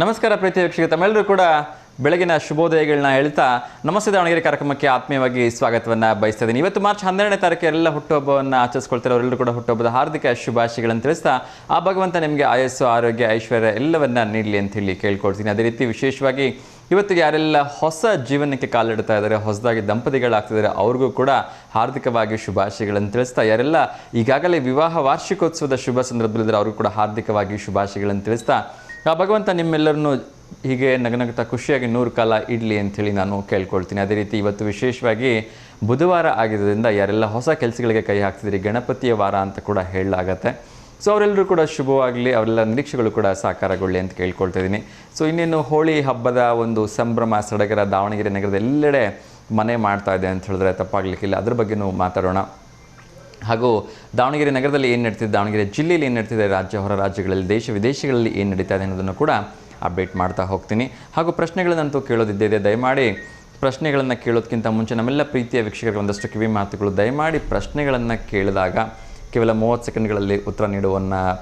ನಮಸ್ಕಾರ ಪ್ರೀತಿ ವೀಕ್ಷಕ ತಮ್ಮೆಲ್ಲರೂ ಕೂಡ ಬೆಳಗಿನ ಶುಭೋದಯಗಳನ್ನ ಹೇಳ್ತಾ ನಮಸ್ತೆ ದಾವಣಗೆರೆ ಕಾರ್ಯಕ್ರಮಕ್ಕೆ ಆತ್ಮೀಯವಾಗಿ ಸ್ವಾಗತವನ್ನು ಬಯಸ್ತಾ ಇದ್ದೀನಿ. ಇವತ್ತು ಮಾರ್ಚ್ 12ನೇ ತಾರೀಕು ಎಲ್ಲ ಹುಟ್ಟುಹಬ್ಬವನ್ನು ಆಚರಿಸ್ಕೊಳ್ತಿರೋರೆಲ್ಲರೂ ಕೂಡ ಹುಟ್ಟುಹಬ್ಬದ ಹಾರ್ದಿಕ ಶುಭಾಶಯಗಳನ್ನು ತಿಳಿಸ್ತಾ ಆ ಭಗವಂತ ನಿಮಗೆ ಆಯಸ್ಸು ಆರೋಗ್ಯ ಐಶ್ವರ್ಯ ಎಲ್ಲವನ್ನ ನೀಡಲಿ ಅಂತ ಹೇಳಿ ಕೇಳ್ಕೊಳ್ತೀನಿ. ಅದೇ ರೀತಿ ವಿಶೇಷವಾಗಿ ಇವತ್ತು ಯಾರೆಲ್ಲ ಹೊಸ ಜೀವನಕ್ಕೆ ಕಾಲಿಡ್ತಾ ಇದ್ದಾರೆ, ಹೊಸದಾಗಿ ದಂಪತಿಗಳಾಗ್ತಿದ್ದಾರೆ, ಅವ್ರಿಗೂ ಕೂಡ ಹಾರ್ದಿಕವಾಗಿ ಶುಭಾಶಯಗಳನ್ನು ತಿಳಿಸ್ತಾ, ಯಾರೆಲ್ಲ ಈಗಾಗಲೇ ವಿವಾಹ ವಾರ್ಷಿಕೋತ್ಸವದ ಶುಭ ಸಂದರ್ಭದಲ್ಲಿದ್ದರೆ ಅವ್ರಿಗೂ ಕೂಡ ಹಾರ್ದಿಕವಾಗಿ ಶುಭಾಶಯಗಳನ್ನು ತಿಳಿಸ್ತಾ ಆ ಭಗವಂತ ನಿಮ್ಮೆಲ್ಲರನ್ನು ಹೀಗೆ ನಗನಗ್ತಾ ಖುಷಿಯಾಗಿ 100 ಕಾಲ ಇಡಲಿ ಅಂಥೇಳಿ ನಾನು ಕೇಳ್ಕೊಳ್ತೀನಿ. ಅದೇ ರೀತಿ ಇವತ್ತು ವಿಶೇಷವಾಗಿ ಬುಧವಾರ ಆಗಿದ್ದರಿಂದ ಯಾರೆಲ್ಲ ಹೊಸ ಕೆಲಸಗಳಿಗೆ ಕೈ ಹಾಕ್ತಿದ್ದೀರಿ, ಗಣಪತಿಯ ವಾರ ಅಂತ ಕೂಡ ಹೇಳಲಾಗತ್ತೆ. ಸೊ ಅವರೆಲ್ಲರೂ ಕೂಡ ಶುಭವಾಗಲಿ, ಅವರೆಲ್ಲ ನಿರೀಕ್ಷೆಗಳು ಕೂಡ ಸಾಕಾರಗೊಳ್ಳಿ ಅಂತ ಕೇಳ್ಕೊಳ್ತಾ ಇದ್ದೀನಿ. ಸೊ ಇನ್ನೇನು ಹೋಳಿ ಹಬ್ಬದ ಒಂದು ಸಂಭ್ರಮ ಸಡಗರ ದಾವಣಗೆರೆ ನಗರದ ಎಲ್ಲೆಡೆ ಮನೆ ಮಾಡ್ತಾ ಇದೆ ಅಂತ ಹೇಳಿದ್ರೆ ತಪ್ಪಾಗಲಿಕ್ಕಿಲ್ಲ. ಅದ್ರ ಬಗ್ಗೆನೂ ಮಾತಾಡೋಣ. ಹಾಗೂ ದಾವಣಗೆರೆ ನಗರದಲ್ಲಿ ಏನು ನಡೀತಿದೆ, ದಾವಣಗೆರೆ ಜಿಲ್ಲೆಯಲ್ಲಿ ಏನು ನಡೀತಿದೆ, ರಾಜ್ಯ ಹೊರ ರಾಜ್ಯಗಳಲ್ಲಿ ದೇಶ ವಿದೇಶಗಳಲ್ಲಿ ಏನು ನಡೀತಾ ಇದೆ ಅನ್ನೋದನ್ನು ಕೂಡ ಅಪ್ಡೇಟ್ ಮಾಡ್ತಾ ಹೋಗ್ತೀನಿ. ಹಾಗೂ ಪ್ರಶ್ನೆಗಳನ್ನಂತೂ ಕೇಳೋದಿದ್ದೇ, ದಯಮಾಡಿ ಪ್ರಶ್ನೆಗಳನ್ನು ಕೇಳೋದಕ್ಕಿಂತ ಮುಂಚೆ ನಮ್ಮೆಲ್ಲ ಪ್ರೀತಿಯ ವೀಕ್ಷಕರಿಗೆ ಒಂದಷ್ಟು ಕಿವಿ ಮಾತುಗಳು. ದಯಮಾಡಿ ಪ್ರಶ್ನೆಗಳನ್ನು ಕೇಳಿದಾಗ ಕೇವಲ 30 ಸೆಕೆಂಡ್ಗಳಲ್ಲಿ ಉತ್ತರ ನೀಡುವ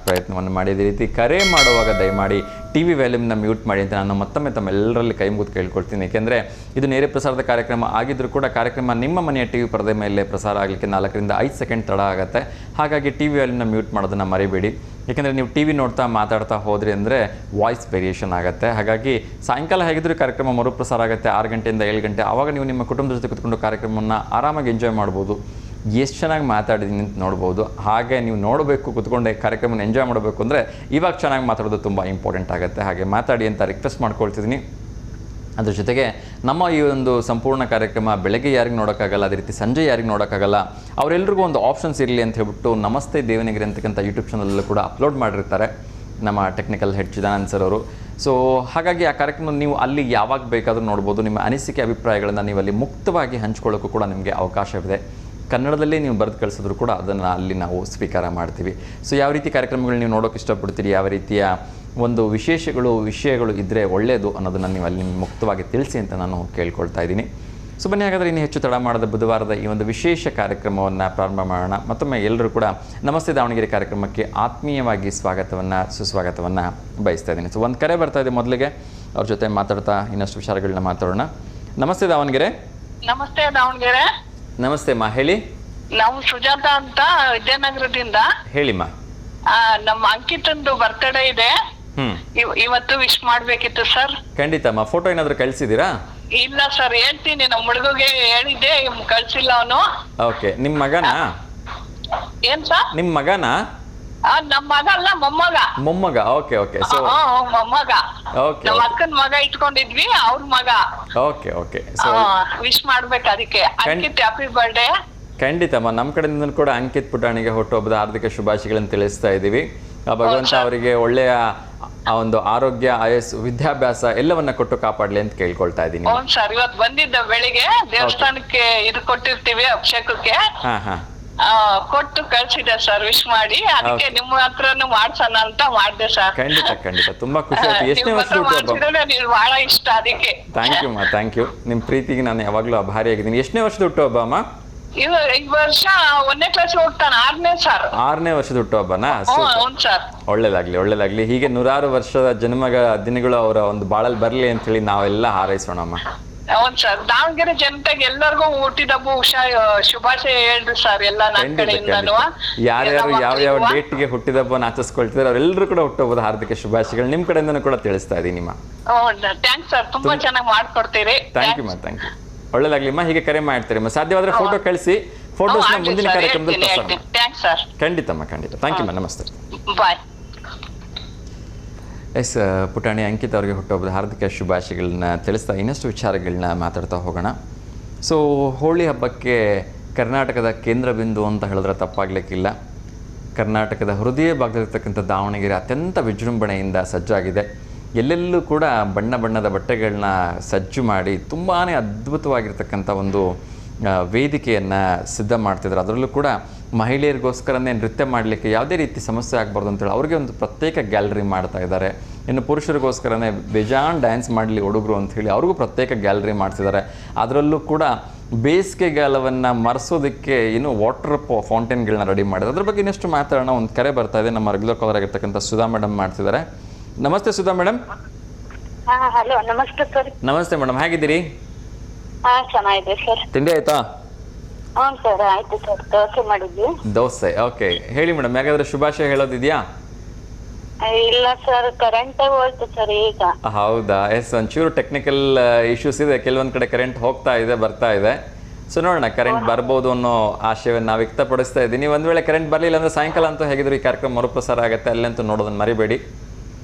ಪ್ರಯತ್ನವನ್ನು ಮಾಡಿ. ಅದೇ ರೀತಿ ಕರೆ ಮಾಡುವಾಗ ದಯಮಾಡಿ ಟಿ ವಿ ವ್ಯಾಲ್ಯೂಮ್ನ ಮ್ಯೂಟ್ ಮಾಡಿ ಅಂತ ನಾನು ಮತ್ತೊಮ್ಮೆ ತಮ್ಮೆಲ್ಲರಲ್ಲಿ ಕೈ ಮುಗಿದು ಕೇಳ್ಕೊಳ್ತೀನಿ. ಏಕೆಂದರೆ ಇದು ನೇರ ಪ್ರಸಾರದ ಕಾರ್ಯಕ್ರಮ ಆಗಿದ್ದರೂ ಕೂಡ ಕಾರ್ಯಕ್ರಮ ನಿಮ್ಮ ಮನೆಯ ಟಿ ವಿ ಪರದೆ ಮೇಲೆ ಪ್ರಸಾರ ಆಗಲಿಕ್ಕೆ 4 ರಿಂದ 5 ಸೆಕೆಂಡ್ ತಡ ಆಗುತ್ತೆ. ಹಾಗಾಗಿ ಟಿ ವಿ ವ್ಯಾಲ್ಯೂಮ್ನ ಮ್ಯೂಟ್ ಮಾಡೋದನ್ನು ಮರಿಬೇಡಿ. ಏಕೆಂದರೆ ನೀವು ಟಿ ವಿ ನೋಡ್ತಾ ಮಾತಾಡ್ತಾ ಹೋದ್ರಿ ಅಂದರೆ ವಾಯ್ಸ್ ವೇರಿಯೇಷನ್ ಆಗುತ್ತೆ. ಹಾಗಾಗಿ ಸಾಯಂಕಾಲ ಹೇಗಿದ್ದರೂ ಕಾರ್ಯಕ್ರಮ ಮರುಪ್ರಸಾರ ಆಗುತ್ತೆ 6 ಗಂಟೆಯಿಂದ 7 ಗಂಟೆ. ಆವಾಗ ನೀವು ನಿಮ್ಮ ಕುಟುಂಬದ ಜೊತೆ ಕೂತ್ಕೊಂಡು ಕಾರ್ಯಕ್ರಮವನ್ನು ಆರಾಮಾಗಿ ಎಂಜಾಯ್ ಮಾಡ್ಬೋದು. ಎಷ್ಟು ಚೆನ್ನಾಗಿ ಮಾತಾಡಿದ್ದೀನಿ ಅಂತ ನೋಡ್ಬೋದು. ಹಾಗೆ ನೀವು ನೋಡಬೇಕು, ಕೂತ್ಕೊಂಡೆ ಕಾರ್ಯಕ್ರಮನ ಎಂಜಾಯ್ ಮಾಡಬೇಕು ಅಂದರೆ ಇವಾಗ ಚೆನ್ನಾಗಿ ಮಾತಾಡೋದು ತುಂಬ ಇಂಪಾರ್ಟೆಂಟ್ ಆಗುತ್ತೆ. ಹಾಗೆ ಮಾತಾಡಿ ಅಂತ ರಿಕ್ವೆಸ್ಟ್ ಮಾಡ್ಕೊಳ್ತಿದ್ದೀನಿ. ಅದ್ರ ಜೊತೆಗೆ ನಮ್ಮ ಈ ಒಂದು ಸಂಪೂರ್ಣ ಕಾರ್ಯಕ್ರಮ ಬೆಳಗ್ಗೆ ಯಾರಿಗೆ ನೋಡೋಕ್ಕಾಗಲ್ಲ, ಅದೇ ರೀತಿ ಸಂಜೆ ಯಾರಿಗೆ ನೋಡೋಕ್ಕಾಗಲ್ಲ, ಅವರೆಲ್ಲರಿಗೂ ಒಂದು ಆಪ್ಷನ್ಸ್ ಇರಲಿ ಅಂತ ಹೇಳ್ಬಿಟ್ಟು ನಮಸ್ತೆ ದೇವನಗಿರಿ ಅಂತಕ್ಕಂಥ ಯೂಟ್ಯೂಬ್ ಚಾನಲಲ್ಲೂ ಕೂಡ ಅಪ್ಲೋಡ್ ಮಾಡಿರ್ತಾರೆ ನಮ್ಮ ಟೆಕ್ನಿಕಲ್ ಹೆಡ್ ಚಿದಾನಂದ್ ಸರ್ ಅವರು. ಸೊ ಹಾಗಾಗಿ ಆ ಕಾರ್ಯಕ್ರಮ ನೀವು ಅಲ್ಲಿ ಯಾವಾಗ ಬೇಕಾದರೂ ನೋಡ್ಬೋದು. ನಿಮ್ಮ ಅನಿಸಿಕೆ ಅಭಿಪ್ರಾಯಗಳನ್ನು ನೀವು ಅಲ್ಲಿ ಮುಕ್ತವಾಗಿ ಹಂಚ್ಕೊಳ್ಳೋಕ್ಕೂ ಕೂಡ ನಿಮಗೆ ಅವಕಾಶವಿದೆ. ಕನ್ನಡದಲ್ಲಿ ನೀವು ಬರೆದು ಕಳಿಸಿದ್ರು ಕೂಡ ಅದನ್ನು ಅಲ್ಲಿ ನಾವು ಸ್ವೀಕಾರ ಮಾಡ್ತೀವಿ. ಸೊ ಯಾವ ರೀತಿ ಕಾರ್ಯಕ್ರಮಗಳು ನೀವು ನೋಡೋಕೆ ಇಷ್ಟಪಡ್ತೀರಿ, ಯಾವ ರೀತಿಯ ಒಂದು ವಿಷಯಗಳು ಇದ್ದರೆ ಒಳ್ಳೆಯದು ಅನ್ನೋದನ್ನು ನೀವು ಅಲ್ಲಿ ಮುಕ್ತವಾಗಿ ತಿಳಿಸಿ ಅಂತ ನಾನು ಕೇಳ್ಕೊಳ್ತಾ ಇದ್ದೀನಿ. ಸೊ ಬನ್ನಿ ಹಾಗಾದರೆ ಇನ್ನು ಹೆಚ್ಚು ತಡ ಮಾಡದ ಬುಧವಾರದ ಈ ಒಂದು ವಿಶೇಷ ಕಾರ್ಯಕ್ರಮವನ್ನು ಪ್ರಾರಂಭ ಮಾಡೋಣ. ಮತ್ತೊಮ್ಮೆ ಎಲ್ಲರೂ ಕೂಡ ನಮಸ್ತೆ ದಾವಣಗೆರೆ ಕಾರ್ಯಕ್ರಮಕ್ಕೆ ಆತ್ಮೀಯವಾಗಿ ಸುಸ್ವಾಗತವನ್ನು ಬಯಸ್ತಾ ಇದ್ದೀನಿ. ಸೊ ಒಂದು ಕರೆ ಬರ್ತಾ ಇದೆ, ಮೊದಲಿಗೆ ಅವ್ರ ಜೊತೆ ಮಾತಾಡ್ತಾ ಇನ್ನಷ್ಟು ವಿಚಾರಗಳನ್ನ ಮಾತಾಡೋಣ. ನಮಸ್ತೆ ದಾವಣಗೆರೆ. ನಮಸ್ತೆ ದಾವಣಗೆರೆ. ನಮಸ್ತೆ ಮಾ, ಹೇಳಿ. ನಾವು ಸುಜಾತ ಅಂತ ವಿದ್ಯಾನಗರದಿಂದ. ಹೇಳಿಮ್ಮ. ನಮ್ಮ ಅಂಕಿತಂದು ಬರ್ತ್ಡೇ ಇದೆ, ಇವತ್ತು ವಿಶ್ ಮಾಡ್ಬೇಕಿತ್ತು ಸರ್. ಖಂಡಿತಮ್ಮ. ಫೋಟೋ ಏನಾದ್ರು ಕಳಿಸಿದ್ದೀರಾ? ಇಲ್ಲ ಸರ್, ಹೇಳ್ತೀನಿ. ನಮ್ಮ ಹುಡುಗಗೆ ಹೇಳಿದ್ದೆ, ಕಳ್ಸಿಲ್ಲ ಅವನು. ಓಕೆ, ನಿಮ್ಮ ಮಗನಾ? ಏನ್ ಸರ್? ನಿಮ್ಮ ಮಗನಾ? ನಮ್ಮ ಮಗ ಅಲ್ಲ, ಮೊಮ್ಮಗ. ಮೊಮ್ಮಗ. Okay okay. ಸೊ ಮೊಮ್ಮಗ. ಓಕೆ, ನಮ್ಮ ಅಕ್ಕನ ಮಗ ಇಟ್ಕೊಂಡಿದ್ವಿ, ಅವ್ರ ಮಗ. Okay okay. ಸೊ ವಿಶ್ ಮಾಡ್ಬೇಕು, ಅದಕ್ಕೆ ಅಂಕಿತ್ ಹ್ಯಾಪಿ ಬರ್ಡೇ. ಖಂಡಿತಮ್ಮ. ನಮ್ಮ ಕಡೆಯಿಂದ ಕೂಡ ಅಂಕಿತ್ ಪುಟಾಣಿಗೆ ಹುಟ್ಟುಹಬ್ಬದ ಹಾರ್ದಿಕ ಶುಭಾಶಯಗಳನ್ನು ತಿಳಿಸ್ತಾ ಇದ್ದೀವಿ. ಆ ಭಗವಂತ ಅವರಿಗೆ ಒಳ್ಳೆಯ ಒಂದು ಆರೋಗ್ಯ, ಆಯಸ್ಸು, ವಿದ್ಯಾಭ್ಯಾಸ ಎಲ್ಲವನ್ನ ಕೊಟ್ಟು ಕಾಪಾಡಲಿ ಅಂತ ಕೇಳ್ಕೊಳ್ತಾ ಇದ್ದೀನಿ. ಹೌದು ಸರ್, ಇವತ್ತು ಬಂದಿದ್ದ ಬೆಳಿಗ್ಗೆ ದೇವಸ್ಥಾನಕ್ಕೆ ಇದು ಕೊಟ್ಟಿರ್ತೀವಿ ಅಭಿಷೇಕಕ್ಕೆ. ಕೊಟ್ಟು ಕಳ್ಸಿದೆ ಸರ್, ವಿಶ್ ಮಾಡಿ. ಅದಕ್ಕೆ ನಿಮ್ಮ ಹತ್ರನು ಮಾಡ್ಸೋಣ ಅಂತ ಮಾಡ್ದೆ ಸರ್. ಖಂಡಿತ ಖಂಡಿತ, ತುಂಬಾ ಖುಷಿ ಆಯ್ತು. ಎಷ್ಟನೇ ವರ್ಷದ ಹುಟ್ಟುಹಬ್ಬ? ನೀವು ಬಹಳ ಇಷ್ಟ, ಅದಕ್ಕೆ. ಥ್ಯಾಂಕ್ ಯು ಮಾ, ಥ್ಯಾಂಕ್ ಯು. ನಿಮ್ಮ ಪ್ರೀತಿಗೆ ನಾನು ಯಾವಾಗಲೂ ಆಭಾರಿಯಾಗಿದ್ದೀನಿ. ಎಷ್ಟನೇ ವರ್ಷದ ಹುಟ್ಟುಹಬ್ಬ ಅಮ್ಮ? ಈ ವರ್ಷ 1ನೇ ಕ್ಲಾಸ್ ಹೋಗ್ತಾನೆ, 6ನೇ ಸರ್. 6ನೇ ವರ್ಷದ ಹುಟ್ಟುಹಬ್ಬನಾ? ಹೌದು ಸರ್. ಒಳ್ಳೇದಾಗ್ಲಿ ಒಳ್ಳೇದಾಗ್ಲಿ. ಹೀಗೆ 100 ವರ್ಷದ ಜನ್ಮಗಳ ದಿನಗಳು ಅವರ ಒಂದು ಬಾಳಲ್ಲಿ ಬರಲಿ ಅಂತ ಹೇಳಿ ನಾವೆಲ್ಲ ಹಾರೈಸೋಣಮ್ಮ. ಹೌದು ಸರ್. ದಾವಣಗೆರೆ ಜನತೆಗೆ ಎಲ್ಲರಿಗೂ ಹುಟ್ಟಿದಬ್ಬ ಶುಭಾಶಯ ಹೇಳ್ರಿ ಸರ್, ಎಲ್ಲ ನನ್ನ ಕಡೆಯಿಂದನು. ಯಾರ್ಯಾರು ಯಾವ ಡೇಟ್ಗೆ ಹುಟ್ಟಿದಬ್ಬನ ಆಚರಿಸ್ಕೊಳ್ತಿದ್ದಾರೆ ಅವರೆಲ್ಲರೂ ಕೂಡ ಹುಟ್ಟುಹಬ್ಬದ ಹಾರ್ದಿಕ ಶುಭಾಶಯಗಳು ನಿಮ್ಮ ಕಡೆಯಿಂದನೂ ಕೂಡ ತಿಳಿಸ್ತಾ ಇದ್ದೀನಿ ನಿಮ್ಮ. ಥ್ಯಾಂಕ್ಸ್ ಸರ್, ತುಂಬಾ ಚೆನ್ನಾಗಿ ಮಾಡ್ಕೊಡ್ತೀರಿ. ಥ್ಯಾಂಕ್ ಯು ಮಾ, ಥ್ಯಾಂಕ್ ಯು. ಒಳ್ಳೇದಾಗ್ಲಿಮ್ಮ. ಹೀಗೆ ಕರೆ ಮಾಡ್ತೀರಿ. ಸಾಧ್ಯವಾದ್ರೆ ಫೋಟೋ ಕಳಿಸಿ, ಫೋಟೋಸ್ನ ಮುಂದಿನ ಕಾರ್ಯಕ್ರಮದಲ್ಲಿ ಪ್ರಸಾರ. ಖಂಡಿತಮ್ಮ, ಖಂಡಿತ. ಥ್ಯಾಂಕ್ ಯು ಮಾ, ನಮಸ್ತೆ. ಬಾಯ್. ಎಸ್, ಪುಟಾಣಿ ಅಂಕಿತ್ ಅವರಿಗೆ ಹುಟ್ಟುಹಬ್ಬದ ಹಾರ್ದಿಕ ಶುಭಾಶಯಗಳನ್ನ ತಿಳಿಸ್ತಾ ಇನ್ನಷ್ಟು ವಿಚಾರಗಳನ್ನ ಮಾತಾಡ್ತಾ ಹೋಗೋಣ. ಸೊ ಹೋಳಿ ಹಬ್ಬಕ್ಕೆ ಕರ್ನಾಟಕದ ಕೇಂದ್ರ ಬಿಂದು ಅಂತ ಹೇಳಿದ್ರೆ ತಪ್ಪಾಗಲಿಕ್ಕಿಲ್ಲ. ಕರ್ನಾಟಕದ ಹೃದಯ ಭಾಗದಲ್ಲಿರ್ತಕ್ಕಂಥ ದಾವಣಗೆರೆ ಅತ್ಯಂತ ವಿಜೃಂಭಣೆಯಿಂದ ಸಜ್ಜಾಗಿದೆ. ಎಲ್ಲೆಲ್ಲೂ ಕೂಡ ಬಣ್ಣ ಬಣ್ಣದ ಬಟ್ಟೆಗಳನ್ನ ಸಜ್ಜು ಮಾಡಿ ತುಂಬಾ ಅದ್ಭುತವಾಗಿರ್ತಕ್ಕಂಥ ಒಂದು ವೇದಿಕೆಯನ್ನು ಸಿದ್ಧ ಮಾಡ್ತಿದ್ದಾರೆ. ಅದರಲ್ಲೂ ಕೂಡ ಮಹಿಳೆಯರಿಗೋಸ್ಕರನೇ ನೃತ್ಯ ಮಾಡಲಿಕ್ಕೆ ಯಾವುದೇ ರೀತಿ ಸಮಸ್ಯೆ ಆಗಬಾರ್ದು ಅಂತೇಳಿ ಅವ್ರಿಗೆ ಒಂದು ಪ್ರತ್ಯೇಕ ಗ್ಯಾಲರಿ ಮಾಡ್ತಾ ಇದ್ದಾರೆ. ಇನ್ನು ಪುರುಷರಿಗೋಸ್ಕರನೇ ಬೇಜಾನ್ ಡ್ಯಾನ್ಸ್ ಮಾಡಲಿ ಹುಡುಗರು ಅಂಥೇಳಿ ಅವ್ರಿಗೂ ಪ್ರತ್ಯೇಕ ಗ್ಯಾಲರಿ ಮಾಡ್ತಿದ್ದಾರೆ. ಅದರಲ್ಲೂ ಕೂಡ ಬೇಸಿಗೆಗಾಲವನ್ನು ಮರೆಸೋದಕ್ಕೆ ಏನು ವಾಟರ್ ಫೌಂಟೇನ್ಗಳನ್ನ ರೆಡಿ ಮಾಡಿದ್ದಾರೆ. ಅದ್ರ ಬಗ್ಗೆ ಇನ್ನಷ್ಟು ಮಾತಾಡೋಣ. ಒಂದು ಕರೆ ಬರ್ತಾ ಇದೆ. ನಮ್ಮ ರೆಗ್ಯುಲರ್ ಕಾಲರ್ ಆಗಿರ್ತಕ್ಕಂಥ ಸುಧಾ ಮೇಡಮ್ ಮಾಡ್ತಿದ್ದಾರೆ. ನಮಸ್ತೆ ಸುಧಾ ಮೇಡಮ್. ಹಾ ಹಲೋ ನಮಸ್ತೆ ಸರ್. ನಮಸ್ತೆ ಮೇಡಮ್, ಹೇಗಿದ್ದೀರಿ? ಹಾ ಚೆನ್ನಾಗಿದೆ ಸರ್. ತಿಂಡಿ ಆಯ್ತಾ? ಹ್ಞೂ ಸರ್ ಆಯ್ತು ಸರ್, ದೋಸೆ ಮಾಡಿದ್ವಿ. ದೋಸೆ, ಓಕೆ. ಹೇಳಿ ಮೇಡಮ್, ಯಾಕಾದ್ರೆ ಶುಭಾಶಯ ಹೇಳೋದಿದೆಯಾ? ಇಲ್ಲ ಸರ್, ಕರೆಂಟ್ ಹೋಯ್ತು ಸರ್ ಈಗ. ಹೌದಾ? ಎಸ್, ಒಂಚೂರು ಟೆಕ್ನಿಕಲ್ ಇಶ್ಯೂಸ್ ಇದೆ, ಕೆಲವೊಂದು ಕಡೆ ಕರೆಂಟ್ ಹೋಗ್ತಾ ಇದೆ, ಬರ್ತಾ ಇದೆ. ಸೊ ನೋಡೋಣ, ಕರೆಂಟ್ ಬರ್ಬೋದು ಅನ್ನೋ ಆಶಯವನ್ನು ನಾವು ವ್ಯಕ್ತಪಡಿಸ್ತಾ ಇದ್ದೀನಿ. ನೀವು ಒಂದು ವೇಳೆ ಕರೆಂಟ್ ಬರಲಿಲ್ಲ ಅಂದರೆ ಸಾಯಂಕಾಲ ಅಂತೂ ಹೇಗಿದ್ರು ಈ ಕಾರ್ಯಕ್ರಮ ಮರುಪ್ರಸಾರ ಆಗುತ್ತೆ, ಅಲ್ಲಂತೂ ನೋಡೋದನ್ನು ಮರಿಬೇಡಿ.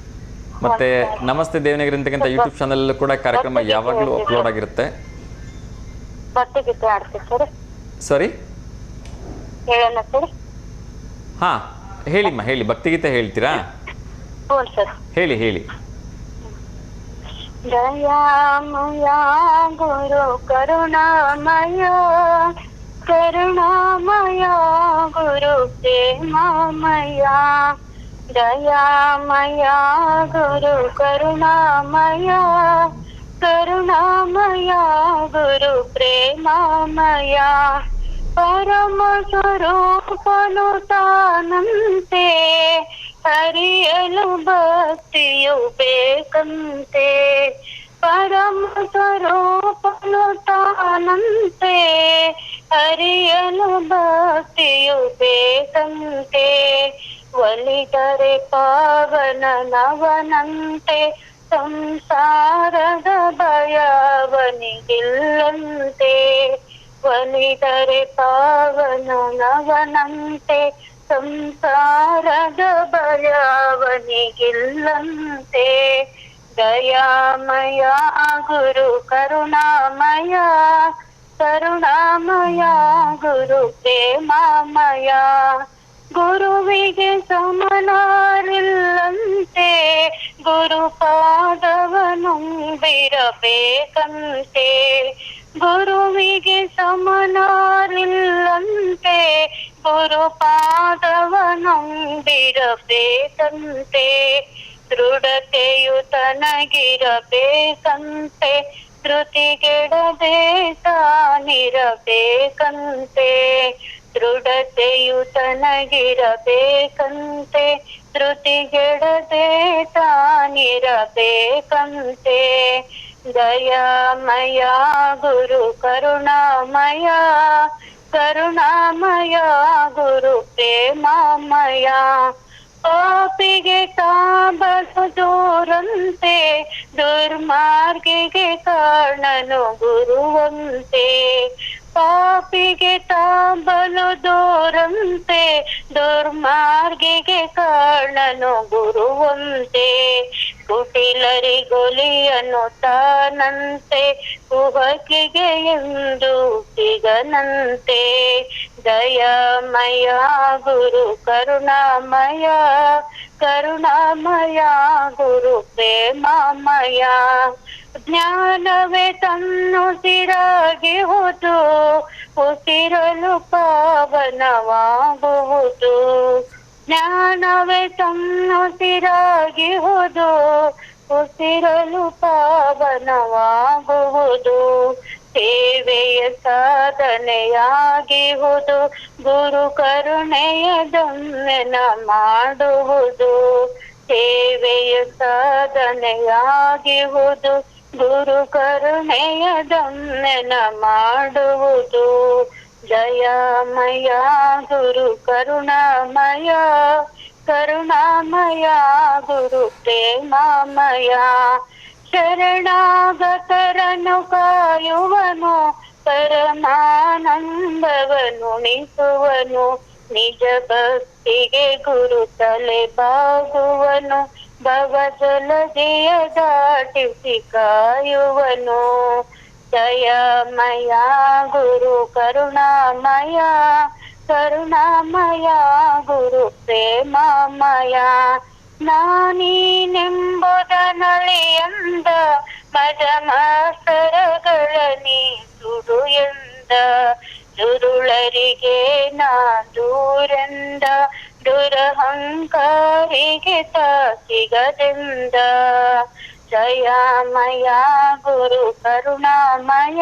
ಮತ್ತೆ ನಮಸ್ತೆ ದೇವನಗರಿ ಅಂತಕ್ಕಂಥ ಯೂಟ್ಯೂಬ್ ಚಾನಲ್ ಕೂಡ ಕಾರ್ಯಕ್ರಮ ಯಾವಾಗಲೂ ಅಪ್ಲೋಡ್ ಆಗಿರುತ್ತೆ. ಭಕ್ತಿಗೀತೆ ಆಡ್ತೀವಿ ಸರ್. ಸಾರಿ, ಹೇಳೋಣ ಸರ್. ಹಾ ಹೇಳಿಮ್ಮ, ಹೇಳಿ. ಭಕ್ತಿಗೀತೆ ಹೇಳ್ತೀರಾ? ಹ್ಞೂ ಸರ್. ಹೇಳಿ ಹೇಳಿ. ದಯಾಮಯ ಗುರು ಕರುಣಾಮಯ, ಕರುಣಾಮಯ ಗುರು ಪ್ರೇಮಮಯ. ದಯಾಮಯ ಗುರು ಕರುಣಾಮಯ, ಕರುಣಾಮಯ ಗುರು ಪ್ರೇಮಮಯ. ಪರಮ ಸ್ವರೂಪನು ತಾನಂತೆ, ಹರಿಯಲು ಭಕ್ತಿಯು ಬೇಕಂತೆ. ಪರಮ ಸ್ವರೂಪನು ತಾನಂತೆ, ಹರಿಯಲು ಭಕ್ತಿಯು ಬೇಕಂತೆ. ಒಲಿದರೆ ಪಾವನನವನಂತೆ, ಸಂಸಾರದ ಭಯವನಿಗಿಲ್ಲಂತೆ. ಒಲಿದರೆ ಪಾವನನವನಂತೆ, ಸಂಸಾರದ ಭಯವನಿಗಿಲ್ಲಂತೆ. ದಯಾಮಯ ಗುರು ಕರುಣಾಮಯ, ಕರುಣಾಮಯ ಗುರು ಪ್ರೇಮಮಯ. ಗುರುವಿಗೆ ಸಮನಾರಿಲ್ಲಂತೆ, ಗುರುಪಾದವನುಂಬಿರಬೇಕಂತೆ. ಗುರುವಿಗೆ ಸಮನಾರಿಲ್ಲಂತೆ, ಗುರುಪಾದವನುಂಬಿರಬೇಕಂತೆ. ದೃಢತೆಯು ತನಗಿರಬೇಕಂತೆ, ಧೃತಿಗೆಡದೆ ತಾನಿರಬೇಕಂತೆ. ದೃಢತೆಯು ತನಗಿರಬೇಕಂತೆ, ಧೃತಿಗೆಡದೆ ತಾನಿರಬೇಕಂತೆ. ದಯಾಮಯ ಗುರು ಕರುಣಾಮಯ, ಕರುಣಾಮಯ ಗುರು ಪ್ರೇಮಮಯ. ಪಾಪಿಗೆ ತಾಬಲು ದೂರಂತೆ, ದುರ್ಮಾರ್ಗಿಗೆ ಕಾರಣನು ಗುರುವಂತೆ. ಪಾಪಿಗೆ ತಾಬಲು ದೂರಂತೆ, ದುರ್ಮಾರ್ಗಿಗೆ ಕಾರಣನು ಗುರುವಂತೆ. ಕುಟಿಲರಿಗೊಲಿಯನು ತಾನಂತೆ, ಕುಹಕಿಗೆ ಎಂದು ಸಿಗನಂತೆ. ದಯಾಮಯ ಗುರು ಕರುಣಾಮಯ, ಕರುಣಾಮಯ ಗುರು ಪ್ರೇಮಮಯ. ಜ್ಞಾನವೇ ತನ್ನುಸಿರಾಗಿಹುದು, ಉಸಿರಲು ಪಾವನವಾಗುವುದು. ಜ್ಞಾನವೇ ತನ್ನುಸಿರಾಗಿಹುದು, ಉಸಿರಲು ಪಾವನವಾಗುವುದು. ಸೇವೆಯ ಸಾಧನೆಯಾಗಿಹುದು, ಗುರು ಕರುಣೆಯ ದಮ್ಮೆನ ಮಾಡುವುದು. ಸೇವೆಯ ಸಾಧನೆಯಾಗಿಹುದು, ಗುರು ಕರುಣೆಯ ದಮ್ಮೆನ ಮಾಡುವುದು. ದಯಾಮಯ ಗುರು ಕರುಣಾಮಯ, ಕರುಣಾಮಯ ಗುರು ಪ್ರೇಮಮಯ. ಶರಣಾಗತರನ್ನು ಕಾಯುವನು, ಪರಮಾನಂದವನುಣಿಸುವನು. ನಿಜ ಭಕ್ತಿಗೆ ಗುರು ತಲೆ ಬಾಗುವನು, ಭವಜಲದಿಯ ದಾಟಿಸಿ ಕಾಯುವನು. ದಯಾಮಯ ಗುರು ಕರುಣಾಮಯ, ಕರುಣಾಮಯ ಗುರು ಪ್ರೇಮಮಯ. ನಾನೀನೆಂಬುದನಳಿಯಂದ, ಮದ ಮಾಸರಗಳ ನೀ ಸುಡು ಎಂದ. ದುರುಳರಿಗೆ ನಾ ದೂರೆಂದ, ದುರಹಂಕಾರಿಗೆ ತಾಸಿಗದೆಂದ. ಜಯಮಯ ಗುರು ಕರುಣಾಮಯ,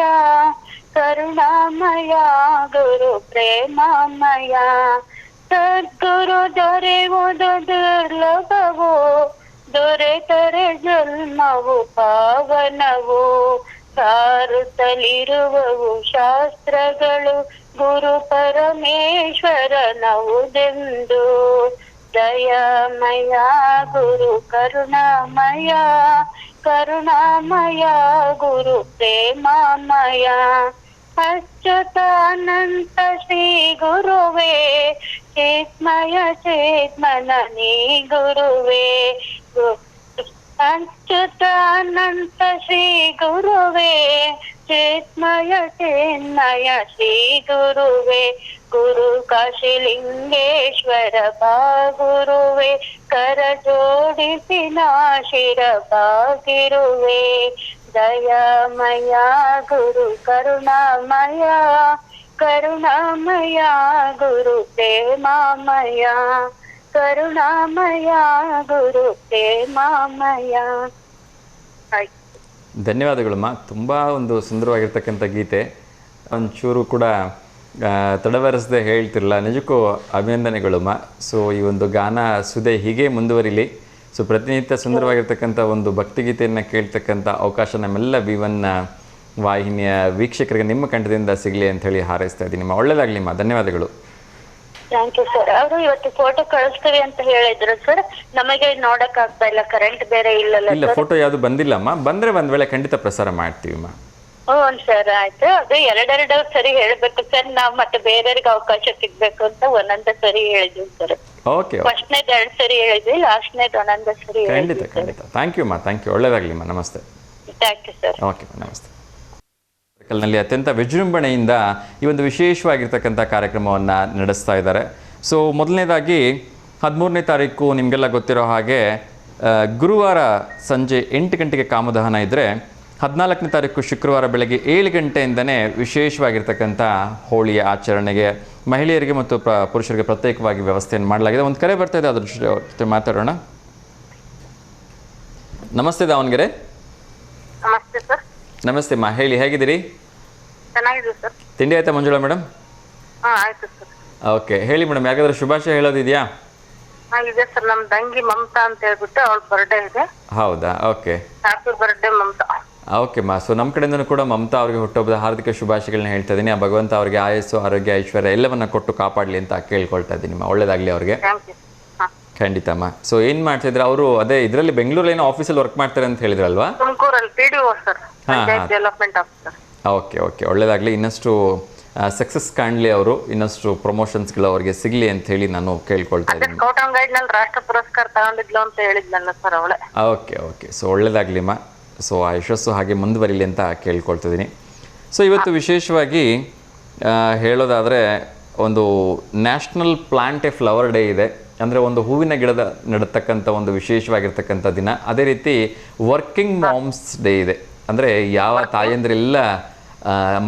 ಕರುಣಾಮಯ ಗುರು ಪ್ರೇಮಮಯ. ಸದ್ಗುರು ದೊರೆಯುವುದು ದುರ್ಲಭವು, ದೊರೆತರೆ ಜನ್ಮವು ಪಾವನವು, ಸಾರುತ್ತಲಿರುವವು ಶಾಸ್ತ್ರಗಳು ಗುರು ಪರಮೇಶ್ವರನವುದೆಂದು. ದಯಾಮಯ ಗುರು ಕರುಣಾಮಯ, ಕರುಣಾಮಯ ಗುರು ಪ್ರೇಮಾಮಯ. ಅಚ್ಯುತಾನಂತ ಶ್ರೀ ಗುರುವೇ, ಚಿನ್ಮಯ ಚೇತನನಿ ಗುರುವೇ. ಅಚ್ಯುತಾನಂತ ಶ್ರೀ ಗುರುವೇ, ಚಿನ್ಮಯ ಚಿನ್ಮಯ ಶ್ರೀ ಗುರುವೇ. ಗುರು ಕಾಶಿಲಿಂಗೇಶ್ವರ ಬಾ ಗುರುವೇ, ಕರ ಜೋಡಿಸಿ ನಾಶಿರ ಬಾಗಿರುವೆ. ದಯಾಮಯ ಗುರು ಕರುಣಾಮಯ, ಕರುಣಾಮಯ ಗುರು ಪ್ರೇಮಾಮಯ, ಕರುಣಾಮಯ ಗುರು ಪ್ರೇಮಾಮಯ. ಧನ್ಯವಾದಗಳಮ್ಮ. ತುಂಬ ಒಂದು ಸುಂದರವಾಗಿರ್ತಕ್ಕಂಥ ಗೀತೆ. ಒಂಚೂರು ಕೂಡ ತಡವರಿಸದೆ ಹೇಳ್ತಿರಲ್ಲ, ನಿಜಕ್ಕೂ ಅಭಿನಂದನೆಗಳಮ್ಮ. ಸೊ ಈ ಒಂದು ಗಾನ ಸುದೆ ಹೀಗೆ ಮುಂದುವರಿಲಿ. ಸೊ ಪ್ರತಿನಿತ್ಯ ಸುಂದರವಾಗಿರ್ತಕ್ಕಂಥ ಒಂದು ಭಕ್ತಿಗೀತೆಯನ್ನು ಕೇಳ್ತಕ್ಕಂಥ ಅವಕಾಶ ನಮ್ಮೆಲ್ಲ V1 ವಾಹಿನಿಯ ವೀಕ್ಷಕರಿಗೆ ನಿಮ್ಮ ಕಂಠದಿಂದ ಸಿಗಲಿ ಅಂತ ಹೇಳಿ ಹಾರೈಸ್ತಾ ಇದ್ದೀನಿ. ಒಳ್ಳೆಯದಾಗಲಿಮ್ಮ. ಧನ್ಯವಾದಗಳು. Thank you sir. ಅವರು ಇವತ್ತು ಫೋಟೋ ಕಳಿಸ್ತೀವಿ ಅಂತ ಹೇಳಿದ್ರು ಸರ್, ನಮಗೆ ನೋಡಕ್ ಆಗ್ತಾ ಇಲ್ಲ, ಕರೆಂಟ್ ಬೇರೆ ಇಲ್ಲ. ಫೋಟೋ ಯಾವುದು ಬಂದಿಲ್ಲಮ್ಮ. ಬಂದರೆ ಒಂದು ವೇಳೆ ಖಂಡಿತ ಪ್ರಸಾರ ಮಾಡ್ತೀವಿಮ್ಮ. ಹ್ಞೂ ಸರ್, ಆಯ್ತು. ಅದು ಎರಡೆರಡು ಸರಿ ಹೇಳ್ಬೇಕು ಸರ್, ನಾವ್ ಮತ್ತೆ ಬೇರೆಯವ್ರಿಗೆ ಅವಕಾಶ ಸಿಗ್ಬೇಕು ಅಂತ ಒಂದೊಂದ ಸರಿ ಹೇಳಿದ್ವಿ ಸರ್. ಓಕೆ, ಫಸ್ಟ್ನೇದು 2 ಸರಿ ಹೇಳಿದ್ವಿ, ಲಾಸ್ಟ್ನೇದು ಒಂದೊಂದ ಸರಿ ಖಂಡಿತ ಖಂಡಿತ. ಥ್ಯಾಂಕ್ ಯು ಅಮ್ಮ, ಥ್ಯಾಂಕ್ ಯು. ಒಳ್ಳೆಯದಾಗಲಿಮ್ಮ. ನಮಸ್ತೆ. Thank you sir. ಓಕೆ, ನಮಸ್ತೆ. ನಲ್ಲಿ ಅತ್ಯಂತ ವಿಜೃಂಭಣೆಯಿಂದ ಈ ಒಂದು ವಿಶೇಷವಾಗಿರ್ತಕ್ಕಂಥ ಕಾರ್ಯಕ್ರಮವನ್ನು ನಡೆಸ್ತಾ ಇದ್ದಾರೆ. ಸೊ ಮೊದಲನೇದಾಗಿ 13ನೇ ತಾರೀಕು ನಿಮಗೆಲ್ಲ ಗೊತ್ತಿರೋ ಹಾಗೆ ಗುರುವಾರ ಸಂಜೆ 8 ಗಂಟೆಗೆ ಕಾಮದಹನ ಇದ್ದರೆ, 14ನೇ ತಾರೀಕು ಶುಕ್ರವಾರ ಬೆಳಗ್ಗೆ 7 ಗಂಟೆಯಿಂದನೇ ವಿಶೇಷವಾಗಿರ್ತಕ್ಕಂಥ ಹೋಳಿಯ ಆಚರಣೆಗೆ ಮಹಿಳೆಯರಿಗೆ ಮತ್ತು ಪುರುಷರಿಗೆ ಪ್ರತ್ಯೇಕವಾಗಿ ವ್ಯವಸ್ಥೆಯನ್ನು ಮಾಡಲಾಗಿದೆ. ಒಂದು ಕರೆ ಬರ್ತಾ ಇದೆ, ಅದ್ರ ಜೊತೆ ಮಾತಾಡೋಣ. ನಮಸ್ತೆ ದಾವಣಗೆರೆ. ನಮಸ್ತೆ ಸರ್. ನಮಸ್ತೆ ಅಮ್ಮ, ಹೇಳಿ, ಹೇಗಿದ್ದೀರಿ? ಚೆನ್ನಾಗಿದೆ ಸರ್. ತಿಂಡಿ ಆಯ್ತಾ ಮಂಜುಳಾ ಮೇಡಮ್? ಆಯ್ತು ಸರ್. ಓಕೆ, ಹೇಳಿ ಮೇಡಮ್, ಯಾಕಾದ್ರೂ ಶುಭಾಶಯ ಹೇಳೋದಿದೆಯಾ? ಇದೆ ಸರ್, ನಮ್ ತಂಗಿ ಮಮತಾ ಅಂತ ಹೇಳ್ಬಿಟ್ಟು ಅವಳ ಬರ್ಡೇ ಇದೆ. ಹೌದಾ? Okay, happy birthday Mamata. Okay ಮಾ. ಸೊ ನಮ್ಮ ಕಡೆಯಿಂದನೂ ಕೂಡ ಮಮತಾ ಅವರಿಗೆ ಹುಟ್ಟುಹಬ್ಬದ ಹಾರ್ದಿಕ ಶುಭಾಶಯಗಳನ್ನ ಹೇಳ್ತಾ ಇದ್ದೀನಿ. ಆ ಭಗವಂತ ಅವರಿಗೆ ಆಯಸ್ಸು, ಆರೋಗ್ಯ, ಐಶ್ವರ್ಯ ಎಲ್ಲವನ್ನ ಕೊಟ್ಟು ಕಾಪಾಡಲಿ ಅಂತ ಕೇಳ್ಕೊಳ್ತಾ ಇದ್ದೀನಿ. ಒಳ್ಳೇದಾಗಲಿ ಅವ್ರಿಗೆ. ಖಂಡಿತಮ್ಮ. ಸೊ ಏನು ಮಾಡ್ತಿದ್ರೆ ಅವರು? ಅದೇ ಇದರಲ್ಲಿ ಬೆಂಗಳೂರಲ್ಲಿ ಆಫೀಸಲ್ಲಿ ವರ್ಕ್ ಮಾಡ್ತಾರೆ ಅಂತ ಹೇಳಿದ್ರಲ್ವಾ? ತುಮಕೂರಲ್ಲಿ PDO sir, development officer. Okay okay, ಒಳ್ಳೇದಾಗಲಿ. ಇನ್ನಷ್ಟು ಸಕ್ಸಸ್ ಕಾಣಲಿ ಅವರು, ಇನ್ನಷ್ಟು ಪ್ರಮೋಷನ್ಸ್ಗಳು ಅವರಿಗೆ ಸಿಗಲಿ ಅಂತ ಹೇಳಿ ನಾನು ಕೇಳ್ಕೊಳ್ತಾ ಇದ್ದೀನಿ. ಸ್ಕೌಟ್ ಅಂಡ್ ಗೈಡ್ ನಲ್ಲಿ ರಾಷ್ಟ್ರ ಪುರಸ್ಕಾರ ತಗೊಂಡಿದ್ಲು ಅಂತ ಹೇಳಿದ್ನಲ್ಲ ಸರ್ ಅವಳೆ. ಓಕೆ ಓಕೆ, ಸೊ ಒಳ್ಳೇದಾಗಲಿಮ್ಮ. ಸೊ ಆ ಯಶಸ್ಸು ಹಾಗೆ ಮುಂದುವರಿಲಿ ಅಂತ ಕೇಳ್ಕೊಳ್ತಿದ್ದೀನಿ. ಸೊ ಇವತ್ತು ವಿಶೇಷವಾಗಿ ಹೇಳೋದಾದರೆ ಒಂದು national plant A flower day ಇದೆ. ಅಂದರೆ ಒಂದು ಹೂವಿನ ಗಿಡದ ನೆಡತಕ್ಕಂಥ ಒಂದು ವಿಶೇಷವಾಗಿರ್ತಕ್ಕಂಥ ದಿನ. ಅದೇ ರೀತಿ ವರ್ಕಿಂಗ್ ಮಾಮ್ಸ್ ಡೇ ಇದೆ. ಅಂದರೆ ಯಾವ ತಾಯಂದಿರೆಲ್ಲ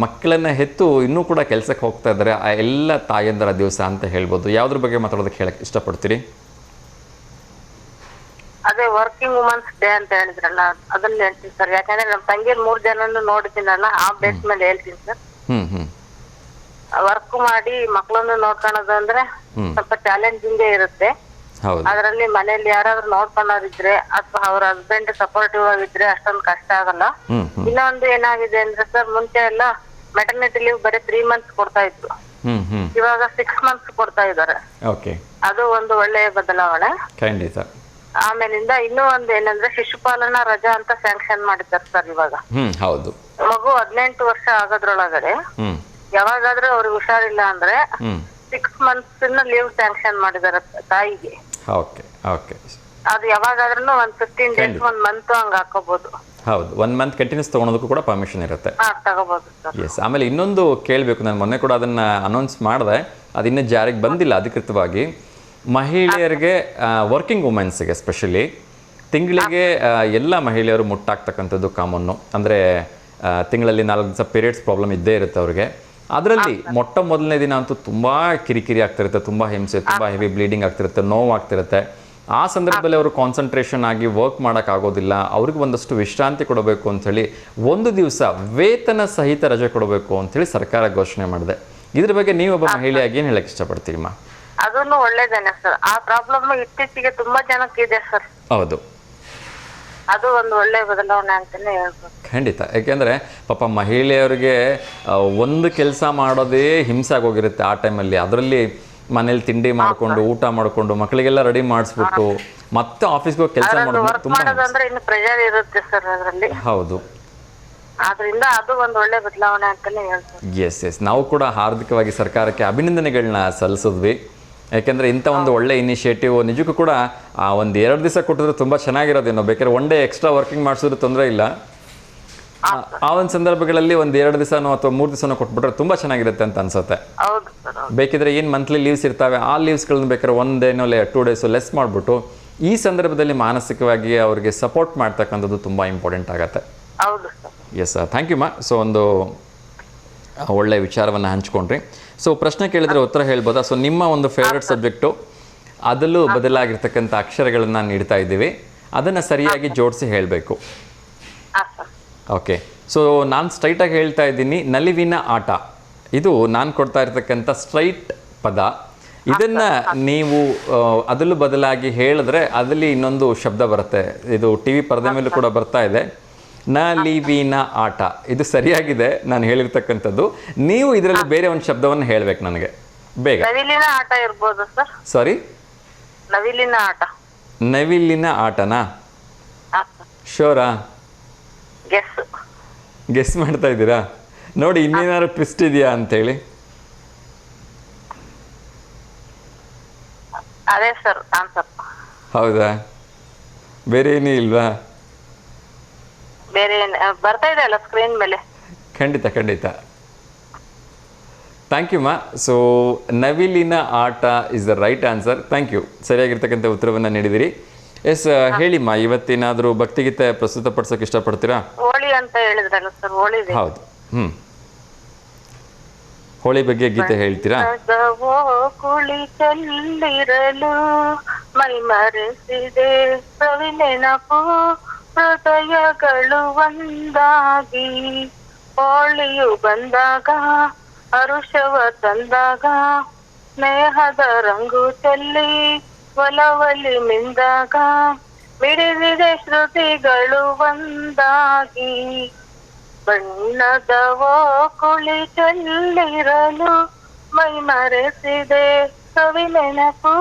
ಮಕ್ಕಳನ್ನು ಹೆತ್ತು ಇನ್ನೂ ಕೂಡ ಕೆಲಸಕ್ಕೆ ಹೋಗ್ತಾ ಇದ್ದಾರೆ, ಆ ಎಲ್ಲ ತಾಯಂದರ ದಿವಸ ಅಂತ ಹೇಳ್ಬೋದು. ಯಾವುದ್ರ ಬಗ್ಗೆ ಮಾತಾಡೋದಕ್ಕೆ ಹೇಳಕ್ಕೆ ಇಷ್ಟಪಡ್ತೀರಿ? ಅದೇ ವರ್ಕಿಂಗ್ ವುಮನ್ಸ್ ಡೇ ಅಂತ ಹೇಳಿದ್ರಲ್ಲ, ಅದನ್ನ ಹೇಳ್ತೀನಿ ಸರ್. ಯಾಕಂದ್ರೆ ನಮ್ಮ ತಂಗಿ 3 ಜನನು ನೋಡಿದ್ದೀನಲ್ಲ, ಆ ಬೇಸ್ ಮೇಲೆ ಹೇಳ್ತೀನಿ ಸರ್. ವರ್ಕ್ ಮಾಡಿ ಮಕ್ಕಳನ್ನು ನೋಡ್ಕೊಳ್ಳೋದು ಅಂದ್ರೆ ಸ್ವಲ್ಪ ಚಾಲೆಂಜಿಂಗ್ ಇರುತ್ತೆ. ಅದರಲ್ಲಿ ಮನೇಲಿ ಯಾರಾದ್ರೂ ನೋಡ್ಕೊಳ್ಳೋರಿದ್ರೆ ಅಥವಾ ಅವ್ರ ಹಸ್ಬೆಂಡ್ ಸಪೋರ್ಟಿವ್ ಆಗಿದ್ರೆ ಅಷ್ಟೊಂದು ಕಷ್ಟ ಆಗಲ್ಲ. ಇನ್ನೊಂದು ಏನಾಗಿದೆ ಅಂದ್ರೆ ಸರ್, ಮುಂಚೆ ಎಲ್ಲ ಮೆಟರ್ನಿಟಿ ಲೀವ್ ಬರೀ 3 months ಕೊಡ್ತಾ ಇದ್ರು, ಇವಾಗ 6 months ಕೊಡ್ತಾ ಇದ್ದಾರೆ. ಅದು ಒಂದು ಒಳ್ಳೆಯ ಬದಲಾವಣೆ. ಖಂಡಿತ. ಆಮೇಲಿಂದ ಇನ್ನೂ ಒಂದು ಏನಂದ್ರೆ ಶಿಶುಪಾಲನಾ ರಜಾ ಅಂತ ಸ್ಯಾಂಕ್ಷನ್ ಮಾಡಿದ್ದಾರೆ ಸರ್ ಇವಾಗ. ಹೌದು, ಮಗು 18 ವರ್ಷ ಆಗೋದ್ರೊಳಗಡೆ ಯಾವಾಗಾದ್ರೂ ಅವ್ರಿಗೆ ಹುಷಾರಿಲ್ಲ ಅಂದ್ರೆ 6 months ಲೀವ್ ಸ್ಯಾಂಕ್ಷನ್ ಮಾಡಿದಾರೆ ತಾಯಿಗೆ. ಅದು ಯಾವಾಗಾದ್ರೂ ಒಂದ್ 15 days 1 month ಹಂಗ ಹಾಕೋಬಹುದು. ಹೌದು, 1 month ಕಂಟಿನ್ಯೂಸ್ ತಗೊಳೋದಕ್ಕೂ ಕೂಡ ಪರ್ಮಿಷನ್ ಇರುತ್ತೆ. ತಗೋಬಹುದು ಸರ್. ಎಸ್. ಆಮೇಲೆ ಇನ್ನೊಂದು ಕೇಳಬೇಕು, ನಾನು ಮೊನ್ನೆ ಕೂಡ ಅದನ್ನ ಅನೌನ್ಸ್ ಮಾಡಿದೆ, ಅದಿನ್ನೂ ಜಾರಿಗೆ ಬಂದಿಲ್ಲ ಅಧಿಕೃತವಾಗಿ. ಮಹಿಳೆಯರಿಗೆ, ವರ್ಕಿಂಗ್ ವುಮೆನ್ಸ್ಗೆ ಎಸ್ಪೆಷಲಿ ತಿಂಗಳಿಗೆ ಎಲ್ಲ ಮಹಿಳೆಯರು ಮುಟ್ಟಾಗ್ತಕ್ಕಂಥದ್ದು ಕಾಮನ್ನು. ಅಂದರೆ ತಿಂಗಳಲ್ಲಿ 4 ದಿವಸ ಪೀರಿಯಡ್ಸ್ ಪ್ರಾಬ್ಲಮ್ ಇದ್ದೇ ಇರುತ್ತೆ ಅವ್ರಿಗೆ. ಅದರಲ್ಲಿ ಮೊದಲನೇ ದಿನ ಅಂತೂ ತುಂಬ ಕಿರಿಕಿರಿ ಆಗ್ತಿರುತ್ತೆ, ತುಂಬ ಹಿಂಸೆ, ತುಂಬ ಹೆವಿ ಬ್ಲೀಡಿಂಗ್ ಆಗ್ತಿರುತ್ತೆ, ನೋವು ಆಗ್ತಿರುತ್ತೆ. ಆ ಸಂದರ್ಭದಲ್ಲಿ ಅವರು ಕಾನ್ಸಂಟ್ರೇಷನ್ ಆಗಿ ವರ್ಕ್ ಮಾಡೋಕ್ಕಾಗೋದಿಲ್ಲ. ಅವ್ರಿಗೆ ಒಂದಷ್ಟು ವಿಶ್ರಾಂತಿ ಕೊಡಬೇಕು ಅಂಥೇಳಿ 1 ದಿವಸ ವೇತನ ಸಹಿತ ರಜೆ ಕೊಡಬೇಕು ಅಂಥೇಳಿ ಸರ್ಕಾರ ಘೋಷಣೆ ಮಾಡಿದೆ. ಇದ್ರ ಬಗ್ಗೆ ನೀವೊಬ್ಬ ಮಹಿಳೆಯಾಗಿ ಏನು ಹೇಳಕ್ಕೆ ಇಷ್ಟಪಡ್ತೀರಮ್ಮ? ಅದನ್ನು ಒಳ್ಳೇದೇನೆ ಸರ್. ಆ ಪ್ರಾಬ್ಲಮ್ ಇತ್ತೀಚೆಗೆ ತುಂಬಾ ಜನಕ್ಕೆ ಇದೆ ಸರ್. ಹೌದು, ಅದು ಒಂದು ಒಳ್ಳೆ ಬದಲಾವಣೆ ಅಂತಾನೆ ಹೇಳ್ಬೋದು. ಖಂಡಿತ. ಯಾಕೆಂದರೆ ಪಾಪ ಮಹಿಳೆಯರಿಗೆ ಒಂದು ಕೆಲಸ ಮಾಡೋದೇ ಹಿಂಸೆ ಆಗೋಗಿರುತ್ತೆ ಆ ಟೈಮಲ್ಲಿ. ಅದರಲ್ಲಿ ಮನೇಲಿ ತಿಂಡಿ ಮಾಡಿಕೊಂಡು ಊಟ ಮಾಡಿಕೊಂಡು ಮಕ್ಕಳಿಗೆಲ್ಲ ರೆಡಿ ಮಾಡಿಸ್ಬಿಟ್ಟು ಮತ್ತೆ ಆಫೀಸ್ಗೆ ಹೋಗಿ ಕೆಲಸ ಮಾಡೋದು ತುಂಬ ಮಾಡೋದಂದ್ರೆ ಇನ್ನು ಪ್ರೆಷರ್ ಇರುತ್ತೆ ಸರ್ ಅದರಲ್ಲಿ. ಹೌದು. ಆದ್ರಿಂದ ಅದು ಒಂದು ಒಳ್ಳೆ ಬದಲಾವಣೆ ಅಂತಾನೆ ಹೇಳ್ಬೋದು. ಎಸ್ ನಾವು ಕೂಡ ಹಾರ್ದಿಕವಾಗಿ ಸರ್ಕಾರಕ್ಕೆ ಅಭಿನಂದನೆಗಳನ್ನ ಸಲ್ಲಿಸಿದ್ವಿ. ಯಾಕೆಂದರೆ ಇಂಥ ಒಂದು ಒಳ್ಳೆ ಇನಿಷಿಯೇಟಿವ್ ನಿಜಕ್ಕೂ ಕೂಡ ಒಂದು 2 ದಿವಸ ಕೊಟ್ಟಿದ್ರೆ ತುಂಬ ಚೆನ್ನಾಗಿರೋದೇನೋ. ಬೇಕಾದ್ರೆ 1 ಡೇ ಎಕ್ಸ್ಟ್ರಾ ವರ್ಕಿಂಗ್ ಮಾಡಿಸಿದ್ರು ತೊಂದರೆ ಇಲ್ಲ. ಆ ಒಂದು ಸಂದರ್ಭಗಳಲ್ಲಿ ಒಂದು 2 ದಿವಸನೋ ಅಥವಾ 3 ದಿವಸನೋ ಕೊಟ್ಬಿಟ್ರೆ ತುಂಬ ಚೆನ್ನಾಗಿರುತ್ತೆ ಅಂತ ಅನ್ಸುತ್ತೆ. ಹೌದು ಸರ್. ಬೇಕಿದ್ರೆ ಏನು ಮಂತ್ಲಿ ಲೀವ್ಸ್ ಇರ್ತವೆ ಆ ಲೀವ್ಸ್ಗಳನ್ನ ಬೇಕಾದ್ರೆ 1 ಡೇನೋ 2 ಡೇಸು ಲೆಸ್ ಮಾಡಿಬಿಟ್ಟು ಈ ಸಂದರ್ಭದಲ್ಲಿ ಮಾನಸಿಕವಾಗಿ ಅವರಿಗೆ ಸಪೋರ್ಟ್ ಮಾಡ್ತಕ್ಕಂಥದ್ದು ತುಂಬ ಇಂಪಾರ್ಟೆಂಟ್ ಆಗುತ್ತೆ. ಹೌದು ಸರ್. ಎಸ್ ಥ್ಯಾಂಕ್ ಯು ಮಾ. ಸೊ ಒಂದು ಒಳ್ಳೆಯ ವಿಚಾರವನ್ನು ಹಂಚ್ಕೊಂಡ್ರಿ. ಸೊ ಪ್ರಶ್ನೆ ಕೇಳಿದರೆ ಉತ್ತರ ಹೇಳ್ಬೋದಾ? ಸೊ ನಿಮ್ಮ ಒಂದು ಫೇವ್ರೆಟ್ ಸಬ್ಜೆಕ್ಟು ಅದರಲ್ಲೂ ಬದಲಾಗಿರ್ತಕ್ಕಂಥ ಅಕ್ಷರಗಳನ್ನು ನೀಡ್ತಾ ಇದ್ದೀವಿ, ಅದನ್ನು ಸರಿಯಾಗಿ ಜೋಡಿಸಿ ಹೇಳಬೇಕು. ಓಕೆ. ಸೊ ನಾನು ಸ್ಟ್ರೈಟಾಗಿ ಹೇಳ್ತಾ ಇದ್ದೀನಿ, ನಲಿವಿನ ಆಟ. ಇದು ನಾನು ಕೊಡ್ತಾ ಇರ್ತಕ್ಕಂಥ ಸ್ಟ್ರೈಟ್ ಪದ. ಇದನ್ನು ನೀವು ಅದರಲ್ಲೂ ಬದಲಾಗಿ ಹೇಳಿದ್ರೆ ಅದರಲ್ಲಿ ಇನ್ನೊಂದು ಶಬ್ದ ಬರುತ್ತೆ. ಇದು ಟಿ ವಿ ಪರದೆ ಮೇಲೂ ಕೂಡ ಬರ್ತಾ ಇದೆ, ನಲಿವಿನ ಆಟ. ಇದು ಸರಿಯಾಗಿದೆ ನಾನು ಹೇಳಿರ್ತಕ್ಕಂಥದ್ದು. ನೀವು ಇದರಲ್ಲಿ ಬೇರೆ ಒಂದು ಶಬ್ದವನ್ನು ಹೇಳಬೇಕು ನನಗೆ ಬೇಗ. ನವಿಲಿನ ಆಟ ಇರ್ಬೋದು ಸರ್. ಸಾರಿ, ನವಿಲಿನ ಆಟ. ನವಿಲಿನ ಆಟನಾ? ಶೋರಾ? ಗೆಸ್ ಮಾಡ್ತಾ ಇದ್ದೀರಾ? ನೋಡಿ ಇನ್ನೇನಾದ್ರು ಟ್ವಿಸ್ಟ್ ಇದೆಯಾ ಅಂತೇಳಿ. ಅದೇ ಸರ್ ಆನ್ಸರ್. ಹೌದಾ? ಬೇರೆ ಏನೂ ಇಲ್ವಾ? ಬೇರೆ ಬರ್ತಾ ಇದೆ ಅಲ್ಲ ಸ್ಕ್ರೀನ್ ಮೇಲೆ. ಖಂಡಿತ. ಥ್ಯಾಂಕ್ ಯು ಮಾ. ಸೊ ನವಿಲಿನ ಆಟ is the right answer. Thank you. ಸರಿಯಾಗಿರ್ತಕ್ಕಂಥ ಉತ್ತರವನ್ನು ನೀಡಿದಿರಿ. ಎಸ್ ಹೇಳಿಮ್ಮ, ಇವತ್ತೇನಾದರೂ ಭಕ್ತಿಗೀತೆ ಪ್ರಸ್ತುತಪಡಿಸೋಕೆ ಇಷ್ಟಪಡ್ತೀರಾ? ಹೋಳಿ ಅಂತ ಹೇಳಿದ್ರಲ್ಲ ಸರ್, ಹೋಳಿ. ಹೌದು. ಹೋಳಿ ಬಗ್ಗೆ ಗೀತೆ ಹೇಳ್ತೀರಾ? ಕುಳಿತಲ್ಲಿರಲು ಮೈ ಮರೆಸಿದೆ ಸವಿನೆನಪು ಹೃದಯಗಳು ಒಂದಾಗಿ, ಹೋಳಿಯು ಬಂದಾಗ ಹರುಷವ ತಂದಾಗ ಸ್ನೇಹದ ರಂಗು ಚೆಲ್ಲಿ ಒಲವಲಿ ಮಿಂದಾಗ ಮಿಡಿದಿದೆ ಶ್ರುತಿಗಳು ಒಂದಾಗಿ, ಬಣ್ಣದವೋ ಕುಳಿತಲ್ಲಿರಲು ಮೈ ಮರೆಸಿದೆ ಸವಿನೆನಪು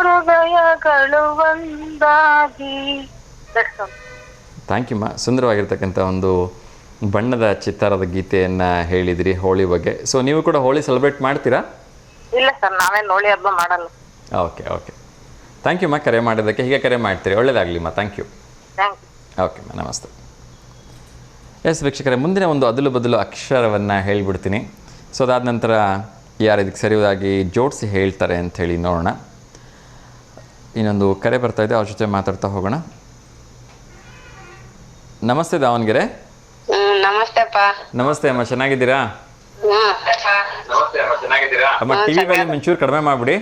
ಹೃದಯಗಳು ಒಂದಾಗಿ. ಥ್ಯಾಂಕ್ ಯು ಮಾ. ಸುಂದರವಾಗಿರ್ತಕ್ಕಂಥ ಒಂದು ಬಣ್ಣದ ಚಿತ್ತಾರದ ಗೀತೆಯನ್ನು ಹೇಳಿದಿರಿ ಹೋಳಿ ಬಗ್ಗೆ. ಸೊ ನೀವು ಕೂಡ ಹೋಳಿ ಸೆಲೆಬ್ರೇಟ್ ಮಾಡ್ತೀರಾ? ಇಲ್ಲ ಸರ್, ನಾವೇನು ಹೋಳಿ ಹಬ್ಬ ಮಾಡಲ್ಲ. ಓಕೆ. ಥ್ಯಾಂಕ್ ಯು ಮಾ ಕರೆ ಮಾಡಿದ್ದಕ್ಕೆ. ಹೀಗೆ ಕರೆ ಮಾಡ್ತೀರಿ. ಒಳ್ಳೆಯದಾಗಲಿ ಮಾ. Thank you. ಓಕೆ ಮಾ, ನಮಸ್ತೆ. ಎಸ್ ವೀಕ್ಷಕರೇ, ಮುಂದಿನ ಒಂದು ಅದಲು ಬದಲು ಅಕ್ಷರವನ್ನು ಹೇಳಿಬಿಡ್ತೀನಿ. ಸೊ ಅದಾದ ನಂತರ ಯಾರು ಇದಕ್ಕೆ ಸರಿಯಾಗಿ ಜೋಡಿಸಿ ಹೇಳ್ತಾರೆ ಅಂಥೇಳಿ ನೋಡೋಣ. ಇನ್ನೊಂದು ಕರೆ ಬರ್ತಾ ಇದೆ, ಅವ್ರ ಜೊತೆ ಮಾತಾಡ್ತಾ ಹೋಗೋಣ. ನಮಸ್ತೆ ದಾವಣಗೆರೆ. ನಮಸ್ತೆ ಅಮ್ಮ, ಚೆನ್ನಾಗಿದ್ದೀರಾ? ಅಮ್ಮ ಟಿವಿ ಮೇಲೆ ಒಂಚೂರು ಕಡಿಮೆ ಮಾಡಿಬಿಡಿ.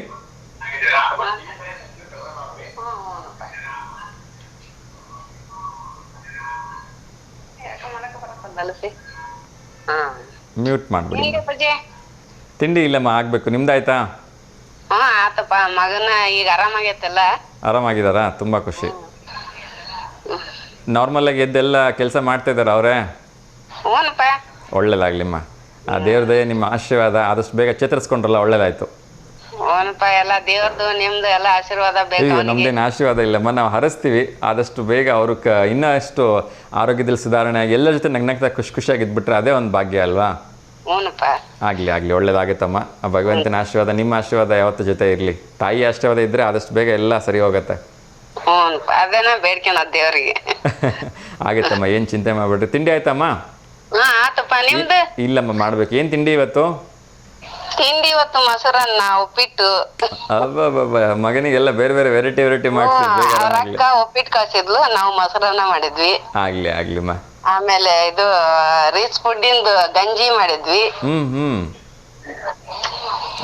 ಮ್ಯೂಟ್ ಮಾಡಿಬಿಡಿ. ತಿಂಡಿ ಇಲ್ಲಮ್ಮ, ಆಗಬೇಕು. ನಿಮ್ದಾಯ್ತಾ? ಆತಪ್ಪ, ಮಗನ ಈಗ ಆರಾಮಾಗೈತಲ್ಲ. ಆರಾಮಾಗಿದ್ದಾರಾ? ತುಂಬ ಖುಷಿ. ನಾರ್ಮಲಾಗಿ ಎದ್ದೆಲ್ಲ ಕೆಲಸ ಮಾಡ್ತಾ ಇದ್ದಾರೆ ಅವರೇ? ಒಳ್ಳೇದಾಗ್ಲಿಮ್ಮ. ಆ ದೇವ್ರದೇ ನಿಮ್ಮ ಆಶೀರ್ವಾದ ಆದಷ್ಟು ಬೇಗ ಚೇತರಿಸ್ಕೊಂಡ್ರಲ್ಲ, ಒಳ್ಳೇದಾಯ್ತು. ಎಲ್ಲ ದೇವ್ರದ್ದು ನಿಮ್ದು ಎಲ್ಲ ಆಶೀರ್ವಾದ ಬೇಕು. ನಮ್ದೇನು ಆಶೀರ್ವಾದ ಇಲ್ಲಮ್ಮ, ನಾವು ಹರಿಸ್ತೀವಿ ಆದಷ್ಟು ಬೇಗ ಅವರು ಇನ್ನಷ್ಟು ಆರೋಗ್ಯದಲ್ಲಿ ಸುಧಾರಣೆ ಆಗಿ ಎಲ್ಲರ ಜೊತೆ ನಗ್ನಗ್ತಾ ಖುಷಿಯಾಗಿದ್ಬಿಟ್ರೆ ಅದೇ ಒಂದು ಭಾಗ್ಯ ಅಲ್ವಾ? ಆಗ್ಲಿ ಒಳ್ಳೇದಾಗುತ್ತಮ್ಮ. ಆ ಭಗವಂತನ ಆಶೀರ್ವಾದ, ನಿಮ್ಮ ಆಶೀರ್ವಾದ ಯಾವತ್ತ ಜೊತೆ ಇರಲಿ. ತಾಯಿ ಆಶೀರ್ವಾದ ಇದ್ರೆ ಆದಷ್ಟು ಬೇಗ ಎಲ್ಲ ಸರಿ ಹೋಗುತ್ತೆ. ದೇವ್ರಿಗೆ ಆಗುತ್ತಮ್ಮ, ಏನು ಚಿಂತೆ ಮಾಡ್ಬಿಡ್ರಿ. ತಿಂಡಿ ಆಯ್ತಮ್ಮ? ಇಲ್ಲಮ್ಮ, ಮಾಡ್ಬೇಕು. ಏನ್ ತಿಂಡಿ ಇವತ್ತು? ಇವತ್ತು ಮೊಸರನ್ನ, ಉಪ್ಪಿಟ್ಟು. ಮಗನಿಗೆಲ್ಲ ಬೇರೆ ಬೇರೆ ವೆರೈಟಿ ಮಾಡ್ತೀವಿ. ಉಪ್ಪಿಟ್ಟು ಕಾಸಿದ್ಲು, ನಾವು ಮೊಸರನ್ನ ಮಾಡಿದ್ವಿ. ಆಗ್ಲಿಮ್ಮ. ಆಮೇಲೆ ಇದು ರೀಚ್ ಫುಡ್ಡಿಂದು ಗಂಜಿ ಮಾಡಿದ್ವಿ.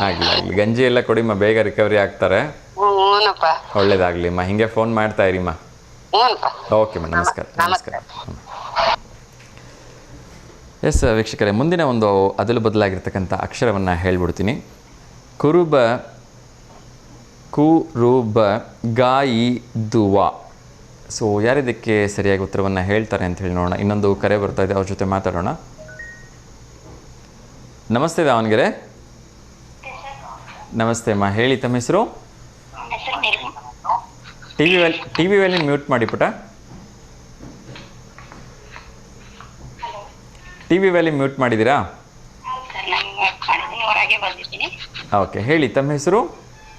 ಆಗ್ಲಿ ಗಂಜಿ ಎಲ್ಲ ಕೊಡಿಮ್ಮ, ಬೇಗ ರಿಕವರಿ ಆಗ್ತಾರೆ. ಒಳ್ಳೇದಾಗ್ಲಿಮ್ಮ. ಹಿಂಗೆ ಫೋನ್ ಮಾಡ್ತಾ ಇರಿಮ್ಮ. ಓಕೆಮ್ಮ, ನಮಸ್ಕಾರ. ಎಸ್ ವೀಕ್ಷಕರೇ, ಮುಂದಿನ ಒಂದು ಅದಲು ಬದಲಾಗಿರ್ತಕ್ಕಂಥ ಅಕ್ಷರವನ್ನು ಹೇಳ್ಬಿಡ್ತೀನಿ. ಕುರುಬ ಗಾಯಿ ದುವ. ಸೊ ಯಾರಿದಕ್ಕೆ ಸರಿಯಾಗಿ ಉತ್ತರವನ್ನು ಹೇಳ್ತಾರೆ ಅಂತ ಹೇಳಿ ನೋಡೋಣ. ಇನ್ನೊಂದು ಕರೆ ಬರ್ತಾ ಇದೆ, ಅವ್ರ ಜೊತೆ ಮಾತಾಡೋಣ. ನಮಸ್ತೆ ದಾವಣಗೆರೆ. ನಮಸ್ತೆ ಅಮ್ಮ, ಹೇಳಿ ತಮ್ಮ ಹೆಸರು? ಟಿ ವಿ ವ್ಯಾಲ್ಯೂನ್ ಮ್ಯೂಟ್ ಮಾಡಿ ಪುಟ. ಟಿ ವಿ ವ್ಯಾಲ್ಯೂನ್ ಮ್ಯೂಟ್ ಮಾಡಿದ್ದೀರಾ? ಓಕೆ, ಹೇಳಿ ತಮ್ಮ ಹೆಸರು?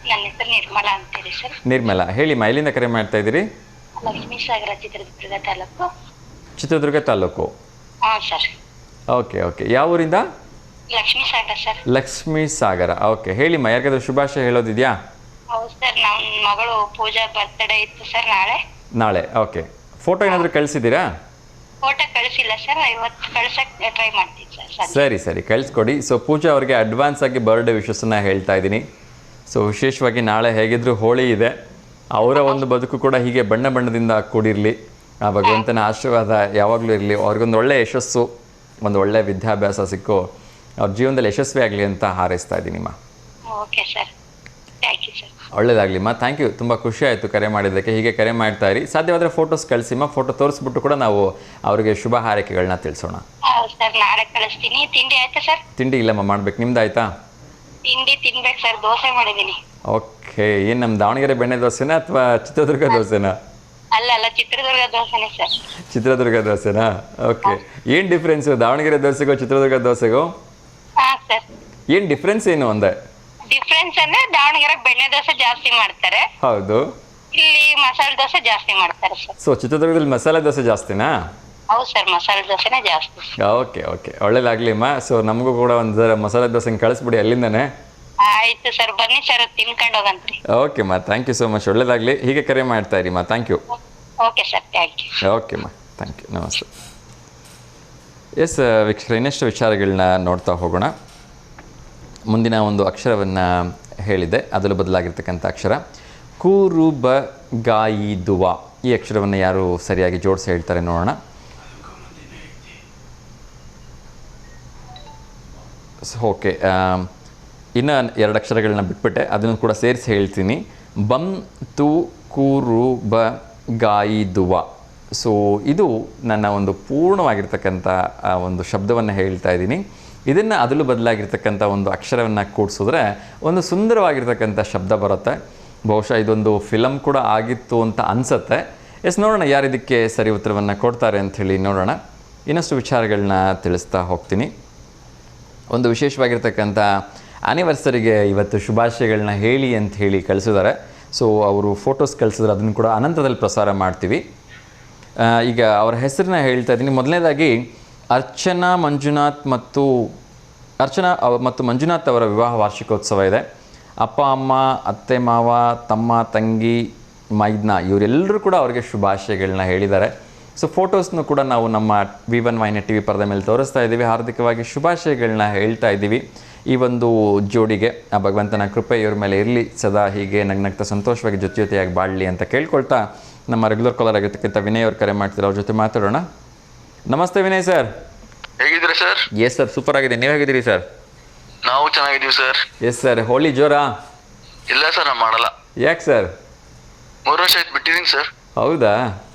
ನನ್ನ ಹೆಸರು ನಿರ್ಮಲಾ ಅಂತೇಳಿ ಸರ್. ನಿರ್ಮಲಾ, ಹೇಳಿಮ್ಮ, ಎಲ್ಲಿಂದ ಕರೆ ಮಾಡ್ತಾ ಇದ್ದೀರಿ? ಲಕ್ಷ್ಮೀ ಸಾಗರ, ಚಿತ್ರದುರ್ಗ ತಾಲೂಕು. ಚಿತ್ರದುರ್ಗ ತಾಲೂಕು. ಹಾಂ ಸರ್. ಓಕೆ ಓಕೆ, ಯಾವ ಊರಿಂದ? ಲಕ್ಷ್ಮೀ ಸಾಗರ ಸರ್. ಲಕ್ಷ್ಮೀ ಸಾಗರ. ಓಕೆ, ಹೇಳಿಮ್ಮ, ಯಾರಿಗಾದ್ರೂ ಶುಭಾಶಯ ಹೇಳೋದಿದೆಯಾ? ಹೌದು ಸರ್, ನಮ್ಮ ಮಗಳು ಪೂಜಾ ಬರ್ತ್ಡೇ ಇತ್ತು ಸರ್ ನಾಳೆ. ಓಕೆ, ಫೋಟೋ ಏನಾದರೂ ಕಳಿಸಿದ್ದೀರಾ? ಫೋಟೋ ಕಳಿಸಿಲ್ಲ ಸರ್, ಇವತ್ತು ಕಳ್ಸಕ್ಕೆ ಟ್ರೈ ಮಾಡ್ತೀನಿ ಸರ್. ಸರಿ ಸರಿ, ಕಳಿಸ್ಕೊಡಿ. ಸೊ ಪೂಜಾ ಅವ್ರಿಗೆ ಅಡ್ವಾನ್ಸ್ ಆಗಿ ಬರ್ಡೇ ವಿಶಸ್ಸನ್ನು ಹೇಳ್ತಾ ಇದ್ದೀನಿ. ಸೊ ವಿಶೇಷವಾಗಿ ನಾಳೆ ಹೇಗಿದ್ದರೂ ಹೋಳಿ ಇದೆ, ಅವರ ಒಂದು ಬದುಕು ಕೂಡ ಹೀಗೆ ಬಣ್ಣ ಬಣ್ಣದಿಂದ ಕೂಡಿರಲಿ, ಆ ಭಗವಂತನ ಆಶೀರ್ವಾದ ಯಾವಾಗಲೂ ಇರಲಿ, ಅವ್ರಿಗೊಂದು ಒಳ್ಳೆಯ ಯಶಸ್ಸು, ಒಂದು ಒಳ್ಳೆಯ ವಿದ್ಯಾಭ್ಯಾಸ ಸಿಕ್ಕು ಅವ್ರ ಜೀವನದಲ್ಲಿ ಯಶಸ್ವಿ ಆಗಲಿ ಅಂತ ಹಾರೈಸ್ತಾ ಇದ್ದೀನಿಮ್ಮ. Okay sir, thank you sir. ಒಳ್ಳೆಯದಾಗಲಿಮ್ಮ, ಥ್ಯಾಂಕ್ ಯು. ತುಂಬ ಖುಷಿ ಆಯಿತು ಕರೆ ಮಾಡಿದ್ದಕ್ಕೆ. ಹೀಗೆ ಕರೆ ಮಾಡ್ತಾ ಇರಿ. ಸಾಧ್ಯವಾದರೆ ಫೋಟೋಸ್ ಕಳಿಸಿಮ್ಮ, ಫೋಟೋ ತೋರಿಸ್ಬಿಟ್ಟು ಕೂಡ ನಾವು ಅವರಿಗೆ ಶುಭ ಹಾರೈಕೆಗಳನ್ನ ತಿಳಿಸೋಣ. ಹೌದು ಸರ್, ನಾಳೆ ಕಳಿಸ್ತೀನಿ. ತಿಂಡಿ ಆಯ್ತಾ ಸರ್? ತಿಂಡಿ ಇಲ್ಲಮ್ಮ, ಮಾಡ್ಬೇಕು. ನಿಮ್ದಾಯ್ತಾ? ತಿಂಡಿ ತಿನ್ಬೇಕು ಸರ್, ದೋಸೆ ಮಾಡಿದ್ದೀನಿ. ಓಕೆ, ಏನು ನಮ್ಮ ದಾವಣಗೆರೆ ಬೆಣ್ಣೆ ದೋಸೆನಾ ಅಥವಾ ಚಿತ್ರದುರ್ಗ ದೋಸೆನಾ? ಅಲ್ಲ, ಚಿತ್ರದುರ್ಗ ದೋಸೆನೇ ಸರ್. ಚಿತ್ರದುರ್ಗ ದೋಸೆನಾ? ಓಕೆ, ಏನು ಡಿಫ್ರೆನ್ಸು ದಾವಣಗೆರೆ ದೋಸೆಗೋ ಚಿತ್ರದುರ್ಗ ದೋಸೆಗೋ? ಹಾಂ ಸರ್. ಏನು ಡಿಫ್ರೆನ್ಸ್ ಏನು ಅಂದೆ? ಡಿಫ್ರೆನ್ಸ್ ಅಂದ್ರೆ ದಾವಣಗೆರೆ ಬೆಣ್ಣೆ ದೋಸೆ ಜಾಸ್ತಿ ಮಾಡ್ತಾರೆ, ಹೌದು. ಇಲ್ಲಿ ಮಸಾಲೆ ದೋಸೆ ಜಾಸ್ತಿ ಮಾಡ್ತಾರೆ ಸರ್. ಸೊ ಚಿತ್ರದುರ್ಗದಲ್ಲಿ ಮಸಾಲೆ ದೋಸೆ ಜಾಸ್ತಿನಾ? ಹೌದು ಸರ್, ಮಸಾಲೆ ದೋಸೆನೇ ಜಾಸ್ತಿ. Okay okay, ಒಳ್ಳೇದಾಗ್ಲಿಮ್ಮ. ಸೊ ನಮಗೂ ಕೂಡ ಒಂದು ಮಸಾಲೆ ದೋಸೆ ಕಳಿಸ್ಬಿಡಿ ಅಲ್ಲಿಂದನೇ. ಆಯ್ತು ಸರ್, ಬನ್ನಿ ಸರ್, ತಿನ್ಕೊಂಡು ಹೋಗಂತ್ರಿ. ಓಕೆಮ್ಮ, ಥ್ಯಾಂಕ್ ಯು ಸೋ ಮಚ್. ಒಳ್ಳೇದಾಗಲಿ, ಹೀಗೆ ಕರೆ ಮಾಡ್ತಾ ಇರಿಮ್ಮ. Thank you. Okay sir, thank you. ಓಕೆಮ್ಮ, ಥ್ಯಾಂಕ್ ಯು. ನಮಸ್ತೆ. ಎಸ್ ವೀಕ್ಷಕರೇ, ಇನ್ನಷ್ಟು ವಿಚಾರಗಳನ್ನ ನೋಡ್ತಾ ಹೋಗೋಣ. ಮುಂದಿನ ಒಂದು ಅಕ್ಷರವನ್ನು ಹೇಳಿದೆ, ಅದರಲ್ಲೂ ಬದಲಾಗಿರ್ತಕ್ಕಂಥ ಅಕ್ಷರ ಕೂರುಬ ಗಾಯಿದುವ. ಈ ಅಕ್ಷರವನ್ನು ಯಾರು ಸರಿಯಾಗಿ ಜೋಡಿಸಿ ಹೇಳ್ತಾರೆ ನೋಡೋಣ. ಓಕೆ, ಇನ್ನು 2 ಅಕ್ಷರಗಳನ್ನ ಬಿಟ್ಬಿಟ್ಟೆ, ಅದನ್ನು ಕೂಡ ಸೇರಿಸಿ ಹೇಳ್ತೀನಿ. ಬಂ ತು ಕೂರು ಬ ಗಾಯಿದುವ. ಸೊ ಇದು ನನ್ನ ಒಂದು ಪೂರ್ಣವಾಗಿರ್ತಕ್ಕಂಥ ಒಂದು ಶಬ್ದವನ್ನು ಹೇಳ್ತಾ ಇದ್ದೀನಿ. ಇದನ್ನು ಅದರಲ್ಲೂ ಬದಲಾಗಿರ್ತಕ್ಕಂಥ ಒಂದು ಅಕ್ಷರವನ್ನು ಕೂಡಿಸಿದ್ರೆ ಒಂದು ಸುಂದರವಾಗಿರ್ತಕ್ಕಂಥ ಶಬ್ದ ಬರುತ್ತೆ. ಬಹುಶಃ ಇದೊಂದು ಫಿಲಮ್ ಕೂಡ ಆಗಿತ್ತು ಅಂತ ಅನಿಸುತ್ತೆ. ಎಸ್, ನೋಡೋಣ ಯಾರು ಇದಕ್ಕೆ ಸರಿ ಉತ್ತರವನ್ನು ಕೊಡ್ತಾರೆ ಅಂಥೇಳಿ ನೋಡೋಣ. ಇನ್ನಷ್ಟು ವಿಚಾರಗಳನ್ನ ತಿಳಿಸ್ತಾ ಹೋಗ್ತೀನಿ. ಒಂದು ವಿಶೇಷವಾಗಿರ್ತಕ್ಕಂಥ ಆ್ಯನಿವರ್ಸರಿಗೆ ಇವತ್ತು ಶುಭಾಶಯಗಳನ್ನ ಹೇಳಿ ಅಂತ ಹೇಳಿ ಕಳಿಸಿದ್ದಾರೆ. ಸೊ ಅವರು ಫೋಟೋಸ್ ಕಳಿಸಿದ್ರೆ ಅದನ್ನು ಕೂಡ ಅನಂತದಲ್ಲಿ ಪ್ರಸಾರ ಮಾಡ್ತೀವಿ. ಈಗ ಅವರ ಹೆಸರನ್ನ ಹೇಳ್ತಾ ಇದ್ದೀನಿ. ಮೊದಲನೇದಾಗಿ ಅರ್ಚನಾ ಮತ್ತು ಮಂಜುನಾಥ್ ಅವರ ವಿವಾಹ ವಾರ್ಷಿಕೋತ್ಸವ ಇದೆ. ಅಪ್ಪ ಅಮ್ಮ, ಅತ್ತೆ ಮಾವ, ತಮ್ಮ ತಂಗಿ, ಮೈದ್ನ ಇವರೆಲ್ಲರೂ ಕೂಡ ಅವರಿಗೆ ಶುಭಾಶಯಗಳನ್ನ ಹೇಳಿದ್ದಾರೆ. ಸೊ ಫೋಟೋಸ್ನು ಕೂಡ ನಾವು ನಮ್ಮ V1 ವಾಹಿನಿ TV ಪರದ ಮೇಲೆ ತೋರಿಸ್ತಾ ಇದ್ದೀವಿ. ಹಾರ್ದಿಕವಾಗಿ ಶುಭಾಶಯಗಳನ್ನ ಹೇಳ್ತಾ ಇದ್ದೀವಿ ಈ ಒಂದು ಜೋಡಿಗೆ. ಆ ಭಗವಂತನ ಕೃಪೆ ಇವ್ರ ಮೇಲೆ ಇರಲಿ, ಸದಾ ಹೀಗೆ ನಗ್ನಗ್ತಾ ಸಂತೋಷವಾಗಿ ಜೊತೆಯಾಗಿ ಬಾಳಲಿ ಅಂತ ಕೇಳ್ಕೊಳ್ತಾ ನಮ್ಮ ರೆಗ್ಯುಲರ್ ಕಾಲರ್ ಆಗಿರ್ತಕ್ಕಂಥ ವಿನಯ್ ಅವ್ರು ಕರೆ ಮಾಡ್ತಾರೆ, ಅವ್ರ ಜೊತೆ ಮಾತಾಡೋಣ. ನಮಸ್ತೆ ವಿನಯ್ ಸರ್. ಹೇಗಿದ್ದೀರಾ ಸರ್? ಎಸ್ ಸರ್, ಸೂಪರ್ ಆಗಿದೆ. ನೀವು ಹೇಗಿದ್ದೀರಿ ಸರ್? ನಾವು ಚೆನ್ನಾಗಿದ್ದೀವಿ ಸರ್. Yes sir. ಹೋಳಿ ಜೋರಾ? ಇಲ್ಲ ಸರ್, ನಾನು ಮಾಡಲ್ಲ. ಯಾಕೆ ಸರ್? 3 ವರ್ಷ ಆಯ್ತು ಬಿಟ್ಟಿದ್ದೀನಿ ಸರ್. ಹೌದಾ?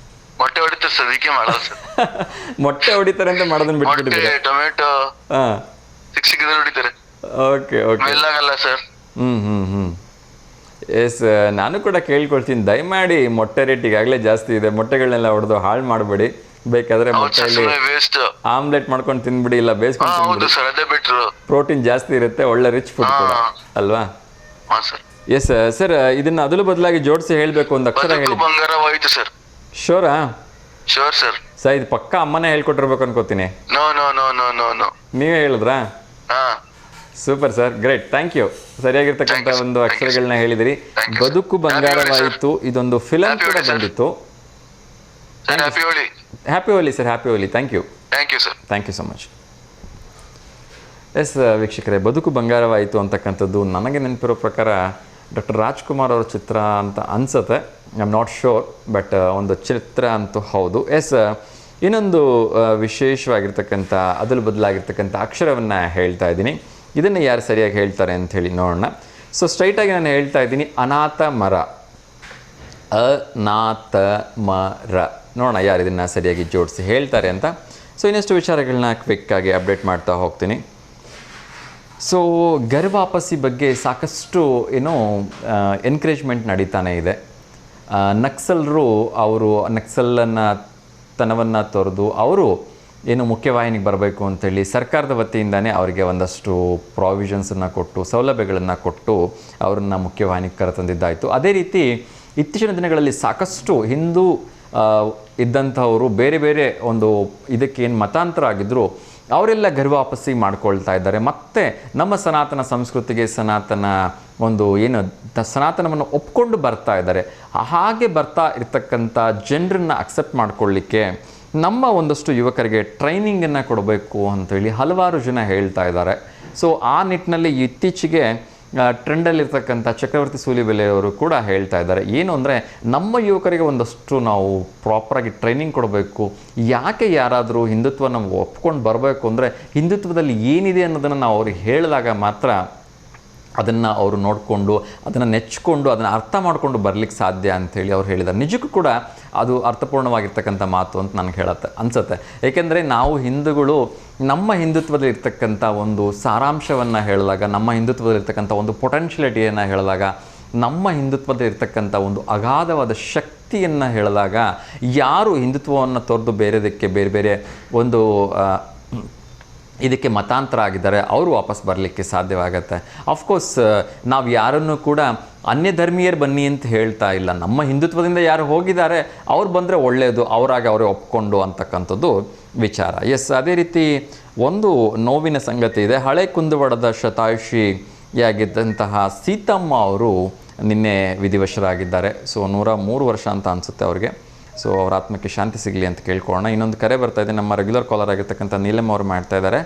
ಮೊಟ್ಟೆ ಹೊಡಿತಾರೆ ಸರ್, ಅದಕ್ಕೆ ಮಾಡಲ್ಲ ಸರ್. ಮೊಟ್ಟೆ ಹೊಡಿತಾರೆ ಅಂತ ಮಾಡೋದನ್ನ ಬಿಟ್ಬಿಟ್ಟಿದ್ದೀರಾ? ಮೊಟ್ಟೆ, ಟೊಮೆಟೊ ಹಾಂ, ಸಿಕ್ಕಿದ್ರೆ ಹೊಡಿತಾರೆ. Okay okay. ಮೇಲಾಗಲ್ಲ ಸರ್. ಎಸ್, ನಾನು ಕೂಡ ಕೇಳ್ಕೊಳ್ತೀನಿ, ದಯಮಾಡಿ ಮೊಟ್ಟೆ ರೇಟ್ ಈಗಾಗಲೇ ಜಾಸ್ತಿ ಇದೆ, ಮೊಟ್ಟೆಗಳನ್ನೆಲ್ಲ ಹೊಡೆದು ಹಾಳು ಮಾಡಬೇಡಿ. ಬೇಕಾದ್ರೆ ಮೊಟ್ಟೆಯಲ್ಲಿ ವೇಸ್ಟ್ ಆಮ್ಲೆಟ್ ಮಾಡ್ಕೊಂಡು ತಿನ್ಬಿಡಿ, ಇಲ್ಲ ಬೇಯಿಸ್ಕೊಂಡು ಹೌದು ಸರ್, ಅದೇ ಬೆಟ್ರು. ಪ್ರೋಟೀನ್ ಜಾಸ್ತಿ ಇರುತ್ತೆ, ಒಳ್ಳೆ ರಿಚ್ ಫುಡ್ ಕೂಡ ಅಲ್ವಾ? ಹಾ ಸರ್. ಎಸ್ ಸರ್, ಇದನ್ನ ಅದಲು ಬದಲಾಗಿ ಜೋಡಿಸಿ ಹೇಳಬೇಕು, ಒಂದು ಅಕ್ಷರ ಹೇಳಿ. ಬಂಗಾರವಾಯಿತು ಸರ್. ಶೋರಾ? Sure sir. ಸರ್, ಇದು ಪಕ್ಕ ಅಮ್ಮನೇ ಹೇಳ್ಕೊಟ್ಟಿರ್ಬೇಕು ಅನ್ಕೋತೀನಿ. No no no no no no ನೀವೇ ಹೇಳಿದ್ರಾ? ಹಾ, super sir, great, thank you. ಸರಿಯಾಗಿರ್ತಕ್ಕಂಥ ಒಂದು ಅಕ್ಷರಗಳನ್ನ ಹೇಳಿದಿರಿ. ಬದುಕು ಬಂಗಾರವಾಯಿತು, ಇದೊಂದು ಫಿಲಮ್ ಕೂಡ ಬಂದಿತ್ತು. Happy Holi. Happy Holi sir, happy Holi. Thank you. Thank you sir. Thank you so much. Yes ವೀಕ್ಷಕರೇ, ಬದುಕು ಬಂಗಾರವಾಯಿತು ಅಂತಕ್ಕಂಥದ್ದು ನನಗೆ ನೆನಪಿರೋ ಪ್ರಕಾರ ಡಾಕ್ಟರ್ ರಾಜ್ಕುಮಾರ್ ಅವರ ಚಿತ್ರ ಅಂತ ಅನಿಸುತ್ತೆ. I am not sure, but ಒಂದು ಚಿತ್ರ ಅಂತೂ ಹೌದು. ಎಸ್, ಇನ್ನೊಂದು ವಿಶೇಷವಾಗಿರ್ತಕ್ಕಂಥ ಅದಲು ಬದಲಾಗಿರ್ತಕ್ಕಂಥ ಅಕ್ಷರವನ್ನು ಹೇಳ್ತಾ ಇದ್ದೀನಿ. ಇದನ್ನು ಯಾರು ಸರಿಯಾಗಿ ಹೇಳ್ತಾರೆ ಅಂಥೇಳಿ ನೋಡೋಣ. ಸೊ ಸ್ಟ್ರೈಟಾಗಿ ನಾನು ಹೇಳ್ತಾ ಇದ್ದೀನಿ, ಅನಾಥ ಮರ. ಅನಾಥಮರ. ನೋಡೋಣ ಯಾರು ಇದನ್ನು ಸರಿಯಾಗಿ ಜೋಡಿಸಿ ಹೇಳ್ತಾರೆ ಅಂತ. ಸೊ ಇನ್ನಷ್ಟು ವಿಚಾರಗಳನ್ನ ಕ್ವಿಕ್ಕಾಗಿ ಅಪ್ಡೇಟ್ ಮಾಡ್ತಾ ಹೋಗ್ತೀನಿ. ಸೊ ಗರ್ಭಾಪಸಿ ಬಗ್ಗೆ ಸಾಕಷ್ಟು ಏನೋ ಎನ್ಕರೇಜ್ಮೆಂಟ್ ನಡೀತಾನೆ ಇದೆ. ನಕ್ಸಲರು ಅವರು ತನವನ್ನು ತೊರೆದು ಅವರು ಏನು ಮುಖ್ಯವಾಹಿನಿಗೆ ಬರಬೇಕು ಅಂತೇಳಿ ಸರ್ಕಾರದ ವತಿಯಿಂದನೇ ಅವರಿಗೆ ಒಂದಷ್ಟು ಪ್ರಾವಿಷನ್ಸನ್ನು ಕೊಟ್ಟು ಸೌಲಭ್ಯಗಳನ್ನು ಕೊಟ್ಟು ಅವರನ್ನು ಮುಖ್ಯವಾಹಿನಿಗೆ ಕರೆತಂದಿದ್ದಾಯಿತು. ಅದೇ ರೀತಿ ಇತ್ತೀಚಿನ ದಿನಗಳಲ್ಲಿ ಸಾಕಷ್ಟು ಹಿಂದೂ ಇದ್ದಂಥವರು ಬೇರೆ ಬೇರೆ ಒಂದು ಇದಕ್ಕೇನು ಮತಾಂತರ ಆಗಿದ್ದರು ಅವರೆಲ್ಲ ಗರ್ಭವಾಪಸಿ ಮಾಡ್ಕೊಳ್ತಾ ಇದ್ದಾರೆ. ಮತ್ತು ನಮ್ಮ ಸನಾತನ ಸಂಸ್ಕೃತಿಗೆ ಸನಾತನ ಒಂದು ಏನು ಸನಾತನವನ್ನು ಒಪ್ಕೊಂಡು ಬರ್ತಾ ಇದ್ದಾರೆ. ಹಾಗೆ ಬರ್ತಾ ಇರ್ತಕ್ಕಂಥ ಜನರನ್ನು ಅಕ್ಸೆಪ್ಟ್ ಮಾಡ್ಕೊಳ್ಳಿಕ್ಕೆ ನಮ್ಮ ಒಂದಷ್ಟು ಯುವಕರಿಗೆ ಟ್ರೈನಿಂಗನ್ನು ಕೊಡಬೇಕು ಅಂತೇಳಿ ಹಲವಾರು ಜನ ಹೇಳ್ತಾ ಇದ್ದಾರೆ. ಸೊ ಆ ನಿಟ್ಟಿನಲ್ಲಿ ಇತ್ತೀಚೆಗೆ ಟ್ರೆಂಡಲ್ಲಿರ್ತಕ್ಕಂಥ ಚಕ್ರವರ್ತಿ ಸೂಲಿಬೆಲೆಯವರು ಕೂಡ ಹೇಳ್ತಾ ಇದ್ದಾರೆ. ಏನು ಅಂದರೆ ನಮ್ಮ ಯುವಕರಿಗೆ ಒಂದಷ್ಟು ನಾವು ಪ್ರಾಪರಾಗಿ ಟ್ರೈನಿಂಗ್ ಕೊಡಬೇಕು. ಯಾಕೆ ಯಾರಾದರೂ ಹಿಂದುತ್ವನ ಒಪ್ಕೊಂಡು ಬರಬೇಕು ಅಂದರೆ ಹಿಂದುತ್ವದಲ್ಲಿ ಏನಿದೆ ಅನ್ನೋದನ್ನು ನಾವು ಅವ್ರಿಗೆ ಹೇಳಿದಾಗ ಮಾತ್ರ ಅದನ್ನು ಅವರು ನೋಡಿಕೊಂಡು ಅದನ್ನು ನೆಚ್ಕೊಂಡು ಅದನ್ನು ಅರ್ಥ ಮಾಡಿಕೊಂಡು ಬರಲಿಕ್ಕೆ ಸಾಧ್ಯ ಅಂಥೇಳಿ ಅವ್ರು ಹೇಳಿದ್ದಾರೆ. ನಿಜಕ್ಕೂ ಕೂಡ ಅದು ಅರ್ಥಪೂರ್ಣವಾಗಿರ್ತಕ್ಕಂಥ ಮಾತು ಅಂತ ನನಗೆ ಅನಿಸುತ್ತೆ. ಏಕೆಂದರೆ ನಾವು ಹಿಂದೂಗಳು ನಮ್ಮ ಹಿಂದುತ್ವದಲ್ಲಿ ಇರ್ತಕ್ಕಂಥ ಒಂದು ಸಾರಾಂಶವನ್ನು ಹೇಳಿದಾಗ, ನಮ್ಮ ಹಿಂದುತ್ವದಲ್ಲಿ ಇರ್ತಕ್ಕಂಥ ಒಂದು ಪೊಟೆನ್ಷಿಯಲಿಟಿಯನ್ನು ಹೇಳಿದಾಗ, ನಮ್ಮ ಹಿಂದುತ್ವದಲ್ಲಿ ಇರ್ತಕ್ಕಂಥ ಒಂದು ಅಗಾಧವಾದ ಶಕ್ತಿಯನ್ನು ಹೇಳಿದಾಗ ಯಾರು ಹಿಂದುತ್ವವನ್ನು ತೊರೆದು ಬೇರೆದಕ್ಕೆ ಬೇರೆ ಬೇರೆ ಒಂದು ಇದಕ್ಕೆ ಮತಾಂತರ ಆಗಿದ್ದಾರೆ ಅವರು ವಾಪಸ್ ಬರಲಿಕ್ಕೆ ಸಾಧ್ಯವಾಗತ್ತೆ. ಆಫ್ಕೋರ್ಸ್ ನಾವು ಯಾರನ್ನು ಕೂಡ ಅನ್ಯ ಧರ್ಮೀಯರು ಬನ್ನಿ ಅಂತ ಹೇಳ್ತಾ ಇಲ್ಲ. ನಮ್ಮ ಹಿಂದುತ್ವದಿಂದ ಯಾರು ಹೋಗಿದ್ದಾರೆ ಅವ್ರು ಬಂದರೆ ಒಳ್ಳೆಯದು, ಅವರಾಗಿ ಅವರೇ ಒಪ್ಕೊಂಡು ಅಂತಕ್ಕಂಥದ್ದು ವಿಚಾರ. ಎಸ್, ಅದೇ ರೀತಿ ಒಂದು ನೋವಿನ ಸಂಗತಿ ಇದೆ. ಹಳೆ ಕುಂದುವಾಡದ ಶತಾಯುಷಿಯಾಗಿದ್ದಂತಹ ಸೀತಮ್ಮ ಅವರು ನಿನ್ನೆ ವಿಧಿವಶರಾಗಿದ್ದಾರೆ. ಸೊ 103 ವರ್ಷ ಅಂತ ಅನಿಸುತ್ತೆ ಅವ್ರಿಗೆ. ಸೊ ಅವರ ಆತ್ಮಕ್ಕೆ ಶಾಂತಿ ಸಿಗಲಿ ಅಂತ ಕೇಳ್ಕೊಳ್ಳೋಣ. ಇನ್ನೊಂದು ಕರೆ ಬರ್ತಾ ಇದೆ. ನಮ್ಮ ರೆಗ್ಯುಲರ್ ಕಾಲರ್ ಆಗಿರ್ತಕ್ಕಂಥ ನೀಲಮ್ಮ ಅವರು ಮಾಡ್ತಾ ಇದ್ದಾರೆ.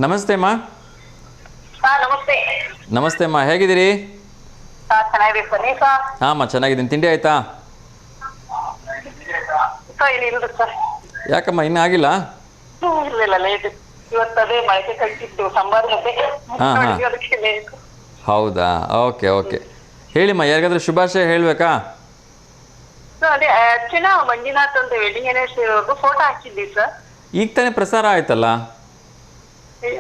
ನಮಸ್ತೆ ಅಮ್ಮ. ನಮಸ್ತೆ ಅಮ್ಮ, ಹೇಗಿದ್ದೀರಿ? ಹಾಂ ಚೆನ್ನಾಗಿದ್ದೀನಿ. ತಿಂಡಿ ಆಯ್ತಾ? ಯಾಕಮ್ಮ ಇನ್ನೂ ಆಗಿಲ್ಲ? ಹಾಂ ಹಾಂ, ಹೌದಾ? ಓಕೆ ಓಕೆ, ಹೇಳಿಮ್ಮ. ಯಾರಿಗಾದ್ರೂ ಶುಭಾಶಯ ಹೇಳಬೇಕಾ? ಅದೇ ಅರ್ಚನಾ ಮಂಜುನಾಥ್ ಅಂತ ವೆಡ್ಡಿಂಗ್ ಆನಿವರ್ಸರಿ ಅವ್ರದ್ದು ಫೋಟೋ ಹಾಕಿದ್ವಿ ಸರ್. ಈಗ ತಾನೇ ಪ್ರಸಾರ ಆಯ್ತಲ್ಲ?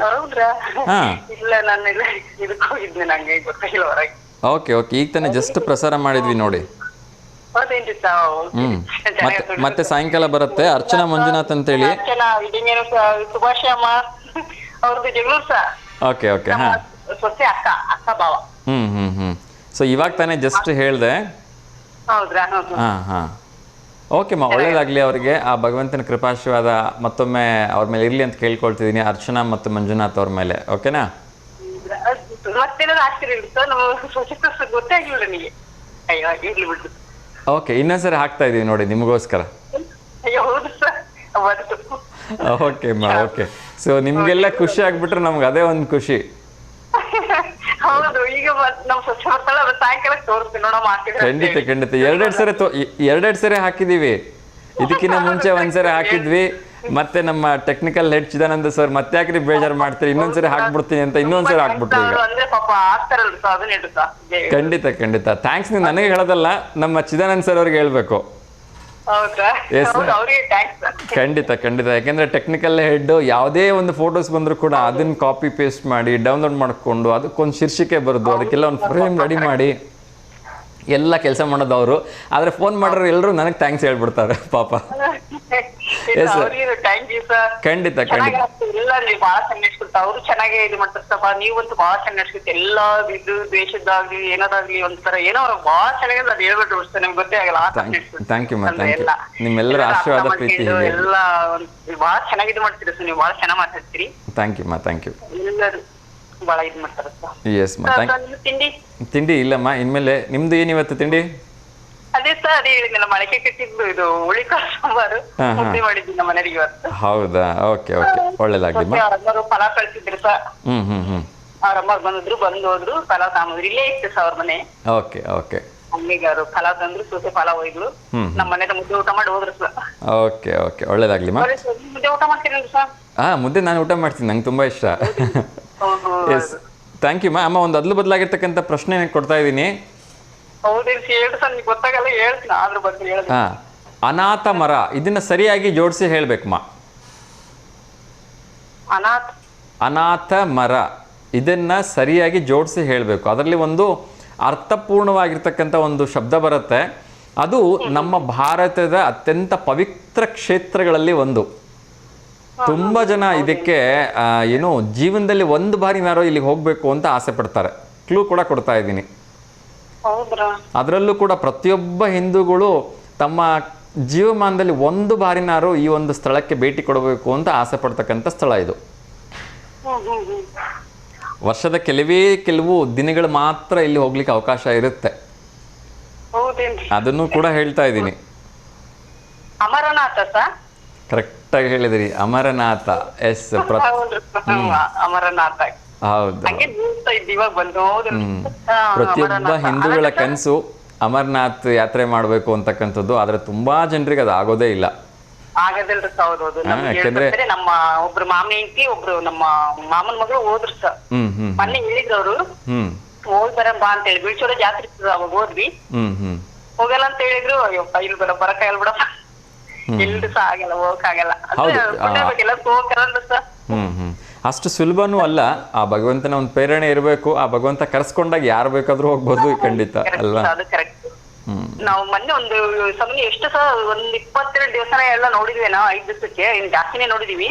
ಹೌದ್ರಾ? ಹಾಂ, ಇಲ್ಲ ನಾನು ಇಲ್ಲ ಇದಕ್ಕೆ ಹೋಗಿದ್ದೆ, ನಂಗೆ ಗೊತ್ತಾಗಿಲ್ಲ ಹೊರಗೆ. ಓಕೆ ಓಕೆ, ಈಗ ತಾನೇ ಜಸ್ಟ್ ಪ್ರಸಾರ ಮಾಡಿದ್ವಿ ನೋಡಿ. ಹೌದೇನ್ರಿ ಸರ್? ಮತ್ತೆ ಸಾಯಂಕಾಲ ಬರುತ್ತೆ. ಅರ್ಚನಾ ಮಂಜುನಾಥ್ ಅಂತೇಳಿ. ಅರ್ಚನಾ ವೆಡ್ಡಿಂಗ್ ಆನಿವರ್ಸರಿ ಶುಭಾಶಯ ಅಮ್ಮ ಅವ್ರದ್ದು ಜಗಳೂರು ಸರ್. ಓಕೆ ಓಕೆ, ಹಾಂ. ಸೊಸೆ ಅಕ್ಕ ಭಾವ. ಸೊ ಇವಾಗ ತಾನೇ ಜಸ್ಟ್ ಹೇಳಿದೆ. ಹೌದ್ರಾ? ಹಾಂ ಹಾಂ, ಓಕೆಮ್ಮ, ಒಳ್ಳೇದಾಗಲಿ ಅವರಿಗೆ. ಆ ಭಗವಂತನ ಕೃಪಾಶೀರ್ವಾದ ಮತ್ತೊಮ್ಮೆ ಅವ್ರ ಮೇಲೆ ಇರಲಿ ಅಂತ ಕೇಳ್ಕೊಳ್ತಿದ್ದೀನಿ, ಅರ್ಚನಾ ಮತ್ತು ಮಂಜುನಾಥ್ ಅವ್ರ ಮೇಲೆ. ಓಕೆನಾ? ಮತ್ತೇನಾದ್ರು ಆಗ್ತಿರಲಿ ಸರ್, ನಮ್ಮ ಸೊಸೆ ಗೊತ್ತೇ ಆಗಿಲ್ಲ ನನಗೆ. ಅಯ್ಯೋ ಇರ್ಲಿ ಬಿಟ್ಟು. ಓಕೆ, ಇನ್ನೊಂದ್ಸರಿ ಹಾಕ್ತಾ ಇದ್ದೀವಿ ನೋಡಿ ನಿಮಗೋಸ್ಕರ. ಅಯ್ಯೋ ಹೌದು ಸರ್. ಓಕೆ ಅಮ್ಮ, ಓಕೆ. ಸೊ ನಿಮಗೆಲ್ಲ ಖುಷಿ ಆಗ್ಬಿಟ್ರೆ ನಮ್ಗೆ ಅದೇ ಒಂದು ಖುಷಿ. ಹೌದು, ಈಗ ನಮ್ಮ ಸ್ವಚ್ಛ ಬರ್ತಾಳ ಸಾಯಂಕಾಲ ತೋರಿಸ್ತೀನಿ ನೋಡಮ್ಮ. ಖಂಡಿತ ಖಂಡಿತ. ಎರಡೆರಡು ಸರಿ ಹಾಕಿದೀವಿ. ಇದಕ್ಕಿಂತ ಮುಂಚೆ ಒಂದ್ಸರಿ ಹಾಕಿದ್ವಿ. ಮತ್ತೆ ನಮ್ಮ ಟೆಕ್ನಿಕಲ್ ಹೆಡ್ ಚಿದಾನಂದ ಸರ್ ಮತ್ತೆ ಯಾಕ್ರಿ ಬೇಜಾರು ಮಾಡ್ತೀರಿ, ಇನ್ನೊಂದ್ಸರಿ ಹಾಕ್ಬಿಡ್ತೀನಿ ಅಂತ ಇನ್ನೊಂದ್ಸರಿ ಹಾಕ್ಬಿಟ್ರು. ಖಂಡಿತ ಖಂಡಿತ. ಥ್ಯಾಂಕ್ಸ್. ನೀವು ನನಗೆ ಹೇಳೋದಲ್ಲ, ನಮ್ಮ ಚಿದಾನಂದ ಸರ್ ಅವ್ರಿಗೆ ಹೇಳ್ಬೇಕು. ಖಂಡಿತ ಖಂಡಿತ. ಯಾಕೆಂದ್ರೆ ಟೆಕ್ನಿಕಲ್ ಹೆಡ್ ಯಾವುದೇ ಒಂದು ಫೋಟೋಸ್ ಬಂದ್ರು ಕೂಡ ಅದನ್ನ ಕಾಪಿ ಪೇಸ್ಟ್ ಮಾಡಿ ಡೌನ್ಲೋಡ್ ಮಾಡ್ಕೊಂಡು ಅದಕ್ಕೊಂದು ಶೀರ್ಷಿಕೆ ಬರೆದು ಅದಕ್ಕೆಲ್ಲ ಒಂದು ಫ್ರೇಮ್ ರೆಡಿ ಮಾಡಿ ಎಲ್ಲ ಕೆಲಸ ಮಾಡೋದು ಅವರು. ಆದ್ರೆ ಫೋನ್ ಮಾಡೋರು ಎಲ್ಲರೂ ನನಗೆ ಥ್ಯಾಂಕ್ಸ್ ಹೇಳ್ಬಿಡ್ತಾರೆ ಪಾಪ. ಖಂಡಿತ ಖಂಡಿತ. ಬಹಳ ಚೆನ್ನಾಗಿ ಅವರು ಚೆನ್ನಾಗಿ ಇದು ಮಾಡ್ತಾರಪ್ಪ. ನೀವಂತೂ ಬಹಳ ಚೆನ್ನಾಗಿ ನಡ್ಸ್ಕೊತ. ಎಲ್ಲ ಇದು ದೇಶದಾಗ್ಲಿ ಏನಾದಾಗ್ಲಿ ಒಂಥರ ಏನೋ ಬಹಳ ಚೆನ್ನಾಗಿ ಅದು ಹೇಳ್ಬಿಟ್ಟು ನಿಮ್ಗೆ ಗೊತ್ತೇ ಆಗಲ್ಲ. Thank you thank you. ನಿಮ್ಮೆಲ್ಲರ ಆಶೀರ್ವಾದ ಪ್ರೀತಿ ಎಲ್ಲ ಬಹಳ ಚೆನ್ನಾಗಿ ಇದು ಮಾಡ್ತೀರಿ ಸರ್. ನೀವು ಬಹಳ ಚೆನ್ನಾಗಿ ಮಾತಾಡ್ತೀರಿ. Thank you thank you. ಎಲ್ಲರೂ ಬಹಳ ಇದು ಮಾಡ್ತಾರೆ ಸರ್. ಎಸ್ ತಿಂಡಿ ಇಲ್ಲಮ್ಮ. ಇನ್ಮೇಲೆ ನಿಮ್ದು ಏನಿವತ್ತು ತಿಂಡಿ? ಅದೇ ಸರ್, ಅದೇ ಹೇಳಿದ್ನಲ್ಲ, ಮೊಳಕೆ ಕಟ್ಟಿದ್ದು ಇದು ಹುಳಿಕಾಳು ಸಾಂಬಾರು ಮುದ್ದೆ ಮಾಡಿದ್ವಿ ನಮ್ಮ ಮನೆಗೆ ಇವತ್ತು. ಹೌದಾ? ಓಕೆ ಓಕೆ, ಒಳ್ಳೇದಾಗ್ಲಿ. ಅವರಮ್ಮರು ಪಲಾವ್ ಕಳ್ಸಿದ್ರು ಸರ್. ಅವರಮ್ಮರು ಬಂದಿದ್ರು, ಬಂದು ಹೋದ್ರು, ಪಲಾವ್ ಸಾಂಬಾರು ಇಲ್ಲೇ ಇತ್ತು ಸರ್ ಅವ್ರ ಮನೆ. Okay okay. ಅಲ್ಲಿಗೆ ಅವರು ಪಲಾವ್ ತಂದ್ರು, ಸೋಸೆ ಪಲಾವ್ ಹೋಯ್ಗಳು. ನಮ್ಮ ಮನೆ ಮುದ್ದೆ ಊಟ ಮಾಡಿ ಹೋದ್ರು ಸರ್. ಓಕೆ ಓಕೆ, ಒಳ್ಳೇದಾಗ್ಲಿ. ಮುದ್ದೆ ಊಟ ಮಾಡ್ತೀರಿ ಸರ್? ಮುದ್ದೆ ನಾನು ಊಟ ಮಾಡ್ತೀನಿ, ನಂಗೆ ತುಂಬಾ ಇಷ್ಟ. ಎಸ್, ಥ್ಯಾಂಕ್ ಯು ಅಮ್ಮ. ಒಂದು ಅದ್ಲು ಬದಲಾಗಿರ್ತಕ್ಕಂಥ ಪ್ರಶ್ನೆ ಕೊಡ್ತಾ ಇದ್ದೀನಿ. ಹೌದೇನ್ಸಿ ಹೇಳ್ರಿ ಸರ್, ನಿಮ್ಗೆ ಗೊತ್ತಾಗಲ್ಲ ಹೇಳ್ತೀನಿ ಅದ್ರ ಬಗ್ಗೆ ಹೇಳ್ತೀನಿ. ಹಾ, ಅನಾಥ ಮರ, ಇದನ್ನ ಸರಿಯಾಗಿ ಜೋಡಿಸಿ ಹೇಳ್ಬೇಕಮ್ಮ. ಅನಾಥ ಮರ, ಇದನ್ನ ಸರಿಯಾಗಿ ಜೋಡಿಸಿ ಹೇಳಬೇಕು. ಅದರಲ್ಲಿ ಒಂದು ಅರ್ಥಪೂರ್ಣವಾಗಿರ್ತಕ್ಕಂಥ ಒಂದು ಶಬ್ದ ಬರುತ್ತೆ. ಅದು ನಮ್ಮ ಭಾರತದ ಅತ್ಯಂತ ಪವಿತ್ರ ಕ್ಷೇತ್ರಗಳಲ್ಲಿ ಒಂದು. ತುಂಬ ಜನ ಇದಕ್ಕೆ ಏನು ಜೀವನದಲ್ಲಿ ಒಂದು ಬಾರಿನಾರೋ ಇಲ್ಲಿಗೆ ಹೋಗಬೇಕು ಅಂತ ಆಸೆ ಪಡ್ತಾರೆ. ಕ್ಲೂ ಕೂಡ ಕೊಡ್ತಾ ಇದ್ದೀನಿ. ಅದರಲ್ಲೂ ಕೂಡ ಪ್ರತಿಯೊಬ್ಬ ಹಿಂದೂಗಳು ತಮ್ಮ ಜೀವಮಾನದಲ್ಲಿ ಒಂದು ಬಾರಿನಾರು ಈ ಒಂದು ಸ್ಥಳಕ್ಕೆ ಭೇಟಿ ಕೊಡಬೇಕು ಅಂತ ಆಸೆ ಪಡ್ತಕ್ಕಂಥ ಸ್ಥಳ ಇದು. ವರ್ಷದ ಕೆಲವು ದಿನಗಳು ಮಾತ್ರ ಇಲ್ಲಿ ಹೋಗ್ಲಿಕ್ಕೆ ಅವಕಾಶ ಇರುತ್ತೆ. ಅದನ್ನು ಕೂಡ ಹೇಳ್ತಾ ಇದ್ದೀನಿ. ಅಮರನಾಥ ಸರ್, ಕರೆಕ್ಟ್ ಆಗಿ ಹೇಳಿದ್ರಿ, ಅಮರನಾಥ. ಎಸ್, ಅಮರನಾಥ. ಹೌದು. ಇವಾಗ ಬಂದು ಪ್ರತಿಯೊಬ್ಬ ಹಿಂದೂಗಳ ಕನಸು ಅಮರನಾಥ್ ಯಾತ್ರೆ ಮಾಡಬೇಕು ಅಂತಕ್ಕಂಥದ್ದು. ಆದ್ರೆ ತುಂಬಾ ಜನರಿಗೆ ಅದು ಆಗೋದೇ ಇಲ್ಲ. ಆಗದಿಲ್ರಿ ಸರ್. ಹೌದೌದು. ಯಾಕಂದ್ರೆ ನಮ್ಮ ಒಬ್ರು ಮಾಮಿ ಹೆಂಡತಿ, ಒಬ್ರು ನಮ್ಮ ಮಾಮನ ಮಗಳು ಹೋದ್ರು ಸರ್. ಮೊನ್ನೆ ಹೇಳಿದ್ರು ಅವರು, ಹೋಗ್ ಬಾ ಅಂತ ಹೇಳಿ. ಬಿಳ್ಚೋಡ ಜಾತ್ರೆ ಇರ್ತದ, ಅವಾಗ ಹೋದ್ವಿ. ಹೋಗಲ್ಲ ಅಂತ ಹೇಳಿದ್ರು. ಅಯ್ಯಪ್ಪ ಇಲ್ಲಿ ಬರಕಾಗಲ್ಲ ಬಿಡಪ್ಪ, ಎಲ್ರು ಸಹ ಆಗಲ್ಲ, ಹೋಗಕ್ಕಾಗಲ್ಲ. ಸರ್ ಅಷ್ಟು ಸುಲಭನೂ ಅಲ್ಲ. ಆ ಭಗವಂತನ ಒಂದು ಪ್ರೇರಣೆ ಇರಬೇಕು. ಆ ಭಗವಂತ ಕರ್ಸ್ಕೊಂಡಾಗ ಯಾರು ಬೇಕಾದ್ರೂ ಹೋಗ್ಬೋದು, ಖಂಡಿತ ಅಲ್ವಾ? ಅದು ಕರೆಕ್ಟ್. ನಾವು ಮೊನ್ನೆ ಒಂದು ಸಮಯ ಎಷ್ಟು ಸಹ 22 ದಿವಸನ ಎಲ್ಲ ನೋಡಿದ್ವಿ. ನಾವು 5 ದಿವಸಕ್ಕೆ ಇನ್ ಜಾಸ್ತಿನೇ ನೋಡಿದೀವಿ.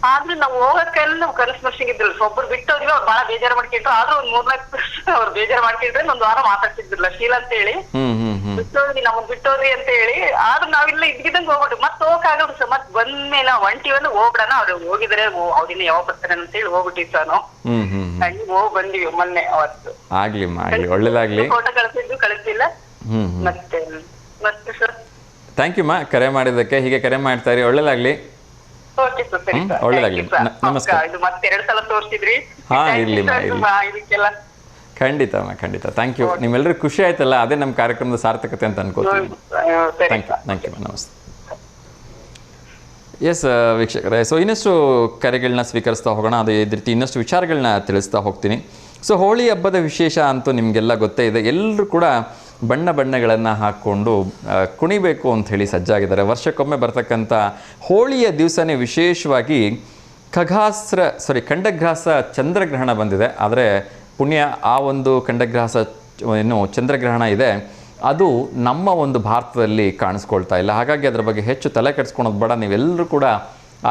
ಆದ್ರೂ ನಾವು ಹೋಗಕ್ಕೆಲ್ಲ ನಾವು ಕನಸು ಮರ್ಸಿಗಿದ್ರಲ್ಲ. ಒಬ್ಬರು ಬಿಟ್ಟೋದ್ವಿ, ಅವ್ರು ಬಹಳ ಬೇಜಾರು ಮಾಡ್ಕೊಂಡ್ರು. ಆದ್ರೂ ಒಂದ್ 3-4 ಅವ್ರು ಬೇಜಾರು ಮಾಡ್ಕೊಂಡ್ರೆ ಒಂದ್ ವಾರ ಮಾತಾಡ್ತಿದ್ರಲ್ಲ, ಶೀಲ ಅಂತ ಹೇಳಿ. ಬಿಟ್ಟೋದ್ವಿ, ನಮ್ಮನ್ ಬಿಟ್ಟೋದ್ವಿ ಅಂತ ಹೇಳಿ. ಆದ್ರೂ ನಾವಿಲ್ಲ ಇದ್ಗಿದಂಗ್ ಹೋಗ್ಬಿಟ್ಟು ಮತ್ತೆ ಹೋಗಕ್ಕಾಗಲ್ಲ ಸರ್. ಮತ್ ಬಂದ್ಮೇಲೆ ಒಂಟಿವನ್ನ ಹೋಗ್ಬಿಡಣ, ಅವ್ರು ಹೋಗಿದ್ರೆ ಅವ್ರಿನ್ನ ಯಾವಾಗ ಬರ್ತಾರೆ ಅಂತ ಹೇಳಿ ಹೋಗ್ಬಿಟ್ಟಿವಿ ಸರ್. ನಾವು ಹೋಗ್ ಬಂದಿವಿ ಮೊನ್ನೆ. ಅವತ್ತು ಆಗ್ಲಿ, ಒಳ್ಳೇದಾಗ್ಲಿ. ಫೋಟೋ ಕಳಿಸಿಲ್ಲ ಮತ್ತೆ ಸರ್. ಥ್ಯಾಂಕ್ ಯು ಮಾ, ಕರೆ ಮಾಡಿದ್ದಕ್ಕೆ. ಹೀಗೆ ಕರೆ ಮಾಡ್ತಾ ಇರಿ, ಒಳ್ಳೇದಾಗ್ಲಿ. ಒಳ್ಳೇದಾಗ್ಲಿ, ನಮಸ್ಕಾರ. ಮತ್ತೆ 2 ಸಲ ತೋರಿಸಿದ್ರಿ. ಹಾ, ಇರ್ಲಿ ಖಂಡಿತ ಖಂಡಿತ. Thank you. ನಿಮ್ಮೆಲ್ಲರಿಗೂ ಖುಷಿ ಆಯ್ತಲ್ಲ, ಅದೇ ನಮ್ಮ ಕಾರ್ಯಕ್ರಮದ ಸಾರ್ಥಕತೆ ಅಂತ ಅನ್ಕೋತೀನಿ. ಥ್ಯಾಂಕ್ ಯು, ನಮಸ್ತೆ. ಎಸ್ ವೀಕ್ಷಕರೇ, ಸೊ ಇನ್ನಷ್ಟು ಕರೆಗಳನ್ನ ಸ್ವೀಕರಿಸ್ತಾ ಹೋಗೋಣ. ಅದೇ ರೀತಿ ಇನ್ನಷ್ಟು ವಿಚಾರಗಳನ್ನ ತಿಳಿಸ್ತಾ ಹೋಗ್ತೀನಿ. ಸೊ ಹೋಳಿ ಹಬ್ಬದ ವಿಶೇಷ ಅಂತೂ ನಿಮಗೆಲ್ಲ ಗೊತ್ತೇ ಇದೆ. ಎಲ್ಲರೂ ಕೂಡ ಬಣ್ಣಗಳನ್ನು ಹಾಕ್ಕೊಂಡು ಕುಣಿಬೇಕು ಅಂಥೇಳಿ ಸಜ್ಜಾಗಿದ್ದಾರೆ. ವರ್ಷಕ್ಕೊಮ್ಮೆ ಬರ್ತಕ್ಕಂಥ ಹೋಳಿಯ ದಿವಸನೇ ವಿಶೇಷವಾಗಿ ಖಂಡಗ್ರಾಸ ಚಂದ್ರಗ್ರಹಣ ಬಂದಿದೆ. ಆದರೆ ಪುಣ್ಯ ಆ ಒಂದು ಖಂಡಗ್ರಾಸ ಏನು ಚಂದ್ರಗ್ರಹಣ ಇದೆ, ಅದು ನಮ್ಮ ಒಂದು ಭಾರತದಲ್ಲಿ ಕಾಣಿಸ್ಕೊಳ್ತಾ ಇಲ್ಲ. ಹಾಗಾಗಿ ಅದರ ಬಗ್ಗೆ ಹೆಚ್ಚು ತಲೆ ಕೆಡಿಸ್ಕೊಳೋದು ಬೇಡ. ನೀವೆಲ್ಲರೂ ಕೂಡ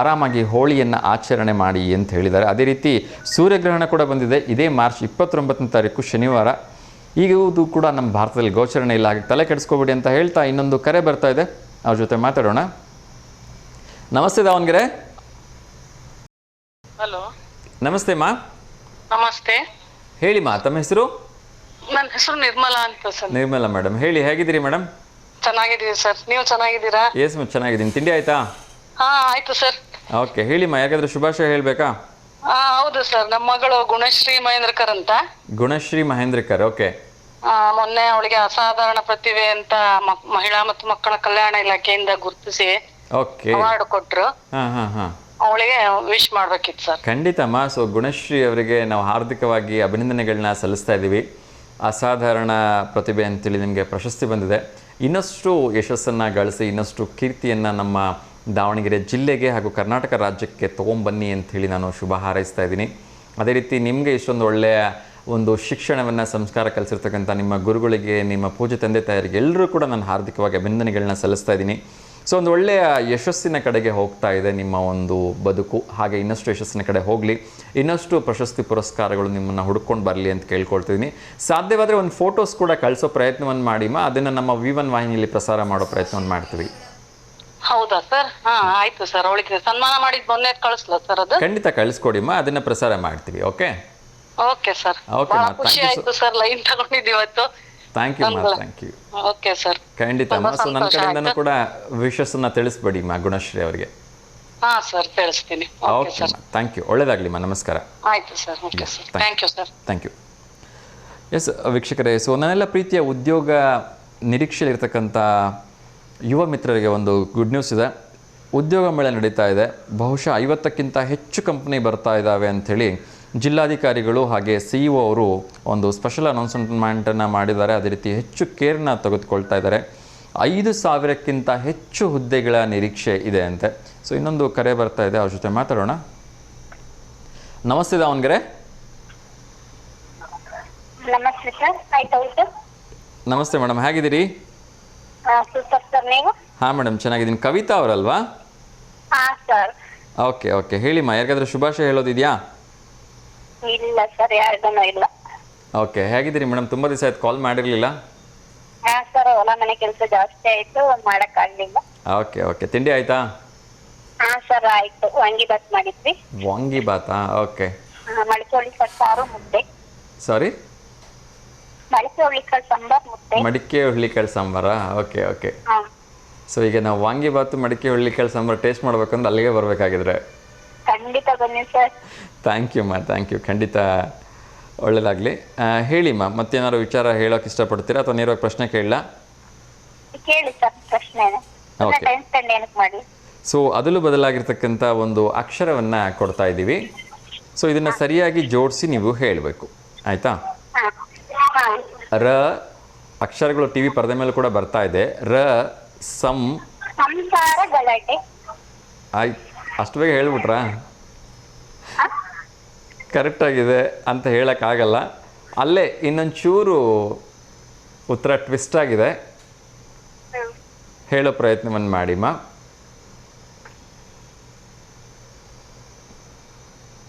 ಆರಾಮಾಗಿ ಹೋಳಿಯನ್ನು ಆಚರಣೆ ಮಾಡಿ ಅಂತ ಹೇಳಿದ್ದಾರೆ. ಅದೇ ರೀತಿ ಸೂರ್ಯಗ್ರಹಣ ಕೂಡ ಬಂದಿದೆ. ಇದೇ ಮಾರ್ಚ್ 29ನೇ ತಾರೀಕು ಶನಿವಾರ. ಈಗದು ಕೂಡ ನಮ್ಮ ಭಾರತದಲ್ಲಿ ಗೋಚರಣೆ ಇಲ್ಲ. ಹಾಗೆ ತಲೆ ಕೆಡಿಸ್ಕೋಬೇಡಿ ಅಂತ ಹೇಳ್ತಾ ಇನ್ನೊಂದು ಕರೆ ಬರ್ತಾ ಇದೆ, ಅವ್ರ ಜೊತೆ ಮಾತಾಡೋಣ. ನಮಸ್ತೆ ದಾವಣಗೆರೆ. ಹಲೋ, ನಮಸ್ತೆ ಮಾ. ನಮಸ್ತೆ. ಹೇಳಿ ಮಾ, ತಮ್ಮ ಹೆಸರು? ನನ್ನ ಹೆಸರು ನಿರ್ಮಲಾ ಅಂತ ಸರ್. ನಿರ್ಮಲಾ ಮೇಡಮ್, ಹೇಳಿ, ಹೇಗಿದ್ದೀರಿ ಮೇಡಮ್? ಚೆನ್ನಾಗಿದ್ದೀವಿ ಸರ್, ನೀವು ಚೆನ್ನಾಗಿದ್ದೀರಾ? ಎಸ್ ಮ್ಯಾಮ್, ಚೆನ್ನಾಗಿದ್ದೀನಿ. ತಿಂಡಿ ಆಯ್ತಾ? ಹಾ ಆಯ್ತು ಸರ್. ಓಕೆ, ಹೇಳಿ ಮಾ, ಯಾಕಾದ್ರೂ ಶುಭಾಶಯ ಹೇಳ್ಬೇಕಾ? ಹೌದು ಸರ್, ನಮ್ಮ ಮಗಳು ಗುಣಶ್ರೀ ಮಹೇಂದ್ರಕರ್ ಅಂತ. ಗುಣಶ್ರೀ ಮಹೇಂದ್ರಕರ್, ಓಕೆ. ಮೊನ್ನೆ ಅವಳಿಗೆ ಅಸಾಧಾರಣ ಪ್ರತಿಭೆ ಅಂತ ಮಹಿಳಾ ಮತ್ತು ಮಕ್ಕಳ ಕಲ್ಯಾಣ ಇಲಾಖೆಯಿಂದ ಗುರುತಿಸಿ ಅವಾರ್ಡ್ ಕೊಟ್ರು. ಅವಳಿಗೆ ವಿಶ್ ಮಾಡ್ಬೇಕಿತ್ತು ಸರ್. ಖಂಡಿತಮ್ಮ. ಸೊ ಗುಣಶ್ರೀ ಅವರಿಗೆ ನಾವು ಹಾರ್ದಿಕವಾಗಿ ಅಭಿನಂದನೆಗಳನ್ನ ಸಲ್ಲಿಸ್ತಾ ಇದ್ದೀವಿ. ಅಸಾಧಾರಣ ಪ್ರತಿಭೆ ಅಂತೇಳಿ ನಿಮಗೆ ಪ್ರಶಸ್ತಿ ಬಂದಿದೆ. ಇನ್ನಷ್ಟು ಯಶಸ್ಸನ್ನು ಗಳಿಸಿ, ಇನ್ನಷ್ಟು ಕೀರ್ತಿಯನ್ನು ನಮ್ಮ ದಾವಣಗೆರೆ ಜಿಲ್ಲೆಗೆ ಹಾಗೂ ಕರ್ನಾಟಕ ರಾಜ್ಯಕ್ಕೆ ತೊಗೊಂಬನ್ನಿ ಅಂಥೇಳಿ ನಾನು ಶುಭ ಹಾರೈಸ್ತಾ ಇದ್ದೀನಿ. ಅದೇ ರೀತಿ ನಿಮಗೆ ಇಷ್ಟೊಂದು ಒಳ್ಳೆಯ ಒಂದು ಶಿಕ್ಷಣವನ್ನು, ಸಂಸ್ಕಾರ ಕಲಿಸಿರ್ತಕ್ಕಂಥ ನಿಮ್ಮ ಗುರುಗಳಿಗೆ, ನಿಮ್ಮ ಪೂಜ್ಯ ತಂದೆ ತಾಯರಿಗೆ ಎಲ್ಲರೂ ಕೂಡ ನಾನು ಹಾರ್ದಿಕವಾಗಿ ಅಭಿನಂದನೆಗಳನ್ನ ಸಲ್ಲಿಸ್ತಾ ಇದ್ದೀನಿ. ಸೊ ಒಂದು ಒಳ್ಳೆಯ ಯಶಸ್ಸಿನ ಕಡೆಗೆ ಹೋಗ್ತಾ ಇದೆ ನಿಮ್ಮ ಒಂದು ಬದುಕು. ಹಾಗೆ ಇನ್ನಷ್ಟು ಯಶಸ್ಸಿನ ಕಡೆ ಹೋಗಲಿ, ಇನ್ನಷ್ಟು ಪ್ರಶಸ್ತಿ ಪುರಸ್ಕಾರಗಳು ನಿಮ್ಮನ್ನು ಹುಡ್ಕೊಂಡು ಬರಲಿ ಅಂತ ಕೇಳ್ಕೊಳ್ತಿದ್ದೀನಿ. ಸಾಧ್ಯವಾದರೆ ಒಂದು ಫೋಟೋಸ್ ಕೂಡ ಕಳಿಸೋ ಪ್ರಯತ್ನವನ್ನು ಮಾಡಿಮ್ಮ, ಅದನ್ನು ನಮ್ಮ V1 ವಾಹಿನಿಯಲ್ಲಿ ಪ್ರಸಾರ ಮಾಡೋ ಪ್ರಯತ್ನವನ್ನು ಮಾಡ್ತೀವಿ. ಹೌದಾ ಸರ್? ಆಯ್ತು ಸರ್. ಅವಳಿಗೆ ಸನ್ಮಾನ ಮಾಡಿದ್ ಮೊನ್ನೆ ಕಳಿಸ್ಲಾ ಸರ್? ಅದು ಖಂಡಿತ ಕಳಿಸ್ಕೊಡಿಮ್ಮ, ಅದನ್ನ ಪ್ರಸಾರ ಮಾಡ್ತೀವಿ. Okay okay sir. ಖುಷಿ ಆಯ್ತು ಸರ್, ಲೈನ್ ತಗೊಂಡಿದ್ದೀವಿ ಇವತ್ತು. ಥ್ಯಾಂಕ್ ಯು ಮಾ, ಥ್ಯಾಂಕ್ ಯು. ಓಕೆ ಸರ್, ಖಂಡಿತ. ಸೊ ನನ್ನ ಕಡೆಯಿಂದನೂ ಕೂಡ ವಿಶಸ್ ಅನ್ನ ತಿಳಿಸ್ಬೇಡಿ ಮಾ ಗುಣಶ್ರೀ ಅವರಿಗೆ. ಹಾ ಸರ್, ತಿಳಿಸ್ತೀನಿ. ಓಕೆ ಮಾ, ಥ್ಯಾಂಕ್ ಯು. ಒಳ್ಳೆಯದಾಗಲಿ ಮಾ, ನಮಸ್ಕಾರ. ಆಯ್ತು sir. Okay sir, thank you sir. Thank you. Yes ವೀಕ್ಷಕರೇ, ಸೊ ನನ್ನೆಲ್ಲ ಪ್ರೀತಿಯ ಉದ್ಯೋಗ ನಿರೀಕ್ಷೆಯಲ್ಲಿರ್ತಕ್ಕಂಥ ಯುವ ಮಿತ್ರರಿಗೆ ಒಂದು ಗುಡ್ ನ್ಯೂಸ್ ಇದೆ. ಉದ್ಯೋಗ ಮೇಳ ನಡೀತಾ ಇದೆ. ಬಹುಶಃ 50ಕ್ಕಿಂತ ಹೆಚ್ಚು ಕಂಪ್ನಿ ಬರ್ತಾ ಇದ್ದಾವೆ ಅಂಥೇಳಿ ಜಿಲ್ಲಾಧಿಕಾರಿಗಳು ಹಾಗೆ CEO ಅವರು ಒಂದು ಸ್ಪೆಷಲ್ ಅನೌನ್ಸ್ಮೆಂಟನ್ನು ಮಾಡಿದ್ದಾರೆ. ಅದೇ ರೀತಿ ಹೆಚ್ಚು ಕೇರ್ನ ತೆಗೆದುಕೊಳ್ತಾ ಇದ್ದಾರೆ. 5,000ಕ್ಕಿಂತ ಹೆಚ್ಚು ಹುದ್ದೆಗಳ ನಿರೀಕ್ಷೆ ಇದೆ ಅಂತೆ. ಸೊ ಇನ್ನೊಂದು ಕರೆ ಬರ್ತಾ ಇದೆ, ಅವ್ರ ಜೊತೆ ಮಾತಾಡೋಣ. ನಮಸ್ತೆ ದಾವಣಗೆರೆ. ನಮಸ್ತೆ ಸರ್, ಆಯ್ತು ಊಟ? ನಮಸ್ತೆ ಮೇಡಮ್, ಹೇಗಿದ್ದೀರಿ? ಸೂಪರ್ ಸರ್, ನೀವು? ಹಾಂ ಮೇಡಮ್, ಚೆನ್ನಾಗಿದ್ದೀನಿ. ಕವಿತಾ ಅವರಲ್ವಾ? ಹಾ ಸರ್. ಓಕೆ ಹೇಳಿಮ್ಮ, ಯಾರಿಗಾದ್ರೂ ಶುಭಾಶಯ ಹೇಳೋದಿದೆಯಾ? ಇಲ್ಲ ಸರ್, ಯಾರಿಗೂ ಇಲ್ಲ. ಓಕೆ, ಹೇಗಿದ್ದೀರಿ ಮೇಡಮ್? ತುಂಬ ದಿವಸ ಆಯ್ತು, ಕಾಲ್ ಮಾಡಿರಲಿಲ್ಲ. ಹಾ ಸರ್, ಹೊಲ ಮನೆ ಕೆಲಸ ಜಾಸ್ತಿ ಆಯ್ತು, ಮಾಡಕ್ಕಾಗ್ಲಿಲ್ಲ. ಓಕೆ, ತಿಂಡಿ ಆಯ್ತಾ? ಹಾ ಸರ್, ಆಯ್ತು. ವಾಂಗಿಬಾತ್ ಮಾಡಿದ್ವಿ. ವಾಂಗಿಬಾತಾ? ಓಕೆ. ಮಡಿಕೆ ಹುಳಿಕಾಳು ಸಾರು, ಮುದ್ದೆ. ಸಾರಿ? ಮಡಿಕೆ ಹುಳಿಕಾಳು ಸಾಂಬಾರ್, ಮುದ್ದೆ. ಮಡಿಕೆ ಹುಳ್ಳಿಕಾಳು ಸಾಂಬಾರಾ? ಓಕೆ. ಹಾ. ಸೊ ಈಗ ನಾವು ವಾಂಗಿಬಾತು ಮಡಿಕೆ ಹುಳ್ಳಿಕಾಳು ಸಾಂಬಾರು ಟೇಸ್ಟ್ ಮಾಡ್ಬೇಕಂದ್ರೆ ಅಲ್ಲಿಗೆ ಬರಬೇಕಾಗಿದ್ರೆ ಖಂಡಿತ ಬನ್ನಿ ಸರ್. ಥ್ಯಾಂಕ್ ಯು, ಖಂಡಿತ ಒಳ್ಳೆಯದಾಗಲಿ. ಹೇಳಿಮ್ಮ, ಮತ್ತೇನಾದ್ರು ವಿಚಾರ ಹೇಳೋಕೆ ಇಷ್ಟಪಡ್ತೀರಾ ಅಥವಾ ನೇರವಾಗಿ ಪ್ರಶ್ನೆ ಕೇಳಲ್ಲ? ಕೇಳಿ ಸರ್ ಪ್ರಶ್ನೆ. Okay. ಟೈಮ್ ಸ್ಪೆಂಡ್ ಏನಕ್ಕೆ ಮಾಡಿ? ಸೊ ಅದರಲ್ಲೂ ಬದಲಾಗಿರ್ತಕ್ಕಂಥ ಒಂದು ಅಕ್ಷರವನ್ನು ಕೊಡ್ತಾ ಇದ್ದೀವಿ. ಸೊ ಇದನ್ನು ಸರಿಯಾಗಿ ಜೋಡಿಸಿ ನೀವು ಹೇಳಬೇಕು, ಆಯಿತಾ? ಹಾ. ಹಾ. ರ ಅಕ್ಷರಗಳು ಟಿ ವಿ ಪರದೆ ಮೇಲೆ ಕೂಡ ಬರ್ತಾ ಇದೆ. ರ ಸಂಸಾರ ಗಲಾಟೆ. ಆಯ್ತು, ಅಷ್ಟು ಬೇಗ ಹೇಳ್ಬಿಟ್ರಾ? ಕರೆಕ್ಟಾಗಿದೆ ಅಂತ ಹೇಳೋಕ್ಕಾಗಲ್ಲ. ಅಲ್ಲೇ ಇನ್ನೊಂಚೂರು ಉತ್ತರ ಟ್ವಿಸ್ಟ್ ಆಗಿದೆ, ಹೇಳೋ ಪ್ರಯತ್ನವನ್ನು ಮಾಡಿಮ್ಮ.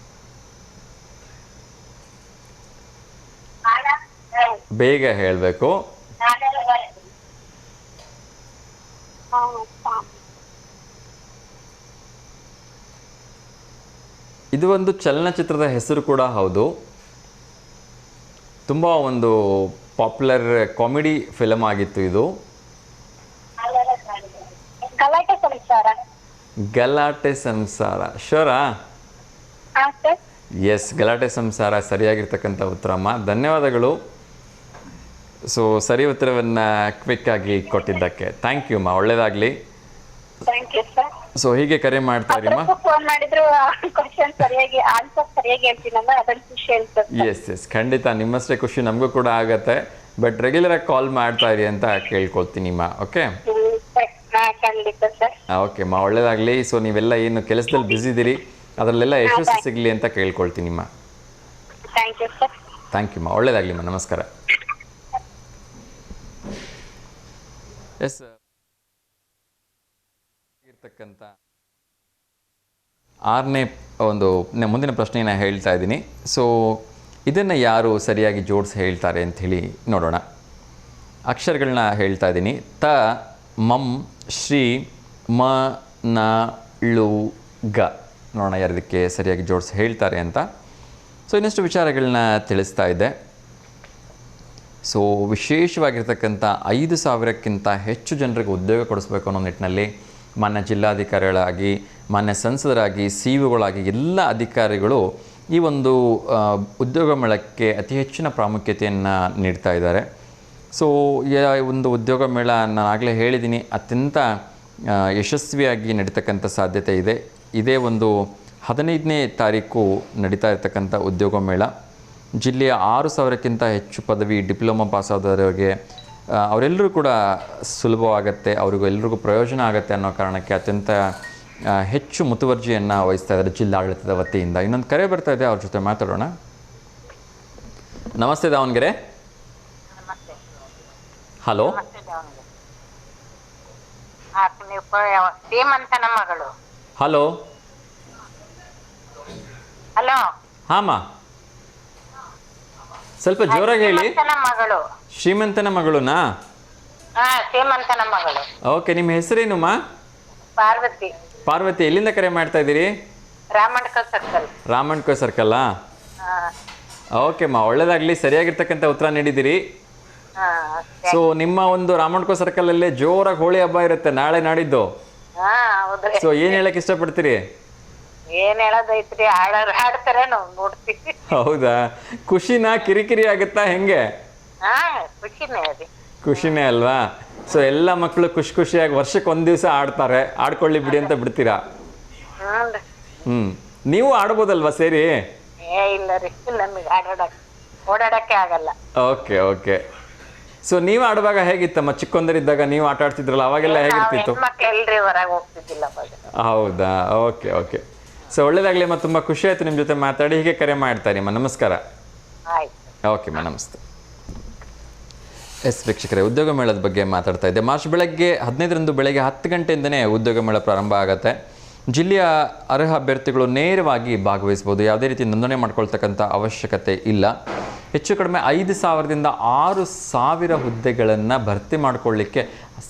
ಬೇಗ ಹೇಳಬೇಕು. ಇದು ಒಂದು ಚಲನಚಿತ್ರದ ಹೆಸರು ಕೂಡ ಹೌದು. ತುಂಬ ಒಂದು ಪಾಪ್ಯುಲರ್ ಕಾಮಿಡಿ ಫಿಲಮ್ ಆಗಿತ್ತು ಇದು. ಗಲಾಟೆ ಸಂಸಾರ. ಗಲಾಟೆ ಸಂಸಾರ, ಶೋರಾ? ಹಾ ಸರ್. ಎಸ್, ಗಲಾಟೆ ಸಂಸಾರ ಸರಿಯಾಗಿರ್ತಕ್ಕಂಥ ಉತ್ತರಮ್ಮ, ಧನ್ಯವಾದಗಳು. ಸೊ ಸರಿ ಉತ್ತರವನ್ನು ಕ್ವಿಕ್ಕಾಗಿ ಕೊಟ್ಟಿದ್ದಕ್ಕೆ ಥ್ಯಾಂಕ್ ಯು ಅಮ್ಮ, ಒಳ್ಳೆಯದಾಗಲಿ. Thank you sir. ಸೊ ಹೀಗೆ ಕರೆ ಮಾಡ್ತಾ ಇರಿಮ್ಮ. ಫೋನ್ ಮಾಡಿದ್ರು ಕ್ವಶನ್ ಸರಿಯಾಗಿ ಆನ್ಸರ್ ಸರಿಯಾಗಿ ಹೇಳ್ತೀನಲ್ಲ, ಅದನ್ನ ಖುಷಿ ಅನ್ಸುತ್ತೆ. ಎಸ್, ಖಂಡಿತ ನಿಮ್ಮಷ್ಟೇ ಖುಷಿ ನಮಗೂ ಕೂಡ ಆಗುತ್ತೆ. ಬಟ್ ರೆಗ್ಯುಲರಾಗಿ ಕಾಲ್ ಮಾಡ್ತಾ ಇರಿ ಅಂತ ಕೇಳ್ಕೊಳ್ತೀನಿಮ್ಮ. ಓಕೆ? ಖಂಡಿತ ಸರ್. ಓಕೆ ಅಮ್ಮ, ಒಳ್ಳೆಯದಾಗಲಿ. ಸೊ ನೀವೆಲ್ಲ ಏನು ಕೆಲಸದಲ್ಲಿ ಬ್ಯುಸಿ ಇದ್ದೀರಿ, ಅದರಲ್ಲೆಲ್ಲ ಯಶಸ್ಸು ಸಿಗಲಿ ಅಂತ ಕೇಳ್ಕೊಳ್ತೀನಿಮ್ಮ. Thank you sir. Thank you ಅಮ್ಮ, ಒಳ್ಳೆಯದಾಗಲಿಮ್ಮ, ನಮಸ್ಕಾರ. ಎಸ್, ಇರ್ತಕ್ಕಂಥ 6ನೇ ಒಂದು ಮುಂದಿನ ಪ್ರಶ್ನೆಯನ್ನು ಹೇಳ್ತಾ ಇದ್ದೀನಿ. ಸೊ ಇದನ್ನು ಯಾರು ಸರಿಯಾಗಿ ಜೋಡಿಸಿ ಹೇಳ್ತಾರೆ ಅಂಥೇಳಿ ನೋಡೋಣ. ಅಕ್ಷರಗಳನ್ನ ಹೇಳ್ತಾ ಇದ್ದೀನಿ. ತ, ಮಂ, ಶ್ರೀ, ಮ, ನ, ಳು, ಗ. ನೋಡೋಣ ಯಾರದಕ್ಕೆ ಸರಿಯಾಗಿ ಜೋಡಿಸಿ ಹೇಳ್ತಾರೆ ಅಂತ. ಸೊ ಇನ್ನಷ್ಟು ವಿಚಾರಗಳನ್ನ ತಿಳಿಸ್ತಾ ಇದ್ದೆ. ಸೊ ವಿಶೇಷವಾಗಿರ್ತಕ್ಕಂಥ 5,000ಕ್ಕಿಂತ ಹೆಚ್ಚು ಜನರಿಗೆ ಉದ್ಯೋಗ ಕೊಡಿಸ್ಬೇಕು ಅನ್ನೋ ನಿಟ್ಟಿನಲ್ಲಿ ಮಾನ್ಯ ಜಿಲ್ಲಾಧಿಕಾರಿಗಳಾಗಿ, ಮಾನ್ಯ ಸಂಸದರಾಗಿ, CEOಗಳಾಗಿ ಎಲ್ಲ ಅಧಿಕಾರಿಗಳು ಈ ಒಂದು ಉದ್ಯೋಗ ಮೇಳಕ್ಕೆ ಅತಿ ಹೆಚ್ಚಿನ ಪ್ರಾಮುಖ್ಯತೆಯನ್ನು ನೀಡ್ತಾ ಇದ್ದಾರೆ. ಸೊ ಈ ಒಂದು ಉದ್ಯೋಗ ಮೇಳ ನಾನು ಆಗಲೇ ಹೇಳಿದ್ದೀನಿ, ಅತ್ಯಂತ ಯಶಸ್ವಿಯಾಗಿ ನಡೀತಕ್ಕಂಥ ಸಾಧ್ಯತೆ ಇದೆ. ಇದೇ ಒಂದು 15ನೇ ತಾರೀಕು ನಡೀತಾ ಇರ್ತಕ್ಕಂಥ ಉದ್ಯೋಗ ಮೇಳ ಜಿಲ್ಲೆಯ 6,000ಕ್ಕಿಂತ ಹೆಚ್ಚು ಪದವಿ ಡಿಪ್ಲೊಮಾ ಪಾಸಾದವರಿಗೆ ಅವರೆಲ್ಲರೂ ಕೂಡ ಸುಲಭವಾಗತ್ತೆ, ಅವ್ರಿಗೂ ಎಲ್ರಿಗೂ ಪ್ರಯೋಜನ ಆಗುತ್ತೆ ಅನ್ನೋ ಕಾರಣಕ್ಕೆ ಅತ್ಯಂತ ಹೆಚ್ಚು ಮುತುವರ್ಜಿಯನ್ನು ವಹಿಸ್ತಾ ಇದ್ದಾರೆ ಜಿಲ್ಲಾಡಳಿತದ ವತಿಯಿಂದ. ಇನ್ನೊಂದು ಕರೆ ಬರ್ತಾ ಇದೆ, ಅವ್ರ ಜೊತೆ ಮಾತಾಡೋಣ. ನಮಸ್ತೆ ದಾವಣಗೆರೆ. ಹಲೋ. ಶ್ರೀಮಂತನ ಮಗಳು. ಹಲೋ. ಹಲೋ. ಹಾಂ, ಸ್ವಲ್ಪ ಜೋರಾಗಿ ಹೇಳಿ. ಮಗಳು. ಶ್ರೀಮಂತನ ಮಗಳನಾ? ಶ್ರೀಮಂತನ ಮಗಳು. ಓಕೆ, ನಿಮ್ಮ ಹೆಸರೇನುಮ್ಮ? ಪಾರ್ವತಿ. ಪಾರ್ವತಿ, ಎಲ್ಲಿಂದ ಕರೆ ಮಾಡ್ತಾ ಇದ್ದೀರಿ? ರಾಮಣ್ಕೋ ಸರ್ಕಲ್ಲಾ? ಓಕೆ ಅಮ್ಮ, ಒಳ್ಳೆಯದಾಗಲಿ. ಸರಿಯಾಗಿರ್ತಕ್ಕಂಥ ಉತ್ತರ ನೀಡಿದ್ದೀರಿ. ಸೊ ನಿಮ್ಮ ಒಂದು ರಾಮಣ್ಕೋ ಸರ್ಕಲಲ್ಲೇ ಜೋರಾಗಿ ಹೋಳಿ ಹಬ್ಬ ಇರುತ್ತೆ ನಾಳೆ ನಾಡಿದ್ದು. ಸೊ ಏನು ಹೇಳಕ್ಕೆ ಇಷ್ಟಪಡ್ತೀರಿ? ಏನ್ ಹೇಳೋದೈತ್ರಿ, ಹಾಡ್ತಾರೆ, ನಾವು ನೋಡ್ತೀವಿ. ಹೌದಾ? ಖುಷಿನಾ ಕಿರಿಕಿರಿ ಆಗುತ್ತಾ ಹೆಂಗೆ? ಖುಷಿನೇ ಅಲ್ವಾ? ಸೊ ಎಲ್ಲ ಮಕ್ಕಳು ಖುಷಿಯಾಗಿ ವರ್ಷಕ್ಕೆ ಒಂದು ದಿವಸ ಆಡ್ತಾರೆ, ಆಡ್ಕೊಳ್ಳಿ ಬಿಡಿ ಅಂತ ಬಿಡ್ತೀರಾ? ನೀವು ಆಡ್ಬೋದಲ್ವಾ ಸೇರಿ? ಇಲ್ಲ ರೀ, ನಮಗೆ ಓಡಾಡಕ್ಕೆ ಆಗಲ್ಲ. Okay okay. ಸೊ ನೀವು ಆಡುವಾಗ ಹೇಗಿತ್ತಮ್ಮ? ಚಿಕ್ಕಂದರಿದ್ದಾಗ ನೀವು ಆಟ ಆಡ್ತಿದ್ರಲ್ಲ, ಅವಾಗೆಲ್ಲ ಹೇಗಿರ್ತಿತ್ತು? ಹೆಣ್ಮಕ್ಳು ಎಲ್ರಿ ಹೊರಗೆ ಹೋಗ್ತಿದ್ದಿಲ್ಲ ಅವಾಗ. ಹೌದಾ? Okay okay. ಸೊ ಒಳ್ಳೇದಾಗ್ಲಿ ಅಮ್ಮ, ತುಂಬ ಖುಷಿ ಆಯ್ತು ನಿಮ್ಮ ಜೊತೆ ಮಾತಾಡಿ. ಹೀಗೆ ಕರೆ ಮಾಡ್ತಾರೆ ಅಮ್ಮ. ನಮಸ್ಕಾರ. ಆಯ್ತು. ಓಕೆ ಅಮ್ಮ, ನಮಸ್ತೆ. ಎಸ್ ವೀಕ್ಷಕರೇ, ಉದ್ಯೋಗ ಮೇಳದ ಬಗ್ಗೆ ಮಾತಾಡ್ತಾ ಇದ್ದೆ. ಮಾರ್ಚ್ ಬೆಳಗ್ಗೆ 15ರಂದು ಬೆಳಗ್ಗೆ 10 ಗಂಟೆಯಿಂದನೇ ಉದ್ಯೋಗ ಮೇಳ ಪ್ರಾರಂಭ ಆಗುತ್ತೆ. ಜಿಲ್ಲೆಯ ಅರ್ಹ ಅಭ್ಯರ್ಥಿಗಳು ನೇರವಾಗಿ ಭಾಗವಹಿಸ್ಬೋದು. ಯಾವುದೇ ರೀತಿ ನೋಂದಣಿ ಮಾಡ್ಕೊಳ್ತಕ್ಕಂಥ ಅವಶ್ಯಕತೆ ಇಲ್ಲ. ಹೆಚ್ಚು ಕಡಿಮೆ 5,000ದಿಂದ 6,000 ಹುದ್ದೆಗಳನ್ನು ಭರ್ತಿ ಮಾಡ್ಕೊಳ್ಳಿಕ್ಕೆ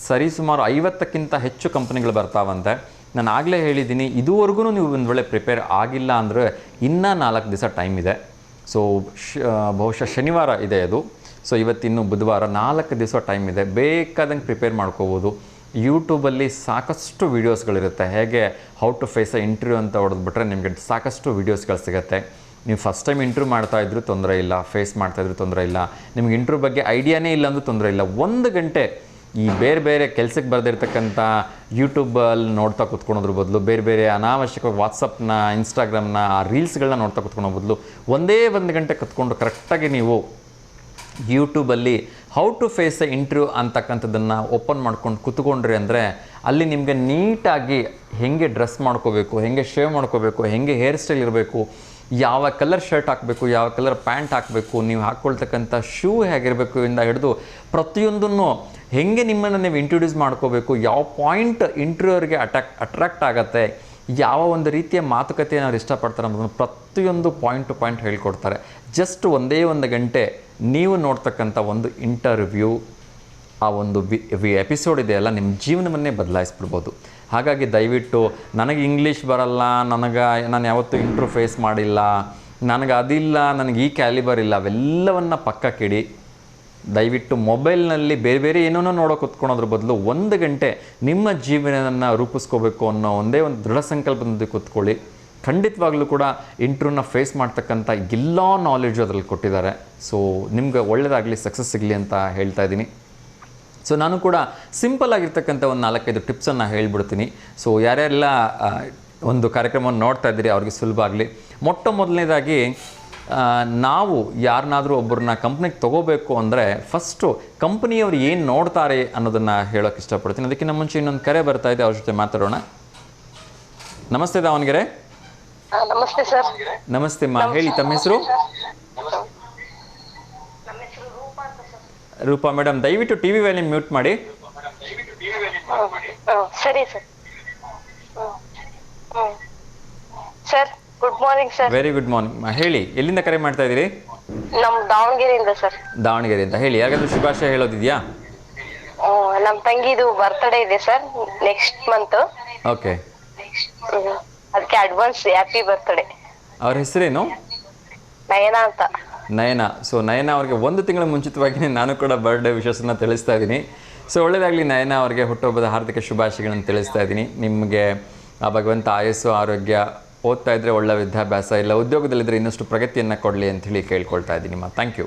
ಸರಿಸುಮಾರು 50ಕ್ಕಿಂತ ಹೆಚ್ಚು ಕಂಪನಿಗಳು ಬರ್ತಾವಂತೆ. ನಾನು ಆಗಲೇ ಹೇಳಿದ್ದೀನಿ, ಇದುವರೆಗೂ ನೀವು ಒಂದು ವೇಳೆ ಪ್ರಿಪೇರ್ ಆಗಿಲ್ಲ ಅಂದರೆ ಇನ್ನೂ 4 ದಿವಸ ಟೈಮ್ ಇದೆ. ಸೊ ಬಹುಶಃ ಶನಿವಾರ ಇದೆ ಅದು. ಸೊ ಇವತ್ತಿನ್ನು ಬುಧವಾರ, 4 ದಿವಸ ಟೈಮ್ ಇದೆ. ಬೇಕಾದಂಗೆ ಪ್ರಿಪೇರ್ ಮಾಡ್ಕೋಬೋದು. ಯೂಟ್ಯೂಬಲ್ಲಿ ಸಾಕಷ್ಟು ವೀಡಿಯೋಸ್ಗಳಿರುತ್ತೆ. ಹೇಗೆ how to face a interview ಅಂತ ಹೊಡೆದ್ಬಿಟ್ರೆ ನಿಮಗೆ ಸಾಕಷ್ಟು ವೀಡಿಯೋಸ್ಗಳು ಸಿಗುತ್ತೆ. ನೀವು ಫಸ್ಟ್ ಟೈಮ್ ಇಂಟರ್ವ್ಯೂ ಮಾಡ್ತಾಯಿದ್ರು ತೊಂದರೆ ಇಲ್ಲ, ಫೇಸ್ ಮಾಡ್ತಾಯಿದ್ರು ತೊಂದರೆ ಇಲ್ಲ, ನಿಮ್ಗೆ ಇಂಟರ್ವ್ಯೂ ಬಗ್ಗೆ ಐಡಿಯಾನೇ ಇಲ್ಲ ಅಂದರೂ ತೊಂದರೆ ಇಲ್ಲ. 1 ಗಂಟೆ ಈ ಬೇರೆ ಬೇರೆ ಕೆಲಸಕ್ಕೆ ಬರೆದಿರ್ತಕ್ಕಂಥ ಯೂಟ್ಯೂಬಲ್ಲಿ ನೋಡ್ತಾ ಕೂತ್ಕೊಳೋದ್ರ ಬದಲು, ಬೇರೆ ಬೇರೆ ಅನಾವಶ್ಯಕವಾಗಿ ವಾಟ್ಸಪ್ನ, ಇನ್ಸ್ಟಾಗ್ರಾಮ್ನ ರೀಲ್ಸ್ಗಳನ್ನ ನೋಡ್ತಾ ಕೂತ್ಕೊಳ್ಳೋ ಬದಲು ಒಂದೇ 1 ಗಂಟೆ ಕೂತ್ಕೊಂಡು ಕರೆಕ್ಟಾಗಿ ನೀವು ಯೂಟ್ಯೂಬಲ್ಲಿ how to face a interview ಅಂತಕ್ಕಂಥದ್ದನ್ನು ಓಪನ್ ಮಾಡ್ಕೊಂಡು ಕೂತ್ಕೊಂಡ್ರಿ ಅಂದರೆ ಅಲ್ಲಿ ನಿಮಗೆ ನೀಟಾಗಿ ಹೇಗೆ ಡ್ರೆಸ್ ಮಾಡ್ಕೋಬೇಕು, ಹೇಗೆ ಶೇವ್ ಮಾಡ್ಕೋಬೇಕು, ಹೇಗೆ ಹೇರ್ ಸ್ಟೈಲ್ ಇರಬೇಕು, ಯಾವ ಕಲರ್ ಶರ್ಟ್ ಹಾಕಬೇಕು, ಯಾವ ಕಲರ್ ಪ್ಯಾಂಟ್ ಹಾಕಬೇಕು, ನೀವು ಹಾಕ್ಕೊಳ್ತಕ್ಕಂಥ ಶೂ ಹೇಗಿರಬೇಕು ಇಂದ ಹಿಡಿದು ಪ್ರತಿಯೊಂದನ್ನು ಹೇಗೆ ನಿಮ್ಮನ್ನು ನೀವು ಇಂಟ್ರೊಡ್ಯೂಸ್ ಮಾಡ್ಕೋಬೇಕು, ಯಾವ ಪಾಯಿಂಟ್ ಇಂಟರ್ವ್ಯೂರ್ಗೆ ಅಟ್ರಾಕ್ಟ್ ಆಗುತ್ತೆ, ಯಾವ ಒಂದು ರೀತಿಯ ಮಾತುಕತೆಯನ್ನು ಅವ್ರು ಇಷ್ಟಪಡ್ತಾರೆ ಅನ್ನೋದನ್ನು ಪ್ರತಿಯೊಂದು ಪಾಯಿಂಟ್ ಟು ಪಾಯಿಂಟ್ ಹೇಳ್ಕೊಡ್ತಾರೆ. ಜಸ್ಟ್ ಒಂದೇ 1 ಗಂಟೆ ನೀವು ನೋಡ್ತಕ್ಕಂಥ ಒಂದು ಇಂಟರ್ವ್ಯೂ, ಆ ಒಂದು ಎಪಿಸೋಡ್ ಇದೆಯಲ್ಲ, ನಿಮ್ಮ ಜೀವನವನ್ನೇ ಬದಲಾಯಿಸ್ಬಿಡ್ಬೋದು. ಹಾಗಾಗಿ ದಯವಿಟ್ಟು ನನಗೆ ಇಂಗ್ಲೀಷ್ ಬರಲ್ಲ, ನಾನು ಯಾವತ್ತೂ ಇಂಟ್ರ್ಯೂ ಫೇಸ್ ಮಾಡಿಲ್ಲ, ನನಗೆ ಅದಿಲ್ಲ, ನನಗೆ ಈ ಕ್ಯಾಲಿಬರ್ ಇಲ್ಲ, ಅವೆಲ್ಲವನ್ನು ಪಕ್ಕಕ್ಕಿಡಿ. ದಯವಿಟ್ಟು ಮೊಬೈಲ್ನಲ್ಲಿ ಬೇರೆ ಬೇರೆ ಏನೋ ನೋಡೋ ಕೂತ್ಕೊಳೋದ್ರ ಬದಲು 1 ಗಂಟೆ ನಿಮ್ಮ ಜೀವನವನ್ನು ರೂಪಿಸ್ಕೋಬೇಕು ಅನ್ನೋ ಒಂದೇ ಒಂದು ದೃಢ ಸಂಕಲ್ಪದೊಂದಿಗೆ ಕೂತ್ಕೊಳ್ಳಿ. ಖಂಡಿತವಾಗ್ಲೂ ಕೂಡ ಇಂಟ್ರ್ಯೂನ ಫೇಸ್ ಮಾಡ್ತಕ್ಕಂಥ ಎಲ್ಲ ನಾಲೆಡ್ಜು ಅದರಲ್ಲಿ ಕೊಟ್ಟಿದ್ದಾರೆ. ಸೊ ನಿಮ್ಗೆ ಒಳ್ಳೆಯದಾಗಲಿ, ಸಕ್ಸಸ್ ಸಿಗಲಿ ಅಂತ ಹೇಳ್ತಾ ಇದ್ದೀನಿ. ಸೊ ನಾನು ಕೂಡ ಸಿಂಪಲ್ ಆಗಿರ್ತಕ್ಕಂಥ ಒಂದು 4-5 ಟಿಪ್ಸನ್ನು ಹೇಳ್ಬಿಡ್ತೀನಿ. ಸೊ ಯಾರ್ಯಾರೆಲ್ಲ ಒಂದು ಕಾರ್ಯಕ್ರಮವನ್ನು ನೋಡ್ತಾ ಇದ್ದೀರಿ ಅವ್ರಿಗೆ ಸುಲಭ ಆಗಲಿ. ಮೊದಲನೇದಾಗಿ ನಾವು ಯಾರನ್ನಾದರೂ ಒಬ್ಬರನ್ನ ಕಂಪ್ನಿಗೆ ತೊಗೋಬೇಕು ಅಂದರೆ ಫಸ್ಟು ಕಂಪ್ನಿಯವ್ರು ಏನು ನೋಡ್ತಾರೆ ಅನ್ನೋದನ್ನು ಹೇಳೋಕ್ಕೆ ಇಷ್ಟಪಡ್ತೀನಿ. ಅದಕ್ಕಿಂತ ಮುಂಚೆ ಇನ್ನೊಂದು ಕರೆ ಬರ್ತಾ ಇದೆ, ಅವ್ರ ಜೊತೆ ಮಾತಾಡೋಣ. ನಮಸ್ತೆ ದಾವಣಗೆರೆ. ನಮಸ್ತೆ ಸರ್. ನಮಸ್ತೆ ಮಾ, ಹೇಳಿ ತಮ್ಮ ಹೆಸರು? ರೂಪಾ ಮೇಡಮ್, ದಯವಿಟ್ಟು ಟಿವಿ ವ್ಯಾಲ್ಯೂಮ್ ಮ್ಯೂಟ್ ಮಾಡಿ. ಸರಿ sir. Sir good morning sir. Very good morning. ಹೇಳಿ, ಎಲ್ಲಿಂದ ಕರೆ ಮಾಡ್ತಾ ಇದ್ದೀರಿ? ನಮ್ ದಾವಣಗೆರೆಯಿಂದ ಸರ್. ದಾವಣಗೆರೆಯಿಂದ. ಹೇಳಿ, ಯಾರಿಗಾದ್ರೂ ಶುಭಾಶಯ ಹೇಳೋದಿದೆಯಾ? ನಮ್ ತಂಗಿದು ಬರ್ತ್ಡೇ ಇದೆ ಸರ್, ನೆಕ್ಸ್ಟ್ ಮಂತ್. ಓಕೆ, ಅದಕ್ಕೆ ಅಡ್ವಾನ್ಸ್ ಹ್ಯಾಪಿ ಬರ್ತ್ಡೇ. ಅವ್ರ ಹೆಸರೇನು? ನಯನ ಅಂತ. ನಯನ. ಸೊ ನಯನ ಅವ್ರಿಗೆ 1 ತಿಂಗಳ ಮುಂಚಿತವಾಗಿ ನಾನು ಕೂಡ ಬರ್ಡೇ ವಿಶಸ್ಸನ್ನು ತಿಳಿಸ್ತಾ ಇದ್ದೀನಿ. ಸೊ ಒಳ್ಳೆಯದಾಗಲಿ ನಯನ ಅವ್ರಿಗೆ, ಹುಟ್ಟುಹಬ್ಬದ ಹಾರ್ದಿಕ ಶುಭಾಶಯಗಳನ್ನು ತಿಳಿಸ್ತಾ ಇದ್ದೀನಿ. ನಿಮಗೆ ಆ ಭಗವಂತ ಆಯಸ್ಸು, ಆರೋಗ್ಯ, ಓದ್ತಾ ಇದ್ದರೆ ಒಳ್ಳೆ ವಿದ್ಯಾಭ್ಯಾಸ, ಇಲ್ಲ ಉದ್ಯೋಗದಲ್ಲಿದ್ದರೆ ಇನ್ನಷ್ಟು ಪ್ರಗತಿಯನ್ನು ಕೊಡಲಿ ಅಂಥೇಳಿ ಕೇಳ್ಕೊಳ್ತಾ ಇದ್ದೀನಿ ಮಾ. Thank you.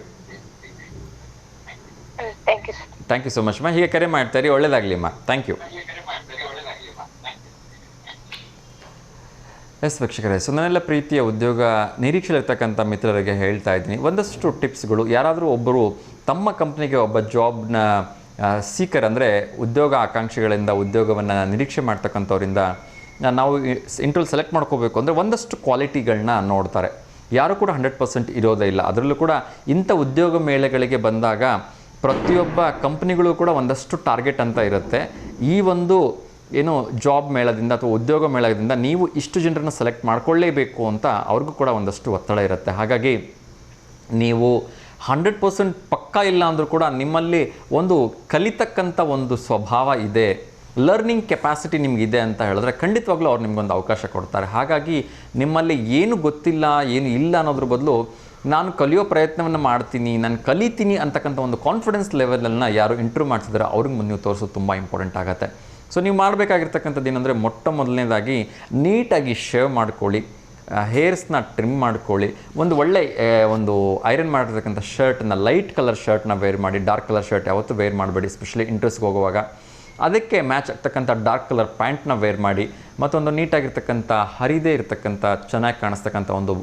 Thank you so much ಮಾ. ಹೀಗೆ ಕರೆ ಮಾಡ್ತಾಯಿರಿ. ಒಳ್ಳೆಯದಾಗಲಿ ಮಾ. Thank you. ಎಸ್ ವೀಕ್ಷಕರೇ, ಸೊ ನನ್ನೆಲ್ಲ ಪ್ರೀತಿಯ ಉದ್ಯೋಗ ನಿರೀಕ್ಷೆಲಿರ್ತಕ್ಕಂಥ ಮಿತ್ರರಿಗೆ ಹೇಳ್ತಾ ಇದ್ದೀನಿ, ಒಂದಷ್ಟು ಟಿಪ್ಸ್ಗಳು. ಯಾರಾದರೂ ಒಬ್ಬರು ತಮ್ಮ ಕಂಪ್ನಿಗೆ ಒಬ್ಬ ಜಾಬ್ನ ಸೀಕರ್ ಅಂದರೆ ಉದ್ಯೋಗ ಆಕಾಂಕ್ಷಿಗಳಿಂದ, ಉದ್ಯೋಗವನ್ನು ನಿರೀಕ್ಷೆ ಮಾಡ್ತಕ್ಕಂಥವ್ರಿಂದ ನಾವು ಇಂಟರ್ವ್ಯೂ ಸೆಲೆಕ್ಟ್ ಮಾಡ್ಕೋಬೇಕು ಅಂದರೆ ಒಂದಷ್ಟು ಕ್ವಾಲಿಟಿಗಳನ್ನ ನೋಡ್ತಾರೆ. ಯಾರು ಕೂಡ 100% ಇರೋದೇ ಇಲ್ಲ. ಅದರಲ್ಲೂ ಕೂಡ ಇಂಥ ಉದ್ಯೋಗ ಮೇಳಗಳಿಗೆ ಬಂದಾಗ ಪ್ರತಿಯೊಬ್ಬ ಕಂಪ್ನಿಗಳು ಕೂಡ ಒಂದಷ್ಟು ಟಾರ್ಗೆಟ್ ಅಂತ ಇರುತ್ತೆ. ಈ ಒಂದು ಏನು ಜಾಬ್ ಮೇಳದಿಂದ ಅಥವಾ ಉದ್ಯೋಗ ಮೇಳದಿಂದ ನೀವು ಇಷ್ಟು ಜನರನ್ನು ಸೆಲೆಕ್ಟ್ ಮಾಡ್ಕೊಳ್ಳೇಬೇಕು ಅಂತ ಅವ್ರಿಗೂ ಕೂಡ ಒಂದಷ್ಟು ಒತ್ತಡ ಇರುತ್ತೆ. ಹಾಗಾಗಿ ನೀವು 100% ಪಕ್ಕಾ ಇಲ್ಲ ಅಂದರೂ ಕೂಡ ನಿಮ್ಮಲ್ಲಿ ಒಂದು ಕಲಿತಕ್ಕಂಥ ಒಂದು ಸ್ವಭಾವ ಇದೆ, ಲರ್ನಿಂಗ್ ಕೆಪಾಸಿಟಿ ನಿಮಗಿದೆ ಅಂತ ಹೇಳಿದ್ರೆ ಖಂಡಿತವಾಗ್ಲೂ ಅವ್ರು ನಿಮಗೊಂದು ಅವಕಾಶ ಕೊಡ್ತಾರೆ. ಹಾಗಾಗಿ ನಿಮ್ಮಲ್ಲಿ ಏನು ಗೊತ್ತಿಲ್ಲ, ಏನು ಇಲ್ಲ ಅನ್ನೋದ್ರ ಬದಲು ನಾನು ಕಲಿಯೋ ಪ್ರಯತ್ನವನ್ನು ಮಾಡ್ತೀನಿ, ನಾನು ಕಲಿತೀನಿ ಅಂತಕ್ಕಂಥ ಒಂದು ಕಾನ್ಫಿಡೆನ್ಸ್ ಲೆವೆಲನ್ನು ಯಾರು ಇಂಟ್ರೂವ್ ಮಾಡ್ತಿದ್ದಾರೆ ಅವ್ರಿಗೆ ಮುಂದೆ ನೀವು ತೋರಿಸೋದು ತುಂಬ ಇಂಪಾರ್ಟೆಂಟ್ ಆಗುತ್ತೆ. ಸೊ ನೀವು ಮಾಡಬೇಕಾಗಿರ್ತಕ್ಕಂಥದ್ದು ಏನಂದರೆ ಮೊದಲನೇದಾಗಿ ನೀಟಾಗಿ ಶೇವ್ ಮಾಡ್ಕೊಳ್ಳಿ, ಹೇರ್ಸ್ನ ಟ್ರಿಮ್ ಮಾಡ್ಕೊಳ್ಳಿ, ಒಂದು ಒಳ್ಳೆ ಒಂದು ಐರನ್ ಮಾಡಿರ್ತಕ್ಕಂಥ ಶರ್ಟ್ನ, ಲೈಟ್ ಕಲರ್ ಶರ್ಟ್ನ ವೇರ್ ಮಾಡಿ. ಡಾರ್ಕ್ ಕಲರ್ ಶರ್ಟ್ ಯಾವತ್ತೂ ವೇರ್ ಮಾಡಬೇಡಿ, ಎಸ್ಪೆಷಲಿ ಇಂಟ್ರೆಸ್ಟ್ಗೆ ಹೋಗುವಾಗ. ಅದಕ್ಕೆ ಮ್ಯಾಚ್ ಆಗ್ತಕ್ಕಂಥ ಡಾರ್ಕ್ ಕಲರ್ ಪ್ಯಾಂಟ್ನ ವೇರ್ ಮಾಡಿ, ಮತ್ತೊಂದು ನೀಟಾಗಿರ್ತಕ್ಕಂಥ ಹರಿದೇ ಇರತಕ್ಕಂಥ ಚೆನ್ನಾಗಿ ಕಾಣಿಸ್ತಕ್ಕಂಥ ಒಂದು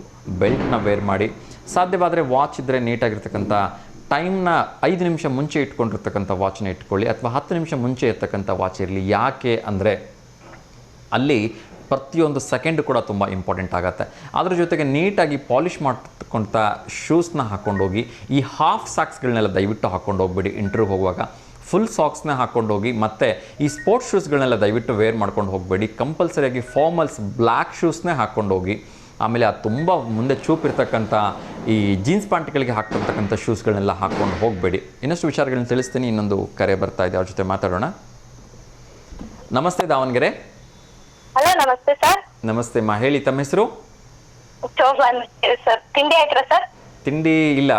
ಬೆಲ್ಟ್ನ ವೇರ್ ಮಾಡಿ, ಸಾಧ್ಯವಾದರೆ ವಾಚ್ ಇದ್ದರೆ ನೀಟಾಗಿರ್ತಕ್ಕಂಥ ಟೈಮ್ನ 5 ನಿಮಿಷ ಮುಂಚೆ ಇಟ್ಕೊಂಡಿರ್ತಕ್ಕಂಥ ವಾಚ್ನ ಇಟ್ಕೊಳ್ಳಿ, ಅಥವಾ 10 ನಿಮಿಷ ಮುಂಚೆ ಇರ್ತಕ್ಕಂಥ ವಾಚ್ ಇರಲಿ. ಯಾಕೆ ಅಂದರೆ ಅಲ್ಲಿ ಪ್ರತಿಯೊಂದು ಸೆಕೆಂಡ್ ಕೂಡ ತುಂಬ ಇಂಪಾರ್ಟೆಂಟ್ ಆಗುತ್ತೆ. ಅದ್ರ ಜೊತೆಗೆ ನೀಟಾಗಿ ಪಾಲಿಷ್ ಮಾಡ್ತಕ್ಕಂಥ ಶೂಸ್ನ ಹಾಕ್ಕೊಂಡೋಗಿ, ಈ ಹಾಫ್ ಸಾಕ್ಸ್ಗಳನ್ನೆಲ್ಲ ದಯವಿಟ್ಟು ಹಾಕ್ಕೊಂಡು ಹೋಗ್ಬೇಡಿ. ಇಂಟರ್ವ್ಯೂ ಹೋಗುವಾಗ ಫುಲ್ ಸಾಕ್ಸ್ನ ಹಾಕ್ಕೊಂಡೋಗಿ, ಮತ್ತು ಈ ಸ್ಪೋರ್ಟ್ಸ್ ಶೂಸ್ಗಳನ್ನೆಲ್ಲ ದಯವಿಟ್ಟು ವೇರ್ ಮಾಡ್ಕೊಂಡು ಹೋಗಬೇಡಿ. ಕಂಪಲ್ಸರಿಯಾಗಿ ಫಾರ್ಮಲ್ಸ್ ಬ್ಲ್ಯಾಕ್ ಶೂಸ್ನೇ ಹಾಕ್ಕೊಂಡೋಗಿ. ಆಮೇಲೆ ಅದು ತುಂಬ ಮುಂದೆ ಚೂಪಿರ್ತಕ್ಕಂಥ ಈ ಜೀನ್ಸ್ ಪ್ಯಾಂಟ್ಗಳಿಗೆ ಹಾಕ್ತಿರ್ತಕ್ಕಂಥ ಶೂಸ್ಗಳನ್ನೆಲ್ಲ ಹಾಕ್ಕೊಂಡು ಹೋಗಬೇಡಿ. ಇನ್ನಷ್ಟು ವಿಚಾರಗಳನ್ನ ತಿಳಿಸ್ತೀನಿ. ಇನ್ನೊಂದು ಕರೆ ಬರ್ತಾ ಇದೆ, ಅವ್ರ ಜೊತೆ ಮಾತಾಡೋಣ. ನಮಸ್ತೆ ದಾವಣಗೆರೆ. ಹಲೋ, ನಮಸ್ತೆ ಸರ್. ನಮಸ್ತೆ ಅಮ್ಮ, ಹೇಳಿ ತಮ್ಮ ಹೆಸರು? ಸರ್, ತಿಂಡಿ ಆಯ್ತಾ ಸರ್? ತಿಂಡಿ ಇಲ್ಲ,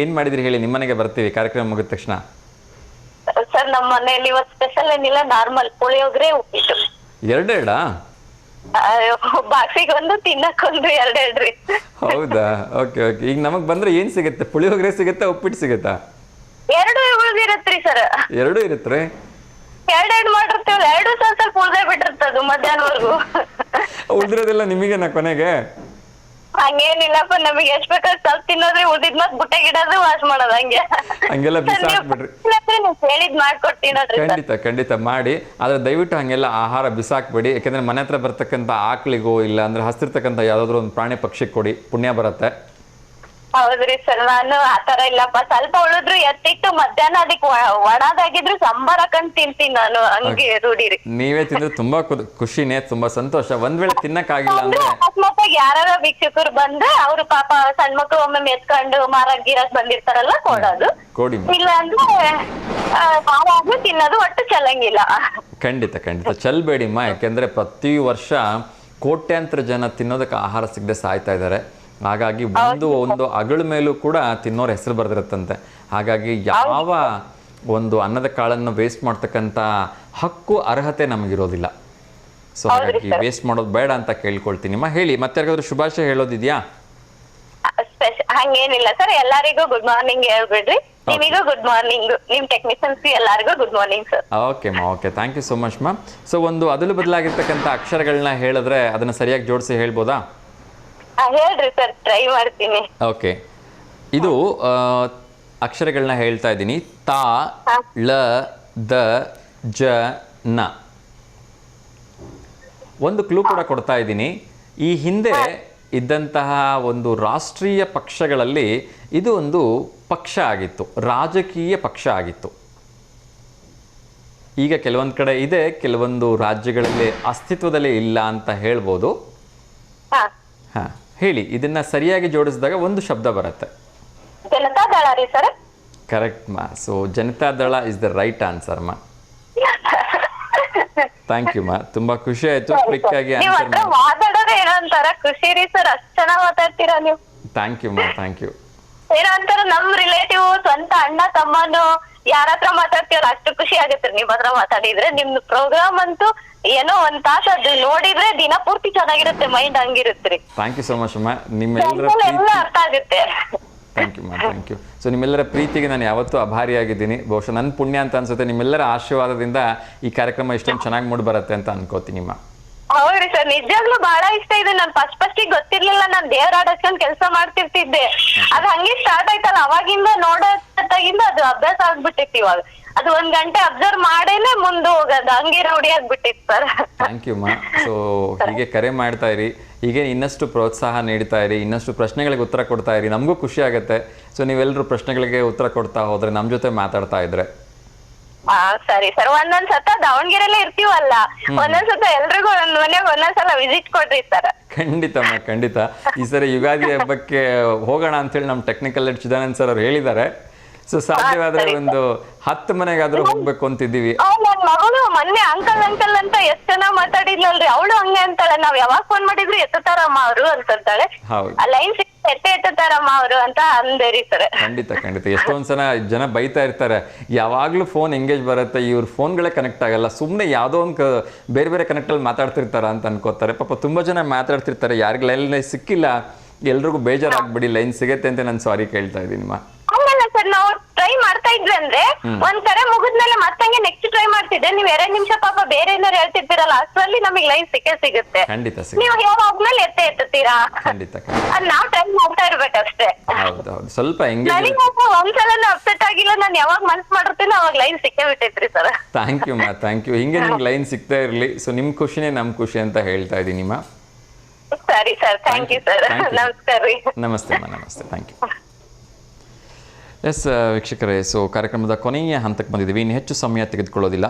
ಏನು ಮಾಡಿದ್ರಿ ಹೇಳಿ, ನಿಮ್ಮನೆಗೆ ಬರ್ತೀವಿ ಕಾರ್ಯಕ್ರಮ ಮುಗಿದ ತಕ್ಷಣ. ಸರ್, ನಮ್ಮ ಮನೆಯಲ್ಲಿ ಇವತ್ತು ಸ್ಪೆಷಲ್ ಏನಿಲ್ಲ, ನಾರ್ಮಲ್ ಪುಳಿಯೋಗರೆ, ಉಪ್ಪಿಟ್ಟು. ಎರಡೆರಡಾ? ಬಾಕ್ಸಿಗೆ ಒಂದು, ತಿನ್ನಕ್ಕೊಂದು, ಎರಡೆರಡ್ರಿ. ಹೌದಾ? Okay okay. ಈಗ ನಮಗೆ ಬಂದ್ರೆ ಏನು ಸಿಗುತ್ತೆ? ಪುಳಿಯೋಗರೆ ಸಿಗುತ್ತಾ, ಉಪ್ಪಿಟ್ಟು ಸಿಗುತ್ತಾ? ಎರಡು ಉಳಿದಿರತ್ರಿ ಸರ್. ಎರಡೂ ಇರುತ್ತೆ. ಎರಡೆರಡು ಮಾಡಿರ್ತೀವಲ್ಲ, ಎರಡು ಸ್ವಲ್ಪ ಉಳ್ದೇ ಬಿಟ್ಟಿರ್ತದು ಮಧ್ಯಾಹ್ನವರೆಗೂ. ಉಳಿದಿರೋದೆಲ್ಲ ನಿಮಗೇನಾ ಕೊನೆಗೆ? ಹಂಗೇನಿಲ್ಲಪ್ಪ, ನಮಗೆ ಎಷ್ಟ್ ಬೇಕಾದ್ರೆ ಸ್ವಲ್ಪ ತಿನ್ನೋದ್ರಿ, ಉಳಿದಿದ್ ಮತ್ ಬುಟ್ಟೆಗೆ ಇಡೋದು, ವಾಶ್ ಮಾಡೋದು, ಹಂಗೆಲ್ಲ ಬಿಸಾಕ್ಬಿಡ್ರಿ. ನೀವು ಹೇಳಿದ್ ಮಾಡ್ಕೊಡ್ತೀನಿ ನೋಡ್ರಿ. ಖಂಡಿತ ಮಾಡಿ. ಆದ್ರೆ ದಯವಿಟ್ಟು ಹಂಗೆಲ್ಲ ಆಹಾರ ಬಿಸಾಕ್ಬೇಡಿ. ಯಾಕೆಂದ್ರೆ ಮನೆ ಹತ್ರ ಬರ್ತಕ್ಕಂಥ ಆಕಳಿಗೋ ಇಲ್ಲ ಅಂದ್ರೆ ಹಸ್ತಿರ್ತಕ್ಕಂಥ ಯಾವ್ದಾದ್ರು ಒಂದು ಪ್ರಾಣಿ ಪಕ್ಷಿ ಕೊಡಿ, ಪುಣ್ಯ ಬರುತ್ತೆ. ಹೌದ್ರಿ ಸರ್, ನಾನು ಆತರ ಇಲ್ಲಪ್ಪ, ಸ್ವಲ್ಪ ಉಳಿದ್ರು ಎತ್ತಿಟ್ಟು ಮಧ್ಯಾಹ್ನ ಅದಕ್ಕೆ ಒಣದಾಗಿದ್ರು ಸಂಬಾರ ಹಾಕೊಂಡ್ ತಿಂತೀನಿ ನಾನು, ಹಂಗೆ ರೂಢಿರಿ. ನೀವೇ ತಿಂದ್ರೆ ತುಂಬಾ ಖುಷಿನೇ, ತುಂಬಾ ಸಂತೋಷ. ಒಂದ್ ವೇಳೆ ತಿನ್ನಕ್ಕಾಗಿಲ್ಲ ಅಂದ್ರೆ ಅಕಸ್ಮಾತ್ ಯಾರ ಭಿಕ್ಷುಕರು ಬಂದ್ರೆ ಅವ್ರು ಪಾಪ ಸಣ್ಣ ಮಕ್ಳು ಒಮ್ಮೆ ಎತ್ಕೊಂಡು ಮಾರಕ್ ಗಿರಕ್ ಬಂದಿರ್ತಾರಲ್ಲ, ಕೊಡೋದು. ಕೊಡಿ. ಇಲ್ಲ ಅಂದ್ರೆ ನಾವಾಗ್ಲೂ ತಿನ್ನೋದು, ಒಟ್ಟು ಚೆಲ್ಲಂಗಿಲ್ಲ. ಖಂಡಿತ ಚೆಲ್ಬೇಡಿಮ್ಮ. ಯಾಕೆಂದ್ರೆ ಪ್ರತಿ ವರ್ಷ ಕೋಟ್ಯಾಂತರ ಜನ ತಿನ್ನೋದಕ್ಕೆ ಆಹಾರ ಸಿಗದೆ ಸಾಯ್ತಾ ಇದ್ದಾರೆ. ಹಾಗಾಗಿ ಒಂದು ಅಗಳ ಮೇಲೂ ಕೂಡ ತಿನ್ನೋರ ಹೆಸರು ಬರ್ದಿರುತ್ತಂತೆ. ಹಾಗಾಗಿ ಯಾವ ಒಂದು ಅನ್ನದ ಕಾಳನ್ನು ವೇಸ್ಟ್ ಮಾಡ್ತಕ್ಕಂಥ ಹಕ್ಕು ಅರ್ಹತೆ ನಮಗಿರೋದಿಲ್ಲ. ಸೊ ಹಾಗಾಗಿ ವೇಸ್ಟ್ ಮಾಡೋದು ಬೇಡ ಅಂತ ಕೇಳ್ಕೊಳ್ತೀನಿ. ಹೇಳಿ, ಮತ್ತೆ ಯಾರಿಗಾದ್ರೂ ಶುಭಾಶಯ ಹೇಳೋದಿದ್ಯಾ? ಹಂಗೇನಿಲ್ಲ ಸರ್, ಎಲ್ಲರಿಗೂ ಗುಡ್ ಮಾರ್ನಿಂಗ್ ಹೇಳ್ಬಿಡ್ರಿ. ನಿಮಗೂ ಗುಡ್ ಮಾರ್ನಿಂಗ್, ನಿಮ್ ಟೆಕ್ನಿಷಿಯನ್ಸ್ ಎಲ್ಲರಿಗೂ good morning sir. Okay, thank you so much ಮಾ. ಸೊ ಒಂದು ಅದಲು ಬದಲಾಗಿರ್ತಕ್ಕಂಥ ಅಕ್ಷರಗಳನ್ನ ಹೇಳಿದ್ರೆ ಅದನ್ನ ಸರಿಯಾಗಿ ಜೋಡಿಸಿ ಹೇಳ್ಬೋದಾ? ಹೇಳ್ರಿ ಸರ್, ಟ್ರೈ ಮಾಡ್ತೀನಿ. ಓಕೆ, ಇದು ಅಕ್ಷರಗಳನ್ನ ಹೇಳ್ತಾ ಇದ್ದೀನಿ. ತಾ, ಳ, ದ, ಜ, ನ. ಒಂದು ಕ್ಲೂ ಕೂಡ ಕೊಡ್ತಾ ಇದ್ದೀನಿ. ಈ ಹಿಂದೆ ಇದ್ದಂತಹ ಒಂದು ರಾಷ್ಟ್ರೀಯ ಪಕ್ಷಗಳಲ್ಲಿ ಇದು ಒಂದು ಪಕ್ಷ ಆಗಿತ್ತು, ರಾಜಕೀಯ ಪಕ್ಷ ಆಗಿತ್ತು. ಈಗ ಕೆಲವೊಂದು ಕಡೆ ಇದೆ, ಕೆಲವೊಂದು ರಾಜ್ಯಗಳಲ್ಲಿ ಅಸ್ತಿತ್ವದಲ್ಲೇ ಇಲ್ಲ ಅಂತ ಹೇಳ್ಬೋದು. ಹಾ, ಹೇಳಿ, ಇದನ್ನ ಸರಿಯಾಗಿ ಜೋಡಿಸಿದಾಗ ಒಂದು ಶಬ್ದ ಬರುತ್ತೆ. ಜನತಾದಳ ರೀ ಸರ್? ಕರೆಕ್ಟ್ ಮಾ. So Janata Dal is the right answer ಮಾ. ಥ್ಯಾಂಕ್ ಯು ಮಾ, ತುಂಬಾ ಖುಷಿ ಆಯ್ತು ಕ್ವಿಕ್ ಆಗಿ ಆನ್ಸರ್ ಮಾಡಿ. ಮಾತಾಡೋದೇ ಏನೋ ಒಂಥರ ಖುಷಿ ರೀ ಸರ್, ಅಷ್ಟ್ ಚೆನ್ನಾಗ್ ಮಾತಾಡ್ತೀರಾ ನೀವು. ಥ್ಯಾಂಕ್ ಯು ಮಾ, ಥ್ಯಾಂಕ್ ಯು. ಏನೋ ಒಂಥರ ನಮ್ ರಿಲೇಟಿವ್, ಸ್ವಂತ ಅಣ್ಣ ತಮ್ಮನು ಯಾರ ಹತ್ರ ಮಾತಾಡ್ತೀವಲ್ಲ ಅಷ್ಟು ಖುಷಿ ಆಗುತ್ತೆ ನಿಮ್ ಹತ್ರ ಮಾತಾಡಿದ್ರೆ. ನಿಮ್ದು ಪ್ರೋಗ್ರಾಮ್ ಅಂತೂ ಏನೋ ಒಂದ್ ತಾಸು ಅದು ನೋಡಿದ್ರೆ ದಿನ ಪೂರ್ತಿ ಚೆನ್ನಾಗಿರುತ್ತೆ, ಮೈಂಡ್ ಹಂಗಿರುತ್ತೆ. ಥ್ಯಾಂಕ್ ಯು ಸೋ ಮಚ್ ಮಾ. ನಿಮ್ಮೆಲ್ಲರ ಎಲ್ಲ ಅರ್ಥ ಆಗುತ್ತೆ. ಥ್ಯಾಂಕ್ ಯು ಮಾ, ಥ್ಯಾಂಕ್ ಯು. ಸೊ ನಿಮ್ಮೆಲ್ಲರ ಪ್ರೀತಿಗೆ ನಾನು ಯಾವತ್ತೂ ಆಭಾರಿಯಾಗಿದ್ದೀನಿ. ಬಹುಶಃ ನನ್ನ ಪುಣ್ಯ ಅಂತ ಅನ್ಸುತ್ತೆ. ನಿಮ್ಮೆಲ್ಲರ ಆಶೀರ್ವಾದದಿಂದ ಈ ಕಾರ್ಯಕ್ರಮ ಇಷ್ಟೊಂದು ಚೆನ್ನಾಗಿ ಮೂಡಿ ಬರುತ್ತೆ ಅಂತ ಅನ್ಕೋತೀನಿ ಮಾ. ಹೌದ್ರಿ ಸರ್, ನಿಜಾಗ್ಲೂ ಬಹಳ ಇಷ್ಟ ಇದೆ. ನಾನ್ ಫಸ್ಟ್ ಗೊತ್ತಿರ್ಲಿಲ್ಲ, ನಾನ್ ದೇವ್ರ ಆಡಸ್ಕೊಂಡ್ ಕೆಲಸ ಮಾಡ್ತಿರ್ತಿದ್ದೆ. ಅದ್ ಹಂಗೆ ಸ್ಟಾರ್ಟ್ ಆಯ್ತಲ್ಲ, ಅವಾಗಿಂದ ನೋಡೋದಾಗಿಂದ ಅದು ಅಭ್ಯಾಸ ಆಗ್ಬಿಟ್ಟಿತ್ತು. ಇವಾಗ ಅದು 1 ಗಂಟೆ ಅಬ್ಸರ್ವ್ ಮಾಡೇನೆ ಮುಂದೆ ಹೋಗೋದು, ಹಂಗೆ ರೂಢಿ ಆಗ್ಬಿಟ್ಟಿತ್ತು ಸರ್. ಥ್ಯಾಂಕ್ ಯು ಮಾ. ಸೊ ಹೀಗೆ ಕರೆ ಮಾಡ್ತಾ ಇರಿ, ಹೀಗೆ ಇನ್ನಷ್ಟು ಪ್ರೋತ್ಸಾಹ ನೀಡ್ತಾ ಇರಿ, ಇನ್ನಷ್ಟು ಪ್ರಶ್ನೆಗಳಿಗೆ ಉತ್ತರ ಕೊಡ್ತಾ ಇರಿ. ನಮಗೂ ಖುಷಿ ಆಗುತ್ತೆ. ಸೊ ನೀವೆಲ್ಲರೂ ಪ್ರಶ್ನೆಗಳಿಗೆ ಉತ್ತರ ಕೊಡ್ತಾ ಹೋದ್ರೆ, ನಮ್ಮ ಜೊತೆ ಮಾತಾಡ್ತಾ ಇದ್ರೆ. ಸರಿ ಸರ್, ಒಂದೊಂದ್ಸತ ದಾವಣಗೆರೆಲ್ಲೇ ಇರ್ತೀವಲ್ಲ, ಒಂದೊಂದ್ಸತ ಎಲ್ರಿಗೂ ಒಂದ್ ಮನೆಗೆ ಒಂದೊಂದ್ಸಲ ವಿಸಿಟ್ ಕೊಡ್ರಿ ಸರ್. ಖಂಡಿತ. ಈ ಸರಿ ಯುಗಾದಿ ಹಬ್ಬಕ್ಕೆ ಹೋಗೋಣ ಅಂತೇಳಿ ನಮ್ಮ ಟೆಕ್ನಿಕಲ್ ಹೆಡ್ ಚಿದಾನಂದ್ ಸರ್ ಅವ್ರು ಹೇಳಿದ್ದಾರೆ. ಸೊ ಸಾಧ್ಯವಾದ್ರೆ ಒಂದು 10 ಮನೆಗಾದ್ರೂ ಹೋಗ್ಬೇಕು ಅಂತಿದ್ದೀವಿ. ನನ್ ಮಗಳು ಮೊನ್ನೆ ಅಂಕಲ್ ಅಂತ ಎಷ್ಟ್ ಚೆನ್ನಾಗ್ ಮಾತಾಡಿದ್ಲಲ್ರಿ, ಅವಳು ಹಂಗೆ ಅಂತಾಳೆ. ನಾವ್ ಯಾವಾಗ ಫೋನ್ ಮಾಡಿದ್ರು ಎತ್ತತಾರಮ್ಮ ಅವರು ಅಂತಂತಾಳೆ. ಲೈನ್ ಎತ್ತತಾರಮ್ಮ ಅವರು ಅಂತ ಅಂದೇರಿ ಸರ್. ಖಂಡಿತ. ಎಷ್ಟೊಂದ್ಸಲ ಜನ ಬೈತಾ ಇರ್ತಾರೆ, ಯಾವಾಗ್ಲೂ ಫೋನ್ ಎಂಗೇಜ್ ಬರುತ್ತೆ, ಇವ್ರ ಫೋನ್ಗಳೇ ಕನೆಕ್ಟ್ ಆಗಲ್ಲ, ಸುಮ್ಮನೆ ಯಾವುದೋ ಒಂದು ಬೇರೆ ಕನೆಕ್ಟಲ್ಲಿ ಮಾತಾಡ್ತಿರ್ತಾರ ಅಂತ ಅನ್ಕೋತಾರೆ. ಪಾಪ ತುಂಬಾ ಜನ ಮಾತಾಡ್ತಿರ್ತಾರೆ. ಯಾರಿಗೆ ಲೈನ್ ಸಿಕ್ಕಿಲ್ಲ ಎಲ್ರಿಗೂ ಬೇಜಾರಾಗ್ಬಿಡಿ, ಲೈನ್ ಸಿಗತ್ತೆ ಅಂತ ನಾನು ಸಾರಿ ಕೇಳ್ತಾ ಇದ್ದೀನಿ ಮಾ. ಹಂಗಲ್ಲ ಸರ್, ನಾವು ಟ್ರೈ ಮಾಡ್ತಾ ಇದ್ವಿ ಅಂದ್ರೆ ಒಂದ್ ಕರೆ ಮುಗಿದ್ಮೇಲೆ ಮತ್ತಂಗೆ ನೆಕ್ಸ್ಟ್ ಟ್ರೈ ಮಾಡ್ತಿದ್ದೆ. ನೀವ್ ಎರಡ್ ನಿಮಿಷ ಪಾಪ ಬೇರೆ ಏನಾರು ಹೇಳ್ತಿರ್ತೀರಲ್ಲ ಅಷ್ಟ್ರಲ್ಲಿ ನಮಗೆ ಲೈನ್ ಸಿಗುತ್ತೆ. ಖಂಡಿತ ನೀವು ಹೇಳೋದ್ಮೇಲೆ ಎತ್ತೀರಾ. ಖಂಡಿತ ಅದ್ ನಾವ್ ಟ್ರೈ ಮಾಡ್ತಾ ಇರ್ಬೇಕಷ್ಟೇ. ಹೌದು ಸ್ವಲ್ಪ ಹೆಂಗೆ. ನನಗೆ ಒಂದ್ಸಲ ಅಪ್ಸೆಟ್ ಆಗಿಲ್ಲ, ನಾನ್ ಯಾವಾಗ ಮನ್ಸ್ ಮಾಡಿರ್ತೀನಿ ಅವಾಗ ಲೈನ್ ಸಿಕ್ಕೇ ಬಿಟ್ಟೈತ್ರಿ ಸರ್. ಥ್ಯಾಂಕ್ ಯು ಮಾ, ಥ್ಯಾಂಕ್ ಯು. ಹಿಂಗೆ ನಿಮ್ಗೆ ಲೈನ್ ಸಿಗ್ತಾ ಇರಲಿ. ಸೊ ನಿಮ್ಮ ಖುಷಿನೇ ನಮ್ಮ ಖುಷಿ ಅಂತ ಹೇಳ್ತಾ ಇದ್ದೀನಿ ಮಾ. ಸರಿ ಸರ್, ಥ್ಯಾಂಕ್ ಯು ಸರ್. ನಮಸ್ಕಾರ ರೀ. ನಮಸ್ತೆ ಮಾ, ನಮಸ್ತೆ, ಥ್ಯಾಂಕ್ ಯು. ಎಸ್ ವೀಕ್ಷಕರೇ, ಸೊ ಕಾರ್ಯಕ್ರಮದ ಕೊನೆಯ ಹಂತಕ್ಕೆ ಬಂದಿದ್ದೀವಿ. ಇನ್ನು ಹೆಚ್ಚು ಸಮಯ ತೆಗೆದುಕೊಳ್ಳೋದಿಲ್ಲ.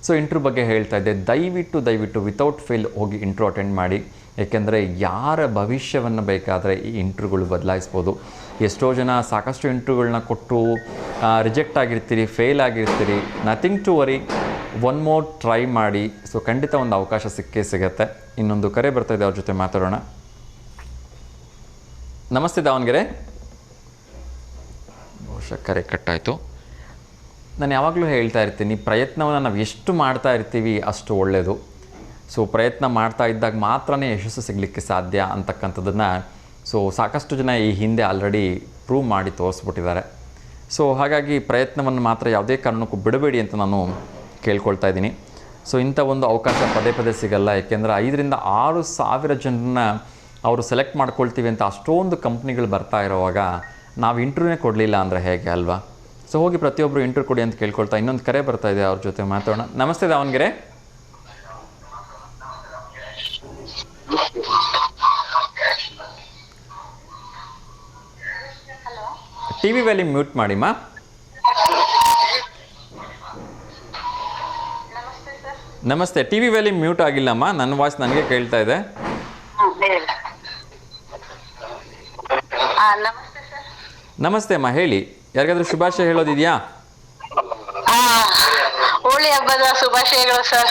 ಸೊ ಇಂಟ್ರ್ಯೂ ಬಗ್ಗೆ ಹೇಳ್ತಾ ಇದ್ದೆ. ದಯವಿಟ್ಟು ವಿತೌಟ್ ಫೇಲ್ ಹೋಗಿ ಇಂಟ್ರ್ಯೂ ಅಟೆಂಡ್ ಮಾಡಿ. ಏಕೆಂದರೆ ಯಾರ ಭವಿಷ್ಯವನ್ನು ಬೇಕಾದರೆ ಈ ಇಂಟ್ರ್ಯೂಗಳು ಬದಲಾಯಿಸ್ಬೋದು. ಎಷ್ಟೋ ಜನ ಸಾಕಷ್ಟು ಇಂಟ್ರ್ಯೂಗಳನ್ನ ಕೊಟ್ಟು ರಿಜೆಕ್ಟ್ ಆಗಿರ್ತೀರಿ, ಫೇಲ್ ಆಗಿರ್ತೀರಿ. Nothing to worry, one more try ಮಾಡಿ. ಸೊ ಖಂಡಿತ ಒಂದು ಅವಕಾಶ ಸಿಕ್ಕೇ ಸಿಗತ್ತೆ. ಇನ್ನೊಂದು ಕರೆ ಬರ್ತಾ ಇದೆ, ಅವ್ರ ಜೊತೆ ಮಾತಾಡೋಣ. ನಮಸ್ತೆ ದಾವಣಗೆರೆ. ಬಹುಶಃ ಕರೆ ಕಟ್ಟಾಯಿತು. ನಾನು ಯಾವಾಗಲೂ ಹೇಳ್ತಾ ಇರ್ತೀನಿ, ಪ್ರಯತ್ನವನ್ನು ನಾವು ಎಷ್ಟು ಮಾಡ್ತಾ ಇರ್ತೀವಿ ಅಷ್ಟು ಒಳ್ಳೆಯದು. ಸೊ ಪ್ರಯತ್ನ ಮಾಡ್ತಾ ಇದ್ದಾಗ ಮಾತ್ರನೇ ಯಶಸ್ಸು ಸಿಗಲಿಕ್ಕೆ ಸಾಧ್ಯ ಅಂತಕ್ಕಂಥದ್ದನ್ನು ಸೊ ಸಾಕಷ್ಟು ಜನ ಈ ಹಿಂದೆ ಆಲ್ರೆಡಿ ಪ್ರೂವ್ ಮಾಡಿ ತೋರಿಸ್ಬಿಟ್ಟಿದ್ದಾರೆ. ಸೊ ಹಾಗಾಗಿ ಪ್ರಯತ್ನವನ್ನು ಮಾತ್ರ ಯಾವುದೇ ಕಾರಣಕ್ಕೂ ಬಿಡಬೇಡಿ ಅಂತ ನಾನು ಕೇಳ್ಕೊಳ್ತಾ ಇದ್ದೀನಿ. ಸೊ ಇಂಥ ಒಂದು ಅವಕಾಶ ಪದೇ ಪದೇ ಸಿಗಲ್ಲ. ಏಕೆಂದರೆ 5,000 to 6,000 ಜನರನ್ನ ಅವರು ಸೆಲೆಕ್ಟ್ ಮಾಡ್ಕೊಳ್ತೀವಿ ಅಂತ ಅಷ್ಟೊಂದು ಕಂಪ್ನಿಗಳು ಬರ್ತಾ ಇರೋವಾಗ ನಾವು ಇಂಟ್ರ್ಯೂನೇ ಕೊಡಲಿಲ್ಲ ಅಂದರೆ ಹೇಗೆ ಅಲ್ವಾ? ಸೊ ಹೋಗಿ ಪ್ರತಿಯೊಬ್ಬರು ಇಂಟ್ರ್ಯೂ ಕೊಡಿ ಅಂತ ಕೇಳ್ಕೊಳ್ತಾ ಇನ್ನೊಂದು ಕರೆ ಬರ್ತಾ ಇದೆ, ಅವ್ರ ಜೊತೆ ಮಾತಾಡೋಣ. ನಮಸ್ತೆ ದಾವಣಗೆರೆ. ಟಿವಿ ವ್ಯಾಲ್ಯೂಮ್ ಮ್ಯೂಟ್ ಮಾಡಿಮ್ಮ. ನಮಸ್ತೆ. ಟಿವಿ ವ್ಯಾಲ್ಯೂಮ್ ಮ್ಯೂಟ್ ಆಗಿಲ್ಲಮ್ಮ, ನನ್ನ ವಾಯ್ಸ್ ನನಗೆ ಕೇಳ್ತಾ ಇದೆ. ನಮಸ್ತೆ ಅಮ್ಮ, ಹೇಳಿ. ಯಾರಿಗಾದ್ರೂ ಶುಭಾಶಯ ಹೇಳೋದಿದೆಯಾ? ಹೋಳಿ ಹಬ್ಬದ ಶುಭಾಶಯಗಳು ಸರ್.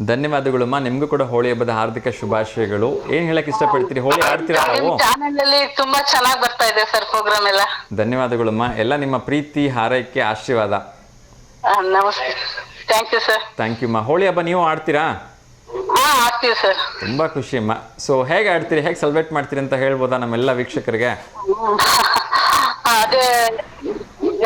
ಧನ್ಯವಾದಗಳಮ್ಮ. ನಿಮಗೂ ಕೂಡ ಹೋಳಿ ಹಬ್ಬದ ಹಾರ್ದಿಕ ಶುಭಾಶಯಗಳು. ಏನ್ ಹೇಳಕ್ ಇಷ್ಟಪಡ್ತೀರಿ? ಹೋಳಿ ಆಡ್ತೀರಾ ನಾವು? ಚಾನೆಲ್ ಅಲ್ಲಿ ತುಂಬಾ ಚೆನ್ನಾಗಿ ಬರ್ತಾ ಇದೆ ಸರ್ ಪ್ರೋಗ್ರಾಮ್ ಎಲ್ಲ. ಧನ್ಯವಾದಗಳಮ್ಮ. ಎಲ್ಲ ನಿಮ್ಮ ಪ್ರೀತಿ ಹಾರೈಕೆ ಆಶೀರ್ವಾದ. ನಮಸ್ತೆ. Thank you sir. Thank you ಅಮ್ಮ. ಹೋಳಿ ಹಬ್ಬ ನೀವು ಆಡ್ತೀರಾ? ಆಡ್ತೀವಿ ಸರ್. ತುಂಬಾ ಖುಷಿ ಅಮ್ಮ. ಸೊ ಹೇಗೆ ಆಡ್ತೀರಿ, ಹೇಗೆ ಸೆಲೆಬ್ರೇಟ್ ಮಾಡ್ತೀರಿ ಅಂತ ಹೇಳ್ಬೋದಾ ನಮ್ಮೆಲ್ಲ ವೀಕ್ಷಕರಿಗೆ? ಅದೇ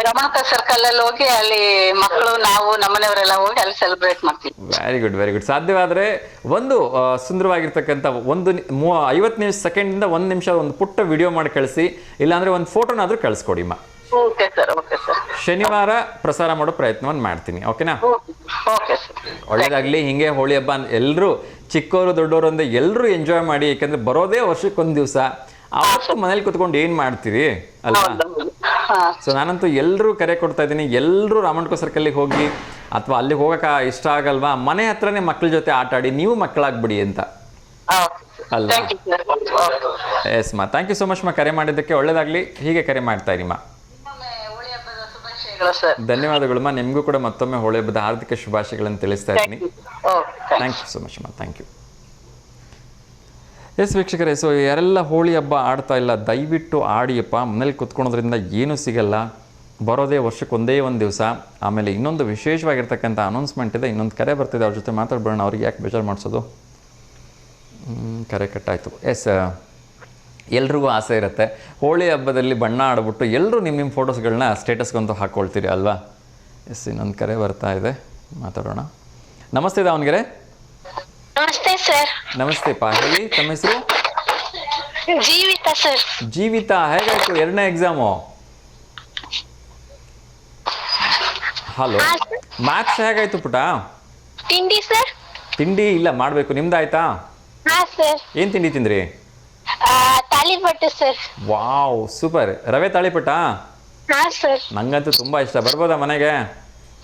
ರಮಣಕ ಸರ್ಕಲ್ ಅಲ್ಲಿ ಹೋಗಿ ಅಲ್ಲಿ ಮಕ್ಕಳು ನಾವು ನಮ್ಮನೆಯವರೆಲ್ಲ ಹೋಗಿ ಅಲ್ಲಿ ಸೆಲೆಬ್ರೇಟ್ ಮಾಡ್ತೀವಿ. Very good, very good. ಸಾಧ್ಯವಾದ್ರೆ ಒಂದು ಸುಂದರವಾಗಿರ್ತಕ್ಕಂಥ 50 ಸೆಕೆಂಡಿಂದ 1 ನಿಮಿಷ ಒಂದು ಪುಟ್ಟ ವಿಡಿಯೋ ಮಾಡಿ ಕಳಿಸಿ, ಇಲ್ಲಾಂದ್ರೆ ಒಂದು ಫೋಟೋನಾದ್ರೂ ಕಳಿಸ್ಕೊಡಿಮ್ಮ. Okay sir, okay sir. ಶನಿವಾರ ಪ್ರಸಾರ ಮಾಡೋ ಪ್ರಯತ್ನವನ್ನು ಮಾಡ್ತೀನಿ. ಓಕೆನಾ? Okay sir. ಒಳ್ಳೇದಾಗ್ಲಿ. ಹಿಂಗೆ ಹೋಳಿ ಹಬ್ಬ ಎಲ್ಲರೂ ಚಿಕ್ಕವರು ದೊಡ್ಡವರು ಅಂದ್ರೆ ಎಲ್ಲರೂ ಎಂಜಾಯ್ ಮಾಡಿ. ಯಾಕಂದ್ರೆ ಬರೋದೇ ವರ್ಷಕ್ಕೊಂದು ದಿವಸ. ಅವತ್ತು ಮನೇಲಿ ಕುತ್ಕೊಂಡು ಏನ್ ಮಾಡ್ತೀರಿ ಅಲ್ವಾ? ಸೊ ನಾನಂತೂ ಎಲ್ಲರೂ ಕರೆ ಕೊಡ್ತಾ ಇದ್ದೀನಿ, ಎಲ್ಲರೂ ರಾಮಣ್ಕೋ ಸರ್ಕಲ್ಗೆ ಹೋಗಿ, ಅಥವಾ ಅಲ್ಲಿಗೆ ಹೋಗಕ್ಕೆ ಇಷ್ಟ ಆಗಲ್ವಾ, ಮನೆ ಹತ್ರನೇ ಮಕ್ಕಳ ಜೊತೆ ಆಟ ಆಡಿ ನೀವು ಮಕ್ಕಳಾಗ್ಬಿಡಿ ಅಂತ ಅಲ್ವಾ? ಎಸ್ ಮಾ, ಥ್ಯಾಂಕ್ ಯು ಸೋ ಮಚ್ ಮಾ ಕರೆ ಮಾಡಿದ್ದಕ್ಕೆ. ಒಳ್ಳೇದಾಗ್ಲಿ, ಹೀಗೆ ಕರೆ ಮಾಡ್ತಾ ಇರಿ ಮಾ. ಧನ್ಯವಾದಗಳು. ನಿಮಗೂ ಕೂಡ ಮತ್ತೊಮ್ಮೆ ಹೋಳಿ ಹಬ್ಬದ ಹಾರ್ದಿಕ ಶುಭಾಶಯಗಳನ್ನು ತಿಳಿಸ್ತಾ ಇದ್ದೀನಿ. ಥ್ಯಾಂಕ್ ಯು ಸೋ ಮಚ್ ಮಾ, ಥ್ಯಾಂಕ್ ಯು. ಎಸ್ ವೀಕ್ಷಕರೇ, ಸೊ ಯಾರೆಲ್ಲ ಹೋಳಿ ಹಬ್ಬ ಆಡ್ತಾ ಇಲ್ಲ ದಯವಿಟ್ಟು ಆಡಿಯಪ್ಪ. ಮನೇಲಿ ಕುತ್ಕೊಳೋದ್ರಿಂದ ಏನೂ ಸಿಗಲ್ಲ. ಬರೋದೇ ವರ್ಷಕ್ಕೊಂದೇ ಒಂದು ದಿವಸ. ಆಮೇಲೆ ಇನ್ನೊಂದು ವಿಶೇಷವಾಗಿರ್ತಕ್ಕಂಥ ಅನೌನ್ಸ್ಮೆಂಟ್ ಇದೆ. ಇನ್ನೊಂದು ಕರೆ ಬರ್ತಿದೆ, ಅವ್ರ ಜೊತೆ ಮಾತಾಡ್ಬೇಡ. ಅವ್ರಿಗೆ ಯಾಕೆ ಬೇಜಾರು ಮಾಡಿಸೋದು? ಕರೆ ಕಟ್ಟಾಯಿತು. ಎಸ್, ಎಲ್ರಿಗೂ ಆಸೆ ಇರುತ್ತೆ ಹೋಳಿ ಹಬ್ಬದಲ್ಲಿ ಬಣ್ಣ ಆಡ್ಬಿಟ್ಟು ಎಲ್ಲರೂ ನಿಮ್ಮ ಫೋಟೋಸ್ಗಳನ್ನ ಸ್ಟೇಟಸ್ಗಂತೂ ಹಾಕ್ಕೊಳ್ತೀರಿ ಅಲ್ವಾ? ಎಸ್, ಇನ್ನೊಂದು ಕರೆ ಬರ್ತಾ ಇದೆ, ಮಾತಾಡೋಣ. ನಮಸ್ತೆ ದಾವಣಗೆರೆ. ನಮಸ್ತೆ ಸರ್. ನಮಸ್ತೆ ಪಾ, ಹೇಳಿ ತಮ್ಮ ಹೆಸರು? ಜೀವಿತಾ ಸರ್. ಜೀವಿತಾ, ಹೇಗಾಯ್ತು 2ನೇ ಎಕ್ಸಾಮು? ಹಲೋ, ಮ್ಯಾಥ್ಸ್ ಹೇಗಾಯ್ತು ಪುಟ? ತಿಂಡಿ ಸರ್? ತಿಂಡಿ ಇಲ್ಲ, ಮಾಡಬೇಕು. ನಿಮ್ದಾಯ್ತಾ? ಹಾ ಸರ್. ಏನು ತಿಂಡಿ ತಿಂದ್ರಿ? ತಾಲಿಪಟ್ಟು ಸರ್. Wow, super. ರವೆ ತಾಳಿಪಟ್ಟ? ಹಾ ಸರ್. ನಂಗಂತೂ ತುಂಬಾ ಇಷ್ಟ. ಬರ್ಬೋದಾ ಮನೆಗೆ?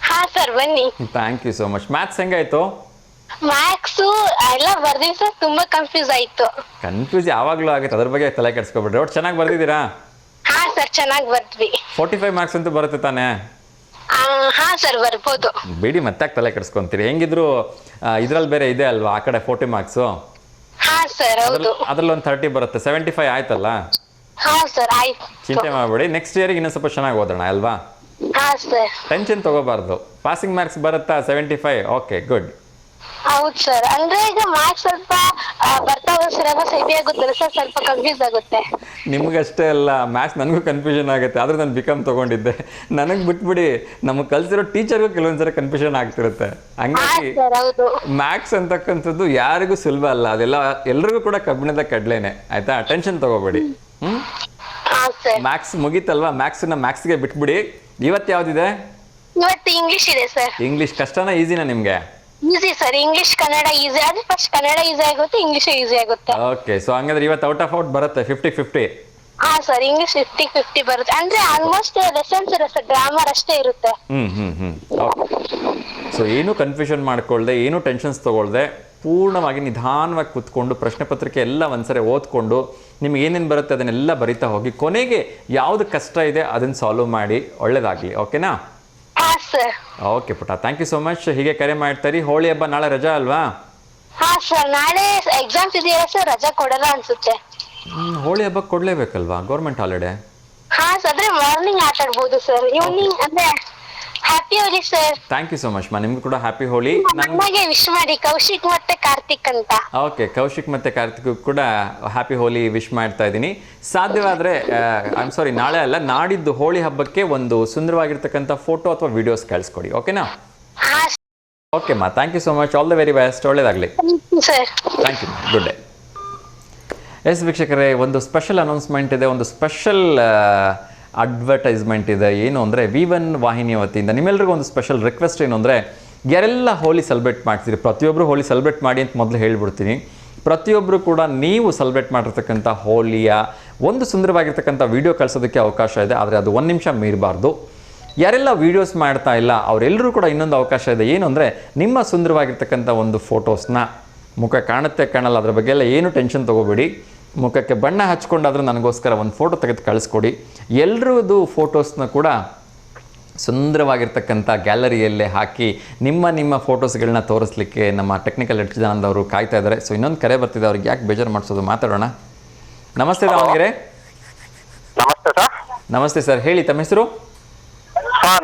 ಹಾ ಸರ್, ಬನ್ನಿ. Thank you so much. Maths ಹೆಂಗಾಯ್ತು? ಮ್ಯಾಥ್ಸ್ ಎಲ್ಲ ಬರ್ದಿನಿ ಸರ್, ತುಂಬಾ ಕನ್ಫ್ಯೂಸ್ ಆಯ್ತು. ಕನ್ಫ್ಯೂಸ್ ಯಾವಾಗಲೂ ಆಗುತ್ತೆ, ಅದ್ರ ಬಗ್ಗೆ ತಲೆ ಕೆಡಿಸ್ಕೊಬಿಡ್ರಿ. ಒಟ್ಟು ಚೆನ್ನಾಗಿ ಬರ್ದಿದ್ದೀರಾ? ಹಾ ಸರ್, ಚೆನ್ನಾಗಿ ಬರ್ದ್ವಿ. 45 ಮಾರ್ಕ್ಸ್ ಅಂತೂ ಬರುತ್ತೆ ತಾನೇ? ಹಾ ಸರ್, ಬರ್ಬೋದು. ಬಿಡಿ, ಮತ್ತೆ ತಲೆ ಕೆಡಿಸ್ಕೊಂತೀರಿ. ಹೆಂಗಿದ್ರು ಇದ್ರಲ್ಲಿ ಬೇರೆ ಇದೆ ಅಲ್ವಾ ಆ ಕಡೆ 40 ಮಾರ್ಕ್ಸು. ಹಾ ಸರ್, ಹೌದು. ಅದ್ರಲ್ಲಿ ಒಂದು 30 ಬರುತ್ತೆ. 75 ಆಯ್ತಲ್ಲ? ಹಾ ಸರ್, ಆಯ್ತು. ಚಿಂತೆ ಮಾಡಬೇಡಿ, ನೆಕ್ಸ್ಟ್ ಇಯರ್ಗೆ ಇನ್ನೂ ಸ್ವಲ್ಪ ಚೆನ್ನಾಗಿ ಓದೋಣ ಅಲ್ವಾ? ಹಾ ಸರ್. ಟೆನ್ಷನ್ ತಗೋಬಾರ್ದು. ಪಾಸಿಂಗ್ ಮಾರ್ಕ್ಸ್ ಬರುತ್ತಾ 75? Okay, good. ಹೌದು ಸರ್, ಅಂದ್ರೆ ಈಗ ಮಾರ್ಕ್ಸ್ ಸ್ವಲ್ಪ ಬರ್ತಾ ಸಿಲೆಬಸ್ ಹೆವಿ ಆಗುತ್ತಲ್ಲ ಸರ್, ಸ್ವಲ್ಪ ಕನ್ಫ್ಯೂಸ್ ಆಗುತ್ತೆ. ನಿಮಗಷ್ಟೇ ಅಲ್ಲ, ಮ್ಯಾಥ್ಸ್ ನನಗೂ ಕನ್ಫ್ಯೂಷನ್ ಆಗುತ್ತೆ, ಆದರೂ ನಾನು ಬಿಕಾಮ್ ತೊಗೊಂಡಿದ್ದೆ. ನನಗೆ ಬಿಟ್ಬಿಡಿ, ನಮಗೆ ಕಲಿಸಿರೋ ಟೀಚರ್ಗೂ ಕೆಲವೊಂದ್ಸರಿ ಕನ್ಫ್ಯೂಷನ್ ಆಗ್ತಿರುತ್ತೆ. ಹಂಗಾಗಿ ಮ್ಯಾಥ್ಸ್ ಅಂತಕ್ಕಂಥದ್ದು ಯಾರಿಗೂ ಸುಲಭ ಅಲ್ಲ, ಅದೆಲ್ಲ ಎಲ್ರಿಗೂ ಕೂಡ ಕಬ್ಬಿಣದ ಕಡ್ಲೇನೆ, ಆಯ್ತಾ? ಟೆನ್ಷನ್ ತಗೋಬೇಡಿ. ಮ್ಯಾಥ್ಸ್ ಮುಗೀತಲ್ವಾ, ಮ್ಯಾಥ್ಸ್ಗೆ ಬಿಟ್ಬಿಡಿ. ಇವತ್ತು ಯಾವ್ದಿದೆ? ಇವತ್ತು ಇಂಗ್ಲಿಷ್ ಇದೆ ಸರ್. ಇಂಗ್ಲಿಷ್ ಕಷ್ಟನಾ ಈಸಿನಾ ನಿಮಗೆ? Easy sir, English Kannada easy ಆದ್ರೆ ಫಸ್ಟ್ ಕನ್ನಡ ಈಸಿ ಆಗುತ್ತೆ, ಇಂಗ್ಲಿಷ್ ಈಸಿ ಆಗುತ್ತೆ. ಓಕೆ, ಸೊ ಹಂಗಾದ್ರೆ ಇವತ್ತು ಔಟ್ ಆಫ್ ಔಟ್ ಬರುತ್ತೆ 50-50. ಹಾ ಸರ್, ಇಂಗ್ಲಿಷ್ 50-50 ಬರುತ್ತೆ. ಅಂದ್ರೆ ಆಲ್ಮೋಸ್ಟ್ ಲೆಸನ್ಸ್ ಇರುತ್ತೆ, ಗ್ರಾಮರ್ ಅಷ್ಟೇ ಇರುತ್ತೆ. ಸೊ ಏನು ಕನ್ಫ್ಯೂಷನ್ ಮಾಡ್ಕೊಳ್ದೆ, ಏನು ಟೆನ್ಷನ್ಸ್ ತಗೊಳ್ದೆ, ಪೂರ್ಣವಾಗಿ ನಿಧಾನವಾಗಿ ಕೂತ್ಕೊಂಡು ಪ್ರಶ್ನೆ ಪತ್ರಿಕೆ ಎಲ್ಲ ಒಂದ್ಸರಿ ಓದ್ಕೊಂಡು ನಿಮ್ಗೆ ಏನೇನು ಬರುತ್ತೆ ಅದನ್ನೆಲ್ಲ ಬರಿತಾ ಹೋಗಿ, ಕೊನೆಗೆ ಯಾವ್ದು ಕಷ್ಟ ಇದೆ ಅದನ್ನು ಸಾಲ್ವ್ ಮಾಡಿ. ಒಳ್ಳೇದಾಗಲಿ, ಓಕೆನಾ? ಓಕೆ ಪುಟ, ಥ್ಯಾಂಕ್ ಯು ಸೋ ಮಚ್. ಹೀಗೆ ಕರೆ ಮಾಡ್ತಾರೆ. ಹೋಳಿ ಹಬ್ಬ ನಾಳೆ ರಜಾ ಅಲ್ವಾ? ಹಾ ಸರ್, ನಾಳೆ ಎಕ್ಸಾಮ್ಸ್ ಇದೆಯಲ್ಲ ಸರ್, ರಜಾ ಕೊಡಲ್ಲ ಅನ್ಸುತ್ತೆ. ಹೋಳಿ ಹಬ್ಬ ಕೊಡ್ಲೇಬೇಕಲ್ವಾ, ಗೌರ್ಮೆಂಟ್ ಹಾಲಿಡೇ. ಹಾ ಸರ್, ಅಂದ್ರೆ ಮಾರ್ನಿಂಗ್ ಆಟ ಆಡ್ಬೋದು ಸರ್, ಈವ್ನಿಂಗ್ ಅಂದ್ರೆ happy Holi sir. Thank you so much ಮಾ, ನಿಮ್ಗೂ ಕೂಡ ಹ್ಯಾಪಿ ಹೋಳಿ. ನನಗೆ ವಿಶ್ ಮಾಡಿ, ಕೌಶಿಕ್ ಮತ್ತೆ ಕಾರ್ತಿಕ್ ಅಂತ. ಓಕೆ, ಕೌಶಿಕ್ ಮತ್ತೆ ಕಾರ್ತಿಕ್ ಕೂಡ ಹ್ಯಾಪಿ ಹೋಲಿ ವಿಶ್ ಮಾಡ್ತಾ ಇದ್ದೀನಿ. ಸಾಧ್ಯವಾದರೆ ನಾಳೆ ಅಲ್ಲ, ನಾಡಿದ್ದು ಹೋಳಿ ಹಬ್ಬಕ್ಕೆ ಒಂದು ಸುಂದರವಾಗಿರ್ತಕ್ಕಂಥ ಫೋಟೋ ಅಥವಾ ವಿಡಿಯೋಸ್ ಕಳಿಸ್ಕೊಡಿ, ಓಕೆನಾ? ಓಕೆ ಮಾ, thank you so much, all the very best, ಒಳ್ಳೇದಾಗಲಿ. Thank you, good day. Yes ವೀಕ್ಷಕರೇ, ಒಂದು ಸ್ಪೆಷಲ್ ಅನೌನ್ಸ್ಮೆಂಟ್ ಇದೆ, ಒಂದು ಸ್ಪೆಷಲ್ ಅಡ್ವರ್ಟೈಸ್ಮೆಂಟ್ ಇದೆ. ಏನು ಅಂದರೆ V1 ವಾಹಿನಿಯ ವತಿಯಿಂದ ನಿಮ್ಮೆಲ್ಲರಿಗೂ ಒಂದು ಸ್ಪೆಷಲ್ ರಿಕ್ವೆಸ್ಟ್ ಏನು ಅಂದರೆ, ಯಾರೆಲ್ಲ ಹೋಲಿ ಸೆಲೆಬ್ರೇಟ್ ಮಾಡ್ತೀರಿ, ಪ್ರತಿಯೊಬ್ಬರು ಹೋಲಿ ಸೆಲೆಬ್ರೇಟ್ ಮಾಡಿ ಅಂತ ಮೊದಲು ಹೇಳ್ಬಿಡ್ತೀನಿ. ಪ್ರತಿಯೊಬ್ಬರು ಕೂಡ ನೀವು ಸೆಲೆಬ್ರೇಟ್ ಮಾಡಿರ್ತಕ್ಕಂಥ ಹೋಲಿಯ ಒಂದು ಸುಂದರವಾಗಿರ್ತಕ್ಕಂಥ ವಿಡಿಯೋ ಕಳಿಸೋದಕ್ಕೆ ಅವಕಾಶ ಇದೆ, ಆದರೆ ಅದು 1 ನಿಮಿಷ ಮೀರಬಾರ್ದು. ಯಾರೆಲ್ಲ ವೀಡಿಯೋಸ್ ಮಾಡ್ತಾ ಇಲ್ಲ ಅವರೆಲ್ಲರೂ ಕೂಡ ಇನ್ನೊಂದು ಅವಕಾಶ ಇದೆ. ಏನು ಅಂದರೆ, ನಿಮ್ಮ ಸುಂದರವಾಗಿರ್ತಕ್ಕಂಥ ಒಂದು ಫೋಟೋಸ್ನ, ಮುಖ ಕಾಣುತ್ತೆ ಕಾಣಲ್ಲ ಅದ್ರ ಬಗ್ಗೆ ಎಲ್ಲ ಏನು ಟೆನ್ಷನ್ ತೊಗೋಬೇಡಿ, ಮುಖಕ್ಕೆ ಬಣ್ಣ ಹಚ್ಕೊಂಡಾದ್ರೂ ನನಗೋಸ್ಕರ ಒಂದು ಫೋಟೋ ತೆಗೆದು ಕಳಿಸ್ಕೊಡಿ. ಎಲ್ಲರದ್ದು ಫೋಟೋಸ್ನ ಕೂಡ ಸುಂದರವಾಗಿರ್ತಕ್ಕಂಥ ಗ್ಯಾಲರಿಯಲ್ಲೇ ಹಾಕಿ ನಿಮ್ಮ ಫೋಟೋಸ್ಗಳನ್ನ ತೋರಿಸ್ಲಿಕ್ಕೆ ನಮ್ಮ ಟೆಕ್ನಿಕಲ್ ಎಡ್ಜಾನಂದ್ ಅವರು ಕಾಯ್ತಾ ಇದ್ದಾರೆ. ಸೊ ಇನ್ನೊಂದು ಕರೆ ಬರ್ತಿದೆ, ಅವ್ರಿಗೆ ಯಾಕೆ ಬೇಜಾರು ಮಾಡಿಸೋದು, ಮಾತಾಡೋಣ. ನಮಸ್ತೆ ದಾವಣಗೆರೆ. ನಮಸ್ತೆ ಸರ್. ನಮಸ್ತೆ ಸರ್, ಹೇಳಿ ತಮ್ಮ ಹೆಸರು?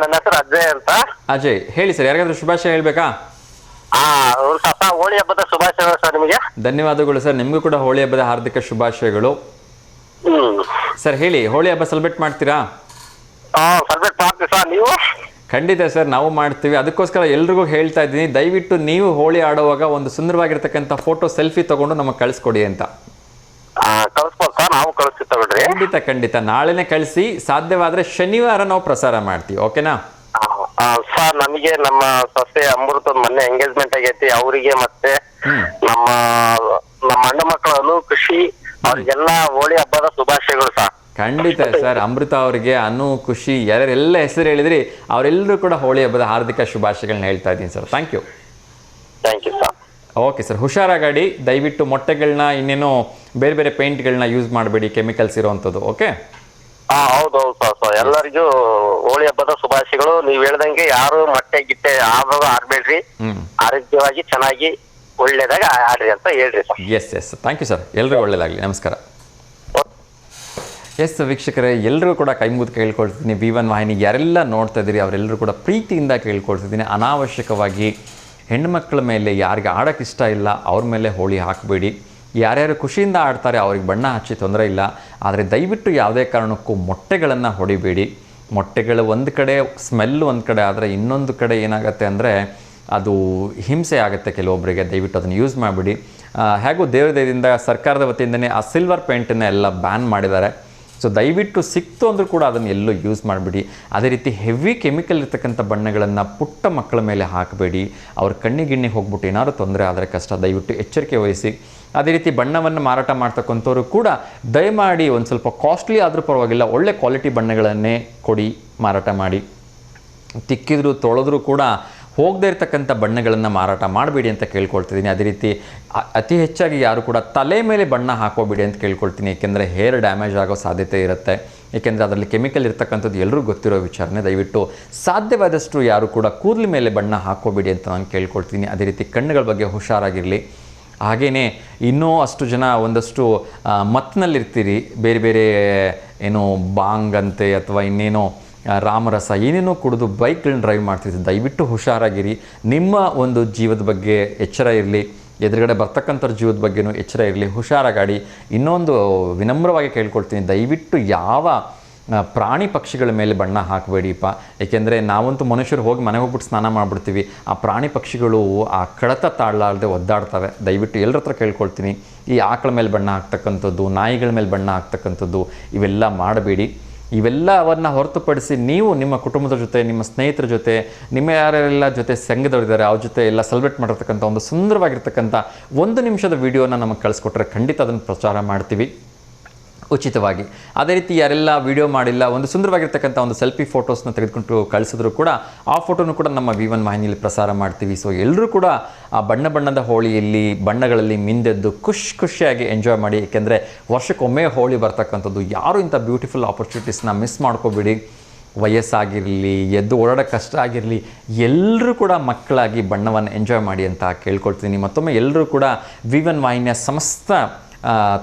ನನ್ನ ಹೆಸರು ಅಜಯ್ ಅಂತ. ಅಜಯ್, ಹೇಳಿ ಸರ್, ಯಾರಿಗಾದ್ರೂ ಶುಭಾಶಯ ಹೇಳ್ಬೇಕಾ? ಹೋಳಿ ಹಬ್ಬದ ಶುಭಾಶಯಗಳು ಸರ್ ನಿಮಗೆ. ಧನ್ಯವಾದಗಳು ಸರ್, ನಿಮಗೂ ಕೂಡ ಹೋಳಿ ಹಬ್ಬದ ಹಾರ್ದಿಕ ಶುಭಾಶಯಗಳು. ಸರ್ ಹೇಳಿ, ಹೋಳಿ ಹಬ್ಬ ಸೆಲೆಬ್ರೇಟ್ ಮಾಡ್ತೀರಾ? ಸೆಲೆಬ್ರೇಟ್ ಮಾಡ್ತೀವಿ ಸರ್, ನೀವು? ಖಂಡಿತ ಸರ್, ನಾವು ಮಾಡ್ತೀವಿ. ಅದಕ್ಕೋಸ್ಕರ ಎಲ್ರಿಗೂ ಹೇಳ್ತಾ ಇದ್ದೀನಿ, ದಯವಿಟ್ಟು ನೀವು ಹೋಳಿ ಆಡುವಾಗ ಒಂದು ಸುಂದರವಾಗಿರ್ತಕ್ಕಂಥ ಫೋಟೋ ಸೆಲ್ಫಿ ತಗೊಂಡು ನಮಗೆ ಕಳಿಸ್ಕೊಡಿ ಅಂತ. ಕಳಿಸ್ಬೋದು ಸರ್, ನಾವು ಕಳಿಸ್ತೀವಿ ತಗೊಳ್ರಿ. ಖಂಡಿತ ನಾಳೆನೆ ಕಳಿಸಿ, ಸಾಧ್ಯವಾದ್ರೆ ಶನಿವಾರ ನಾವು ಪ್ರಸಾರ ಮಾಡ್ತೀವಿ, ಓಕೆನಾ? ಸರ್, ನಮಗೆ ನಮ್ಮ ಸೊಸೆ ಅಮೃತದ ಮೊನ್ನೆ ಎಂಗೇಜ್ಮೆಂಟ್ ಆಗೈತಿ, ಅವರಿಗೆ ಮತ್ತೆ ನಮ್ಮ ಅಣ್ಣ ಮಕ್ಕಳು ಖುಷಿ, ಅವ್ರಿಗೆಲ್ಲ ಹೋಳಿ ಹಬ್ಬದ ಶುಭಾಶಯಗಳು ಸರ್. ಖಂಡಿತ ಸರ್, ಅಮೃತ ಅವರಿಗೆ, ಅನು, ಖುಷಿ, ಯಾರೆಲ್ಲ ಹೆಸರು ಹೇಳಿದ್ರಿ ಅವರೆಲ್ಲರೂ ಕೂಡ ಹೋಳಿ ಹಬ್ಬದ ಹಾರ್ದಿಕ ಶುಭಾಶಯಗಳನ್ನ ಹೇಳ್ತಾ ಇದ್ದೀನಿ sir. Thank you sir. Okay sir, ಹುಷಾರಾಗಾಡಿ. ದಯವಿಟ್ಟು ಮೊಟ್ಟೆಗಳನ್ನ, ಇನ್ನೇನೋ ಬೇರೆ ಬೇರೆ ಪೇಂಟ್ಗಳನ್ನ ಯೂಸ್ ಮಾಡಬೇಡಿ, ಕೆಮಿಕಲ್ಸ್ ಇರೋವಂಥದ್ದು, ಓಕೆ? ಹೌದು ಸರ್, ಎಲ್ಲರಿಗೂ ಹೋಳಿ ಹಬ್ಬದ ಶುಭಾಶಯಗಳು. ನೀವ್ ಹೇಳ್ದಂಗೆ ಯಾರು ಮೊಟ್ಟೆ ಗಿಟ್ಟೆ ಆಡ್ಬೇಡ್ರಿ, ಆರೋಗ್ಯವಾಗಿ ಚೆನ್ನಾಗಿ ಒಳ್ಳೇದಾಗ ಆಡ್ರಿ ಅಂತ ಹೇಳ್ರಿ sir. Yes, thank you sir, ಎಲ್ರಿಗೂ ಒಳ್ಳೇದಾಗಲಿ, ನಮಸ್ಕಾರ. ಎಸ್ ವೀಕ್ಷಕರೇ, ಎಲ್ಲರೂ ಕೂಡ ಕೈ ಮುಗಿದು ಕೇಳ್ಕೊಳ್ತಿದ್ದೀನಿ, V1 ವಾಹಿನಿಗೆ ಯಾರೆಲ್ಲ ನೋಡ್ತಾ ಇದ್ದೀರಿ ಅವರೆಲ್ಲರೂ ಕೂಡ ಪ್ರೀತಿಯಿಂದ ಕೇಳ್ಕೊಳ್ತಿದ್ದೀನಿ, ಅನಾವಶ್ಯಕವಾಗಿ ಹೆಣ್ಮಕ್ಳ ಮೇಲೆ ಯಾರಿಗೆ ಆಡೋಕ್ಕೆ ಇಷ್ಟ ಇಲ್ಲ ಅವ್ರ ಮೇಲೆ ಹೋಳಿ ಹಾಕಬೇಡಿ. ಯಾರ್ಯಾರು ಖುಷಿಯಿಂದ ಆಡ್ತಾರೆ ಅವ್ರಿಗೆ ಬಣ್ಣ ಹಚ್ಚಿ ತೊಂದರೆ ಇಲ್ಲ, ಆದರೆ ದಯವಿಟ್ಟು ಯಾವುದೇ ಕಾರಣಕ್ಕೂ ಮೊಟ್ಟೆಗಳನ್ನು ಹೊಡಿಬೇಡಿ. ಮೊಟ್ಟೆಗಳು ಒಂದು ಕಡೆ ಸ್ಮೆಲ್ಲು ಒಂದು ಕಡೆ, ಆದರೆ ಇನ್ನೊಂದು ಕಡೆ ಏನಾಗುತ್ತೆ ಅಂದರೆ ಅದು ಹಿಂಸೆ ಆಗುತ್ತೆ ಕೆಲವೊಬ್ಬರಿಗೆ. ದಯವಿಟ್ಟು ಅದನ್ನು ಯೂಸ್ ಮಾಡಿಬಿಡಿ. ಹೇಗೂ ದೇವರ ದಯದಿಂದ ಸರ್ಕಾರದ ವತಿಯಿಂದನೇ ಆ ಸಿಲ್ವರ್ ಪೇಂಟನ್ನು ಎಲ್ಲ ಬ್ಯಾನ್ ಮಾಡಿದ್ದಾರೆ. ಸೊ ದಯವಿಟ್ಟು ಸಿಕ್ತು ಅಂದರೂ ಕೂಡ ಅದನ್ನು ಎಲ್ಲೂ ಯೂಸ್ ಮಾಡಿಬಿಡಿ. ಅದೇ ರೀತಿ ಹೆವಿ ಕೆಮಿಕಲ್ ಇರ್ತಕ್ಕಂಥ ಬಣ್ಣಗಳನ್ನು ಪುಟ್ಟ ಮಕ್ಕಳ ಮೇಲೆ ಹಾಕಬೇಡಿ. ಅವ್ರ ಕಣ್ಣಿಗಿಣ್ಣಿ ಹೋಗ್ಬಿಟ್ಟು ಏನಾದ್ರು ತೊಂದರೆ ಆದರೆ ಕಷ್ಟ, ದಯವಿಟ್ಟು ಎಚ್ಚರಿಕೆ ವಹಿಸಿ. ಅದೇ ರೀತಿ ಬಣ್ಣವನ್ನು ಮಾರಾಟ ಮಾಡ್ತಕ್ಕಂಥವ್ರು ಕೂಡ ದಯಮಾಡಿ ಒಂದು ಸ್ವಲ್ಪ ಕಾಸ್ಟ್ಲಿ ಆದರೂ ಪರವಾಗಿಲ್ಲ, ಒಳ್ಳೆ ಕ್ವಾಲಿಟಿ ಬಣ್ಣಗಳನ್ನೇ ಕೊಡಿ, ಮಾರಾಟ ಮಾಡಿ. ತಿಕ್ಕಿದ್ರು ತೊಳೆದ್ರೂ ಕೂಡ ಹೋಗದೇ ಇರ್ತಕ್ಕಂಥ ಬಣ್ಣಗಳನ್ನು ಮಾರಾಟ ಮಾಡಬೇಡಿ ಅಂತ ಕೇಳ್ಕೊಳ್ತಿದ್ದೀನಿ. ಅದೇ ರೀತಿ ಅತಿ ಹೆಚ್ಚಾಗಿ ಯಾರು ಕೂಡ ತಲೆ ಮೇಲೆ ಬಣ್ಣ ಹಾಕೋಬೇಡಿ ಅಂತ ಕೇಳ್ಕೊಳ್ತೀನಿ, ಏಕೆಂದರೆ ಹೇರ್ ಡ್ಯಾಮೇಜ್ ಆಗೋ ಸಾಧ್ಯತೆ ಇರುತ್ತೆ. ಏಕೆಂದರೆ ಅದರಲ್ಲಿ ಕೆಮಿಕಲ್ ಇರ್ತಕ್ಕಂಥದ್ದು ಎಲ್ಲರೂ ಗೊತ್ತಿರೋ ವಿಚಾರನೆ. ದಯವಿಟ್ಟು ಸಾಧ್ಯವಾದಷ್ಟು ಯಾರು ಕೂಡ ಕೂದಲ ಮೇಲೆ ಬಣ್ಣ ಹಾಕೋಬೇಡಿ ಅಂತ ನಾನು ಕೇಳ್ಕೊಳ್ತೀನಿ. ಅದೇ ರೀತಿ ಕಣ್ಣುಗಳ ಬಗ್ಗೆ ಹುಷಾರಾಗಿರಲಿ. ಹಾಗೆಯೇ ಇನ್ನೂ ಅಷ್ಟು ಜನ ಒಂದಷ್ಟು ಮತ್ತಿನಲ್ಲಿರ್ತೀರಿ, ಬೇರೆ ಬೇರೆ ಏನೋ ಬಾಂಗ್ ಅಂತೆ ಅಥವಾ ಇನ್ನೇನೋ ರಾಮರಸ ಏನೇನೋ ಕುಡಿದು ಬೈಕ್ಗಳನ್ನ ಡ್ರೈವ್ ಮಾಡ್ತಿದ್ದೆ. ದಯವಿಟ್ಟು ಹುಷಾರಾಗಿರಿ. ನಿಮ್ಮ ಒಂದು ಜೀವದ ಬಗ್ಗೆ ಎಚ್ಚರ ಇರಲಿ, ಎದುರುಗಡೆ ಬರ್ತಕ್ಕಂಥವ್ರ ಜೀವದ ಬಗ್ಗೆನೂ ಎಚ್ಚರ ಇರಲಿ, ಹುಷಾರಾಗಾಡಿ. ಇನ್ನೊಂದು ವಿನಮ್ರವಾಗಿ ಕೇಳ್ಕೊಳ್ತೀನಿ, ದಯವಿಟ್ಟು ಯಾವ ಪ್ರಾಣಿ ಪಕ್ಷಿಗಳ ಮೇಲೆ ಬಣ್ಣ ಹಾಕಬೇಡಿಪ್ಪ. ಏಕೆಂದರೆ ನಾವಂತೂ ಮನುಷ್ಯರು ಹೋಗಿ ಮನೆಗೆ ಹೋಗ್ಬಿಟ್ಟು ಸ್ನಾನ ಮಾಡಿಬಿಡ್ತೀವಿ, ಆ ಪ್ರಾಣಿ ಪಕ್ಷಿಗಳು ಆ ಕಡತ ತಾಳಲಾರದೆ ಒದ್ದಾಡ್ತವೆ. ದಯವಿಟ್ಟು ಎಲ್ಲರ ಹತ್ರ ಕೇಳ್ಕೊಳ್ತೀನಿ, ಈ ಆಕಳ ಮೇಲೆ ಬಣ್ಣ ಹಾಕ್ತಕ್ಕಂಥದ್ದು, ನಾಯಿಗಳ ಮೇಲೆ ಬಣ್ಣ ಹಾಕ್ತಕ್ಕಂಥದ್ದು ಇವೆಲ್ಲ ಮಾಡಬೇಡಿ. ಇವೆಲ್ಲವನ್ನು ಹೊರತುಪಡಿಸಿ ನೀವು ನಿಮ್ಮ ಕುಟುಂಬದ ಜೊತೆ, ನಿಮ್ಮ ಸ್ನೇಹಿತರ ಜೊತೆ, ನಿಮ್ಮ ಯಾರೆಲ್ಲ ಜೊತೆ ಸಂಘದವರಿದ್ದಾರೆ ಅವ್ರ ಜೊತೆ ಎಲ್ಲ ಸೆಲೆಬ್ರೇಟ್ ಮಾಡಿರ್ತಕ್ಕಂಥ ಒಂದು ಸುಂದರವಾಗಿರ್ತಕ್ಕಂಥ 1 ನಿಮಿಷದ ವಿಡಿಯೋನ ನಮಗೆ ಕಳಿಸ್ಕೊಟ್ರೆ ಖಂಡಿತ ಅದನ್ನು ಪ್ರಚಾರ ಮಾಡ್ತೀವಿ ಉಚಿತವಾಗಿ. ಅದೇ ರೀತಿ ಯಾರೆಲ್ಲ ವಿಡಿಯೋ ಮಾಡಿಲ್ಲ, ಒಂದು ಸುಂದರವಾಗಿರ್ತಕ್ಕಂಥ ಒಂದು ಸೆಲ್ಫಿ ಫೋಟೋಸ್ನ ತೆಗೆದುಕೊಂಡು ಕಳಿಸಿದ್ರು ಕೂಡ ಆ ಫೋಟೋನು ಕೂಡ ನಮ್ಮ V1 ವಾಹಿನಿಯಲ್ಲಿ ಪ್ರಸಾರ ಮಾಡ್ತೀವಿ. ಸೊ ಎಲ್ಲರೂ ಕೂಡ ಆ ಬಣ್ಣದ ಹೋಳಿಯಲ್ಲಿ ಬಣ್ಣಗಳಲ್ಲಿ ಮಿಂದೆದ್ದು ಖುಷಿಯಾಗಿ ಎಂಜಾಯ್ ಮಾಡಿ. ಏಕೆಂದರೆ ವರ್ಷಕ್ಕೊಮ್ಮೆ ಹೋಳಿ ಬರ್ತಕ್ಕಂಥದ್ದು. ಯಾರು ಇಂಥ ಬ್ಯೂಟಿಫುಲ್ ಆಪರ್ಚುನಿಟೀಸ್ನ ಮಿಸ್ ಮಾಡ್ಕೋಬೇಡಿ. ವಯಸ್ಸಾಗಿರಲಿ, ಎದ್ದು ಓಡಾಡೋಕ್ಕೆ ಕಷ್ಟ ಆಗಿರಲಿ, ಎಲ್ಲರೂ ಕೂಡ ಮಕ್ಕಳಾಗಿ ಬಣ್ಣವನ್ನು ಎಂಜಾಯ್ ಮಾಡಿ ಅಂತ ಕೇಳ್ಕೊಳ್ತೀನಿ. ಮತ್ತೊಮ್ಮೆ ಎಲ್ಲರೂ ಕೂಡ V1 ವಾಹಿನಿಯ ಸಮಸ್ತ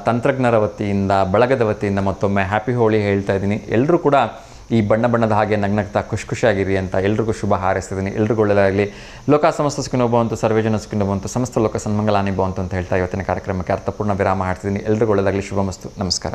ತಂತ್ರಜ್ಞರ ವತಿಯಿಂದ, ಬಳಗದ ವತಿಯಿಂದ ಮತ್ತೊಮ್ಮೆ ಹ್ಯಾಪಿ ಹೋಳಿ ಹೇಳ್ತಾ ಇದ್ದೀನಿ. ಎಲ್ಲರೂ ಕೂಡ ಈ ಬಣ್ಣದ ಹಾಗೆ ನಗ್ನಗ್ತಾ ಖುಷಿಯಾಗಿರಿ ಅಂತ ಎಲ್ರಿಗೂ ಶುಭ ಹಾರೈಸ್ತಿದ್ದೀನಿ. ಎಲ್ರಿಗೂ ಒಳ್ಳೆಯದಾಗಲಿ. ಲೋಕ ಸಮಸ್ತ ಸುಖಿನೋ ಭವಂತು, ಸರ್ವೇ ಜನ ಸುಖಿನೋ ಭವಂತು, ಸಮಸ್ತ ಲೋಕ ಸನ್ಮಂಗಲಾನಿ ಭವಂತು ಅಂತ ಹೇಳ್ತಾ ಇವತ್ತಿನ ಕಾರ್ಯಕ್ರಮಕ್ಕೆ ಅರ್ಥಪೂರ್ಣ ವಿರಾಮ ಹಾಡ್ತಿದ್ದೀನಿ. ಎಲ್ರಿಗೂ ಒಳ್ಳೆಯದಾಗಲಿ. ಶುಭಮಸ್ತು. ನಮಸ್ಕಾರ.